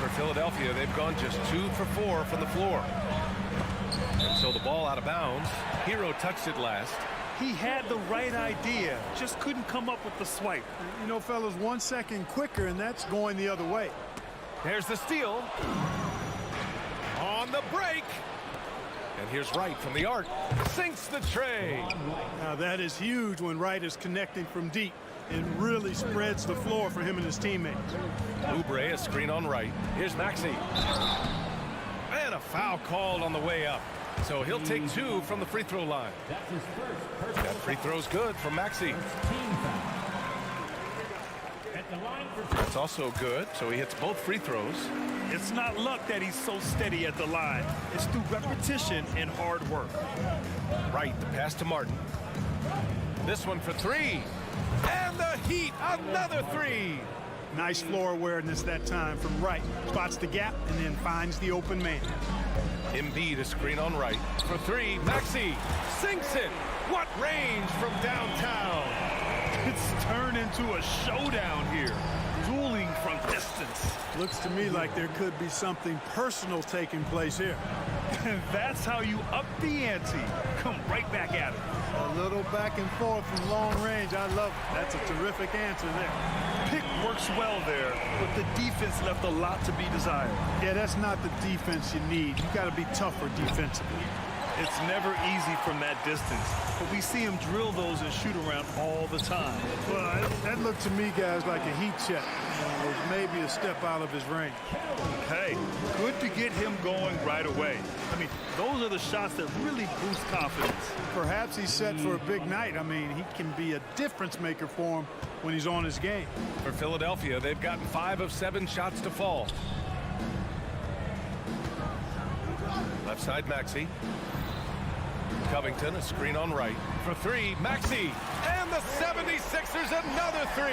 For Philadelphia, they've gone just 2 for 4 from the floor. And so the ball out of bounds. Hero touched it last. He had the right idea, just couldn't come up with the swipe. You know, fellas, 1 second quicker, and that's going the other way. There's the steal. On the break. And here's Wright from the arc. Sinks the tray. Now that is huge when Wright is connecting from deep. It really spreads the floor for him and his teammates. Oubre, a screen on Wright. Here's Maxey. And a foul called on the way up. So he'll take 2 from the free throw line. That free throw's good for Maxey. That's also good, so he hits both free throws. It's not luck that he's so steady at the line. It's through repetition and hard work. Right, the pass to Martin. This one for 3. And the Heat, another 3. Nice floor awareness that time from Wright. Spots the gap and then finds the open man. Embiid, a screen on Wright. For 3, Maxey sinks it. What range from downtown. It's turned into a showdown here. Dueling from distance. Looks to me like there could be something personal taking place here. And that's how you up the ante. Come right back at it. A little back and forth from long range. I love it. That's a terrific answer there. Pick works well there, but the defense left a lot to be desired. Yeah, that's not the defense you need. You got to be tougher defensively. It's never easy from that distance, but we see him drill those and shoot around all the time. Well, that looked to me, guys, like a heat check. It was maybe a step out of his range. Hey, good to get him going right away. I mean, those are the shots that really boost confidence. Perhaps he's set for a big night. I mean, he can be a difference maker for him when he's on his game. For Philadelphia, they've gotten 5 of 7 shots to fall. Left side, Maxey. Covington, a screen on Wright. For 3, Maxey. And the 76ers, another 3.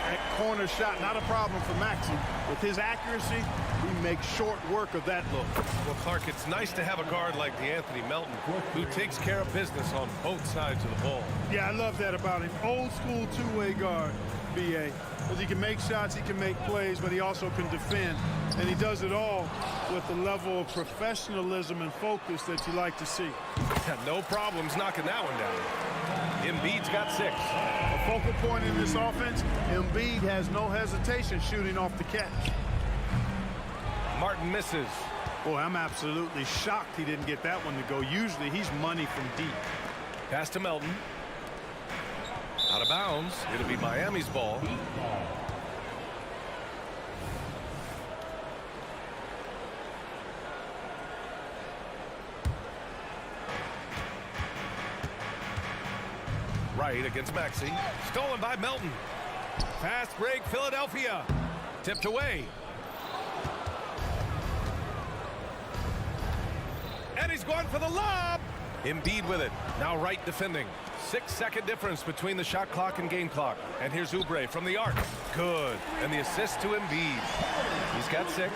That corner shot, not a problem for Maxey. With his accuracy, he makes short work of that look. Well, Clark, it's nice to have a guard like DeAnthony Melton who takes care of business on both sides of the ball. Yeah, I love that about him. Old school two-way guard, BA. Because he can make shots, he can make plays, but he also can defend. And he does it all with the level of professionalism and focus that you like to see. No problems knocking that one down. Embiid's got 6. A focal point in this offense, Embiid has no hesitation shooting off the catch. Martin misses. Boy, I'm absolutely shocked he didn't get that one to go. Usually he's money from deep. Pass to Melton. Out of bounds. It'll be Miami's ball. Right against Maxey. Stolen by Melton. Fast break, Philadelphia. Tipped away. And he's going for the lob. Embiid with it. Now Wright defending. 6-second difference between the shot clock and game clock. And here's Oubre from the arc. Good. And the assist to Embiid. He's got 6.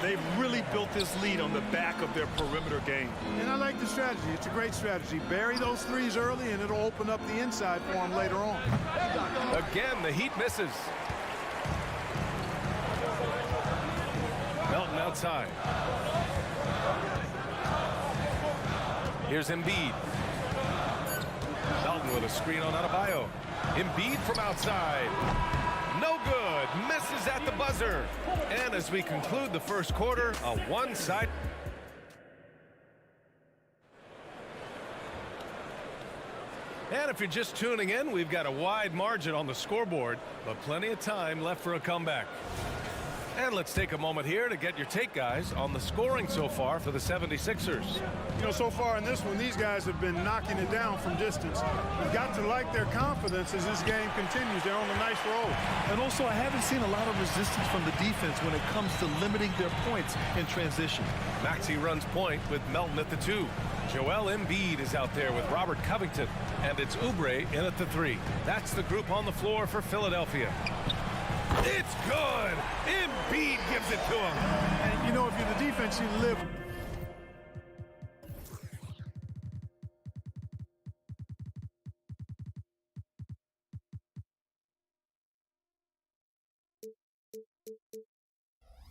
They've really built this lead on the back of their perimeter game. And I like the strategy. It's a great strategy. Bury those threes early, and it'll open up the inside for him later on. Again, the Heat misses. Melton outside. Here's Embiid. Melton with a screen on Adebayo. Embiid from outside. No good. Misses at the buzzer. And as we conclude the first quarter, a one-side. And if you're just tuning in, we've got a wide margin on the scoreboard, but plenty of time left for a comeback. And let's take a moment here to get your take, guys, on the scoring so far for the 76ers. You know, so far in this one, these guys have been knocking it down from distance. You've got to like their confidence as this game continues. They're on a nice roll. And also, I haven't seen a lot of resistance from the defense when it comes to limiting their points in transition. Maxey runs point with Melton at the 2. Joel Embiid is out there with Robert Covington. And it's Oubre in at the 3. That's the group on the floor for Philadelphia. It's good. Embiid gives it to him. And, you know, if you're the defense, you live.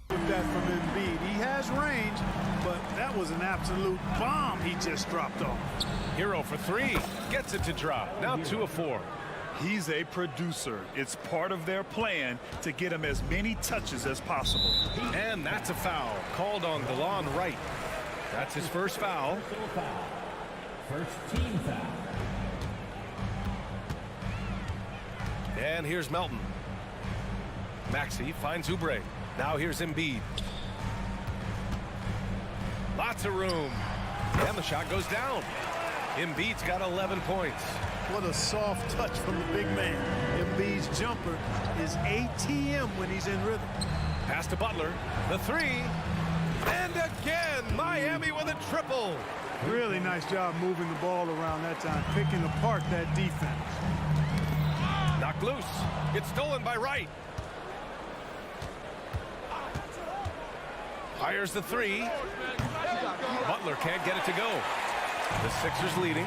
That from Embiid. He has range, but that was an absolute bomb he just dropped off. Hero for 3. Gets it to drop. Now 2 of 4. He's a producer. It's part of their plan to get him as many touches as possible. And that's a foul called on DeLon Wright. That's his first foul. First team foul. And here's Melton. Maxey finds Oubre. Now here's Embiid. Lots of room. And the shot goes down. Embiid's got 11 points. What a soft touch from the big man. Embiid's jumper is ATM when he's in rhythm. Pass to Butler. The 3. And again, Miami with a triple. Really nice job moving the ball around that time, picking apart that defense. Knocked loose. It's stolen by Wright. Fires the 3. Butler can't get it to go. The Sixers leading.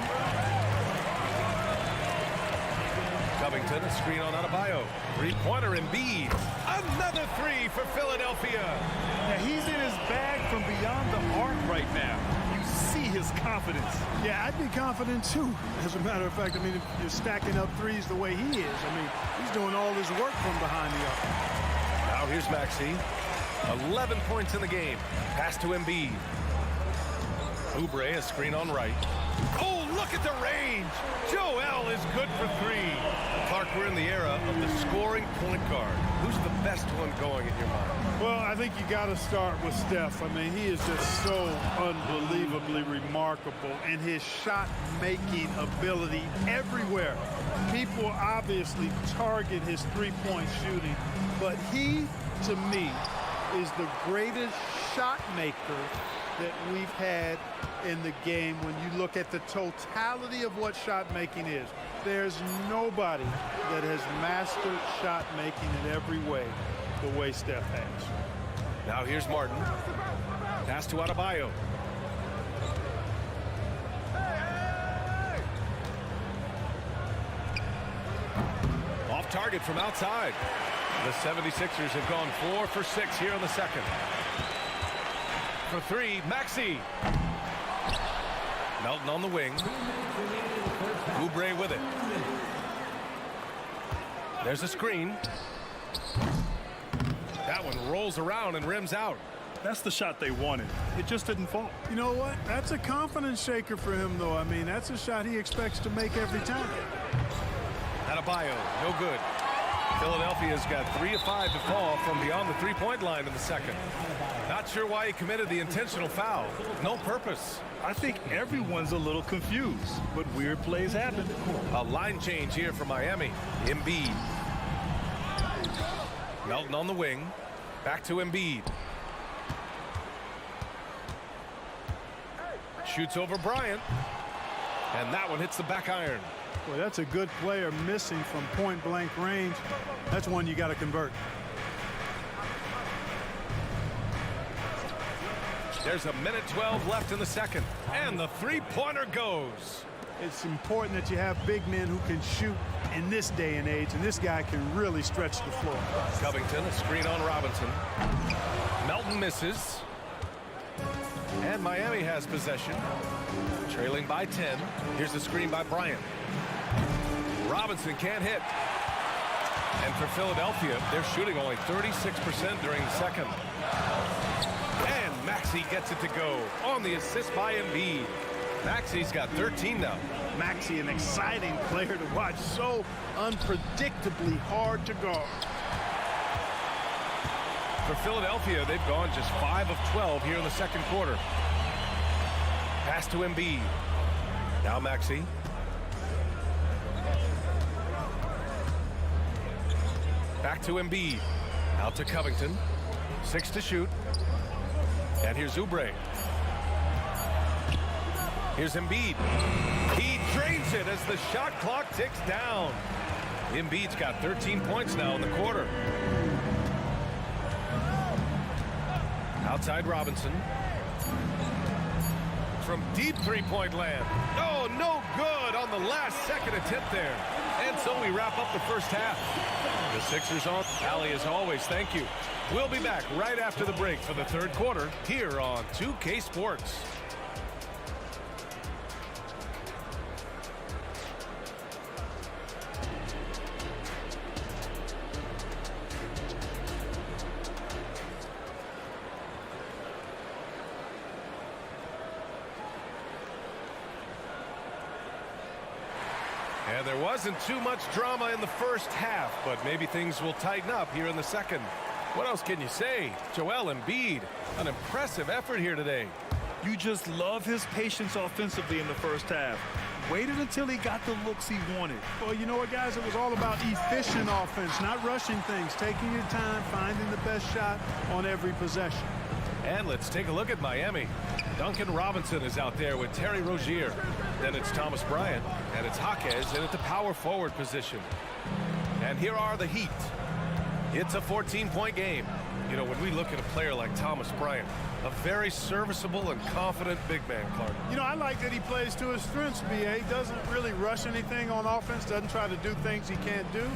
Covington, a screen on Adebayo. 3-pointer Embiid. Another 3 for Philadelphia. Now he's in his bag from beyond the arc right now. You see his confidence. Yeah, I'd be confident too. As a matter of fact, I mean, if you're stacking up threes the way he is, I mean, he's doing all his work from behind the arc. Now here's Maxey. 11 points in the game. Pass to Embiid. Oubre, a screen on Wright. Oh, look at the range. Joel is good for 3. Clark, we're in the era of the scoring point guard. Who's the best one going in your mind? Well, I think you got to start with Steph. I mean, he is just so unbelievably remarkable in his shot-making ability everywhere. People obviously target his three-point shooting, but he, to me, is the greatest shot maker that we've had in the game when you look at the totality of what shot making is. There's nobody that has mastered shot making in every way the way Steph has. Now here's Martin. Pass to Adebayo. Off target from outside. The 76ers have gone 4 for 6 here in the second. For 3, Maxey. Melton on the wing. Oubre with it. There's a screen. That one rolls around and rims out. That's the shot they wanted. It just didn't fall. You know what? That's a confidence shaker for him, though. I mean, that's a shot he expects to make every time. Adebayo, no good. Philadelphia's got 3 of 5 to fall from beyond the three-point line in the second. Not sure why he committed the intentional foul. No purpose. I think everyone's a little confused, but weird plays happen. A line change here for Miami. Embiid. Melton on the wing. Back to Embiid. Shoots over Bryant. And that one hits the back iron. Boy, that's a good player missing from point-blank range. That's one you got to convert. There's a minute 12 left in the second. And the three-pointer goes. It's important that you have big men who can shoot in this day and age, and this guy can really stretch the floor. Covington, a screen on Robinson. Melton misses. And Miami has possession. Trailing by 10. Here's the screen by Bryant. Robinson can't hit. And for Philadelphia, they're shooting only 36% during the second. And Maxey gets it to go on the assist by Embiid. Maxey's got 13 now. Maxey, an exciting player to watch. So unpredictably hard to guard. For Philadelphia, they've gone just 5 of 12 here in the second quarter. Pass to Embiid. Now Maxey. Back to Embiid. Out to Covington. 6 to shoot. And here's Oubre. Here's Embiid. He drains it as the shot clock ticks down. Embiid's got 13 points now in the quarter. Outside Robinson. From deep three-point land. Oh, no good on the last second attempt there. And so we wrap up the first half. The Sixers on. Allie, as always, thank you. We'll be back right after the break for the third quarter here on 2K Sports. And there wasn't too much drama in the first half, but maybe things will tighten up here in the second. What else can you say? Joel Embiid, an impressive effort here today. You just love his patience offensively in the first half. Waited until he got the looks he wanted. Well, you know what, guys? It was all about efficient offense, not rushing things, taking your time, finding the best shot on every possession. And let's take a look at Miami. Duncan Robinson is out there with Terry Rozier. Then it's Thomas Bryant, and it's Jaquez in at the power forward position. And here are the Heat. It's a 14-point game. You know, when we look at a player like Thomas Bryant, a very serviceable and confident big man, Clark. You know, I like that he plays to his strengths, B.A. He doesn't really rush anything on offense, doesn't try to do things he can't do,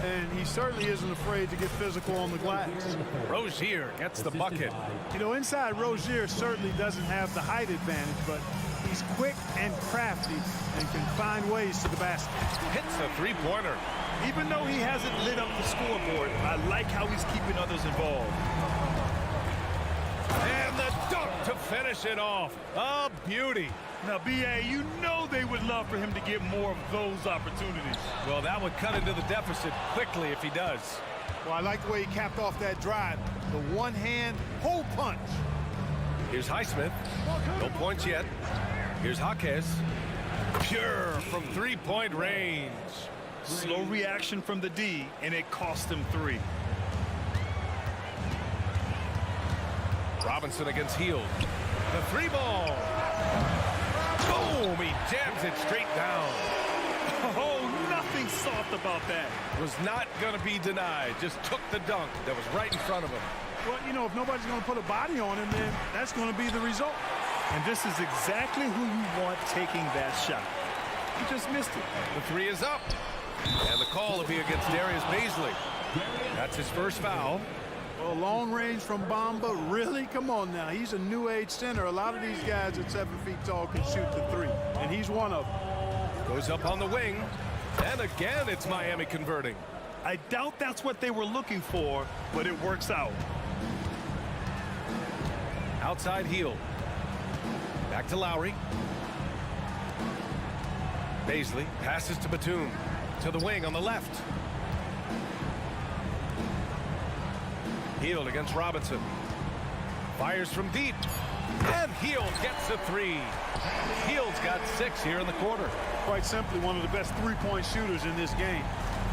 and he certainly isn't afraid to get physical on the glass. Rozier gets the bucket. You know, inside Rozier certainly doesn't have the height advantage, but he's quick and crafty and can find ways to the basket. Hits a three-pointer. Even though he hasn't lit up the scoreboard, I like how he's keeping others involved. And the dunk to finish it off. A beauty. Now, B.A., you know they would love for him to get more of those opportunities. Well, that would cut into the deficit quickly if he does. Well, I like the way he capped off that drive. The one-hand hole punch. Here's Highsmith. No points yet. Here's Jaquez. Pure from three-point range. Slow reaction from the D, and it cost him 3. Robinson against Hield. The three ball. Boom! He jams it straight down. Oh, nothing soft about that. Was not going to be denied. Just took the dunk that was right in front of him. Well, you know, if nobody's going to put a body on him, then that's going to be the result. And this is exactly who you want taking that shot. He just missed it. The three is up. And the call will be against Darius Baisley. That's his first foul. Well, long range from Bamba, really? Come on now. He's a new age center. A lot of these guys at 7 feet tall can shoot the three, and he's one of them. Goes up on the wing, and again it's Miami converting. I doubt that's what they were looking for, but it works out. Outside Hield. Back to Lowry. Baisley passes to Batum. To the wing on the left. Hield against Robinson. Fires from deep. And Hield gets a three. Hield's got 6 here in the quarter. Quite simply, one of the best three-point shooters in this game.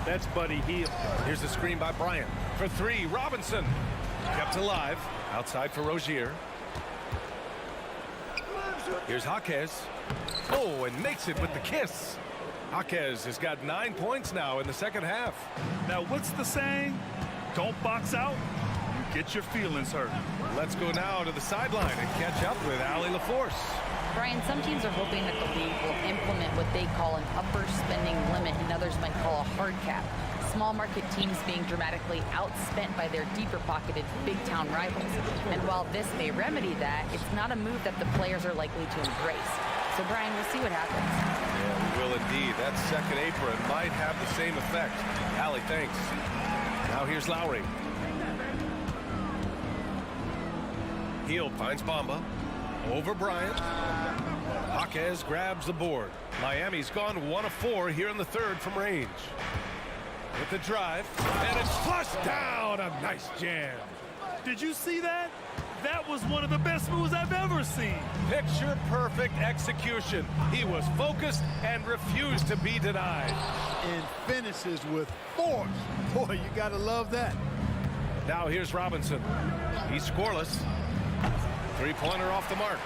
That's Buddy Hield. Here's the screen by Bryant. For 3, Robinson. Kept alive. Outside for Rozier. Here's Jaquez. Oh, and makes it with the kiss. Jaquez has got 9 points now in the second half. Now, what's the saying? Don't box out. You get your feelings hurt. Let's go now to the sideline and catch up with Allie LaForce. Brian, some teams are hoping that the league will implement what they call an upper spending limit and others might call a hard cap. Small market teams being dramatically outspent by their deeper pocketed big town rivals. And while this may remedy that, it's not a move that the players are likely to embrace. So Brian, we'll see what happens. Yeah, we will indeed. That second apron might have the same effect. Allie, thanks. Now here's Lowry. Hield finds Bamba. Over Bryant. Jaquez grabs the board. Miami's gone 1 of 4 here in the third from range. With the drive. And it's flushed down. A nice jam. Did you see that? That was one of the best moves I've ever seen. Picture perfect execution. He was focused and refused to be denied. And finishes with force. Boy, you got to love that. Now here's Robinson. He's scoreless. Three-pointer off the mark.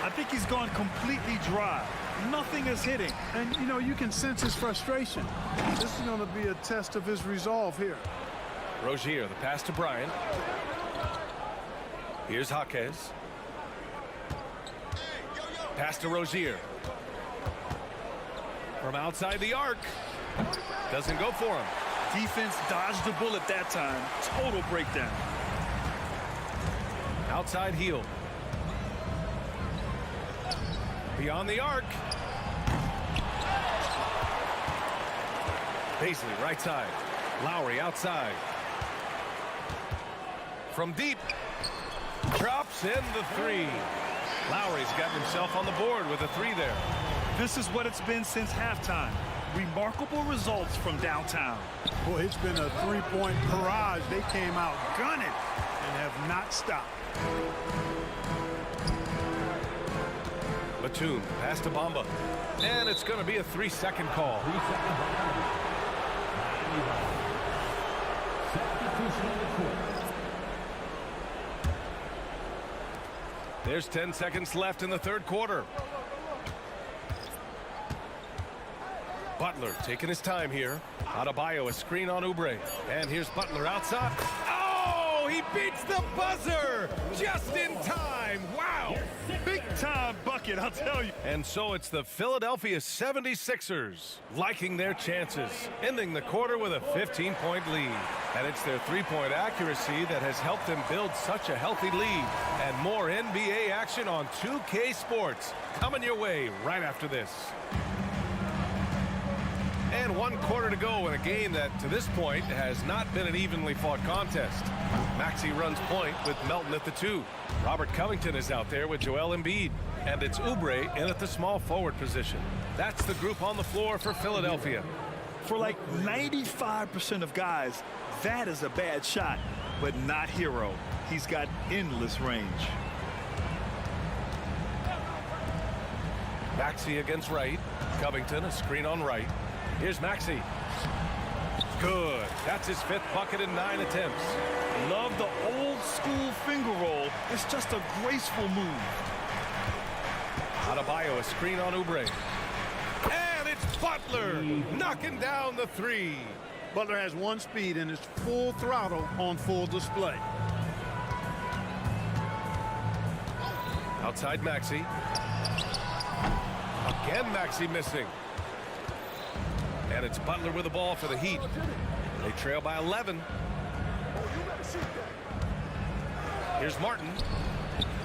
I think he's gone completely dry. Nothing is hitting. And, you know, you can sense his frustration. This is going to be a test of his resolve here. Rozier, the pass to Bryant. Here's Jaquez. Pass to Rozier. From outside the arc. Doesn't go for him. Defense dodged the bullet that time. Total breakdown. Outside Hield. Beyond the arc. Paisley right side. Lowry outside. From deep. Drops in the 3. Lowry's got himself on the board with a 3 there. This is what it's been since halftime. Remarkable results from downtown. Boy, it's been a three-point barrage. They came out gunning and have not stopped. Batum, pass to Bamba. And it's going to be a 3-second call. There's 10 seconds left in the third quarter. Butler taking his time here. Adebayo, a screen on Oubre. And here's Butler outside. Oh, he beats the buzzer just in time. Wow. Big time bucket, I'll tell you. And so it's the Philadelphia 76ers liking their chances, ending the quarter with a 15-point lead. And it's their three-point accuracy that has helped them build such a healthy lead. And more NBA action on 2K Sports coming your way right after this. And 1 quarter to go in a game that, to this point, has not been an evenly fought contest. Maxey runs point with Melton at the 2. Robert Covington is out there with Joel Embiid. And it's Oubre in at the small forward position. That's the group on the floor for Philadelphia. For like 95% of guys, that is a bad shot, but not Hero. He's got endless range. Maxey against Wright. Covington, a screen on Wright. Here's Maxey. Good. That's his 5th bucket in 9 attempts. Love the old school finger roll. It's just a graceful move. Adebayo, a screen on Oubre. And it's Butler knocking down the 3. Butler has 1 speed and is full throttle on full display. Outside Maxey. Again Maxey missing. And it's Butler with the ball for the Heat. They trail by 11. Here's Martin.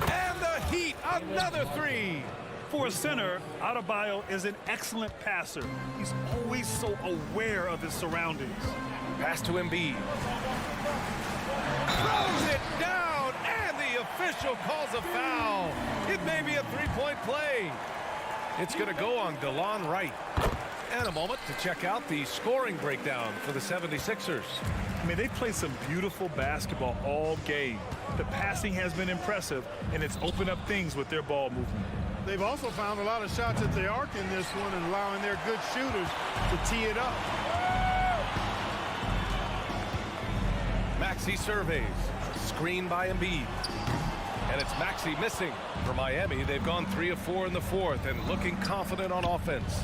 And the Heat, another 3. For a center, Adebayo is an excellent passer. He's always so aware of his surroundings. Pass to Embiid. Throws it down, and the official calls a foul. It may be a 3-point play. It's going to go on DeLon Wright. And a moment to check out the scoring breakdown for the 76ers. I mean, they play some beautiful basketball all game. The passing has been impressive, and it's opened up things with their ball movement. They've also found a lot of shots at the arc in this one and allowing their good shooters to tee it up. Maxey surveys. Screen by Embiid. And it's Maxey missing. For Miami, they've gone 3 of 4 in the fourth and looking confident on offense.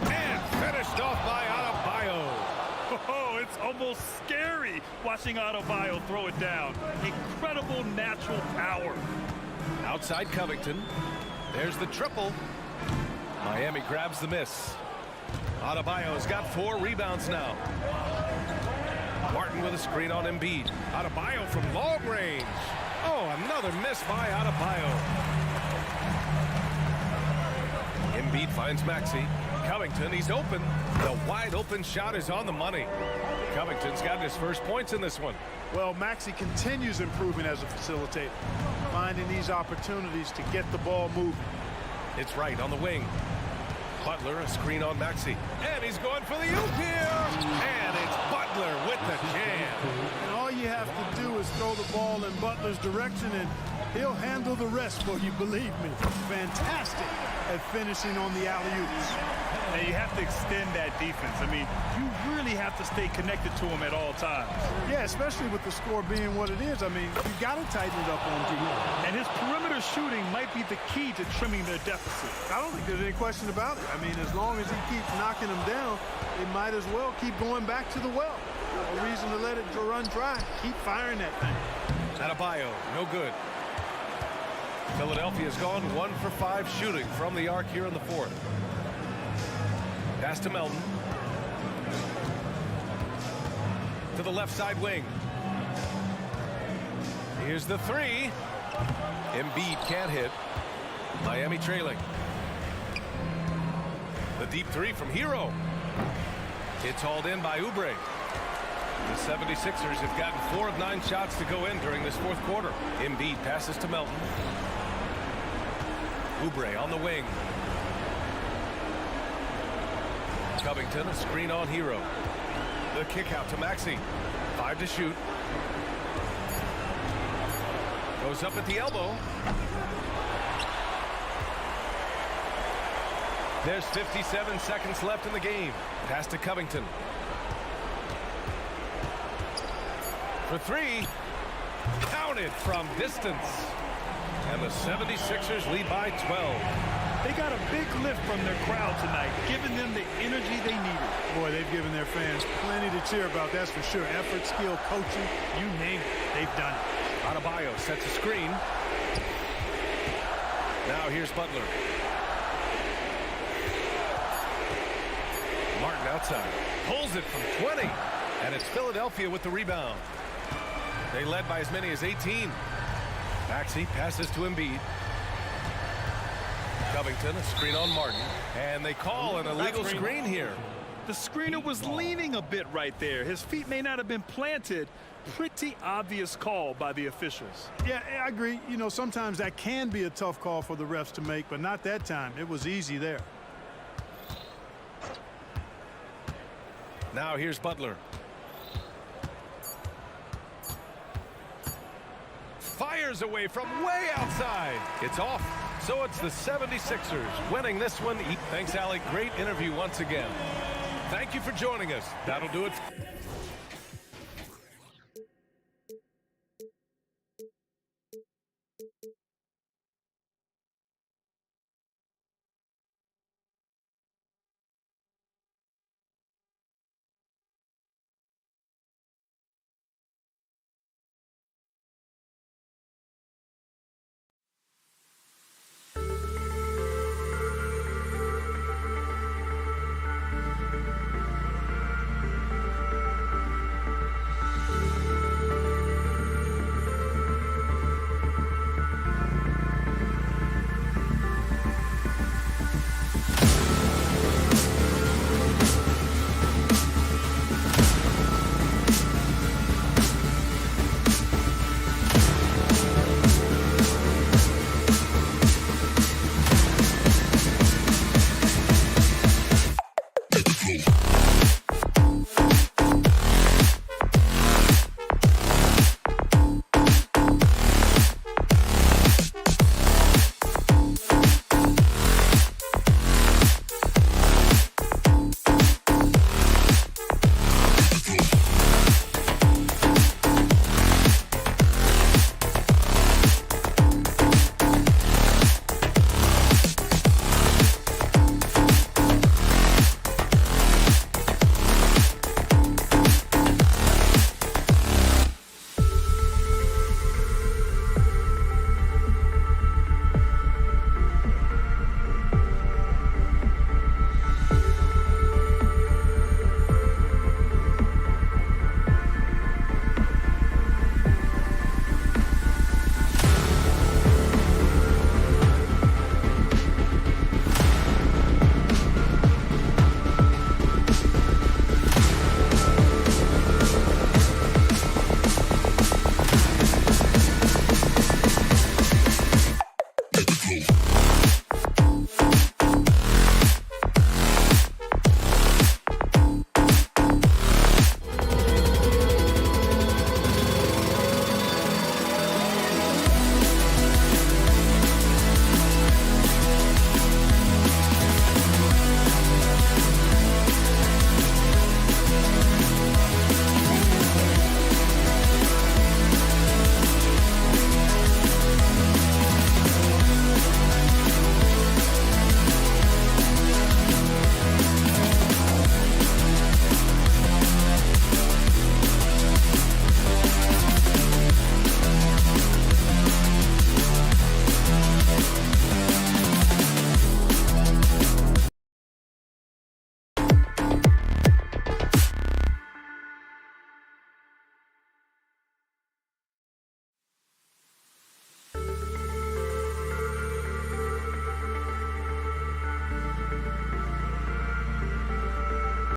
And finished off by Adebayo. Oh, it's almost scary watching Adebayo throw it down. Incredible natural power. Outside Covington. There's the triple. Miami grabs the miss. Adebayo's got 4 rebounds now. Martin with a screen on Embiid. Adebayo from long range. Oh, another miss by Adebayo. Embiid finds Maxey. Covington, he's open. The wide open shot is on the money. Covington's got his first points in this one. Well, Maxey continues improving as a facilitator, finding these opportunities to get the ball moving. It's right on the wing. Butler, a screen on Maxey. And he's going for the oop here. And it's Butler with the jam. And all you have to do is throw the ball in Butler's direction, and he'll handle the rest for you, believe me. Fantastic at finishing on the alley-oops. And you have to extend that defense. I mean, you really have to stay connected to him at all times. Yeah, especially with the score being what it is. I mean, you got to tighten it up on D. And his perimeter shooting might be the key to trimming their deficit. I don't think there's any question about it. I mean, as long as he keeps knocking them down, they might as well keep going back to the well. No reason to let it run dry. Keep firing that thing. Adebayo, no good. Philadelphia's gone 1 for 5 shooting from the arc here in the fourth. Pass to Melton. To the left side wing. Here's the 3. Embiid can't hit. Miami trailing. The deep 3 from Hero. It's hauled in by Oubre. The 76ers have gotten 4 of 9 shots to go in during this fourth quarter. Embiid passes to Melton. Oubre on the wing. Covington, a screen on Hero. The kick out to Maxey. 5 to shoot. Goes up at the elbow. There's 57 seconds left in the game. Pass to Covington. For 3. Counted from distance. And the 76ers lead by 12. They got a big lift from their crowd tonight, giving them the energy they needed. Boy, they've given their fans plenty to cheer about, that's for sure. Effort, skill, coaching, you name it, they've done it. Adebayo sets a screen. Now here's Butler. Martin outside. Pulls it from 20. And it's Philadelphia with the rebound. They led by as many as 18. Maxey passes to Embiid. Covington, a screen on Martin. And they call an illegal screen here. The screener was leaning a bit right there. His feet may not have been planted. Pretty obvious call by the officials. Yeah, I agree. You know, sometimes that can be a tough call for the refs to make, but not that time. It was easy there. Now here's Butler. Fires away from way outside. It's off. So it's the 76ers winning this one. Thanks, Alec. Great interview once again. Thank you for joining us. That'll do it. CLA.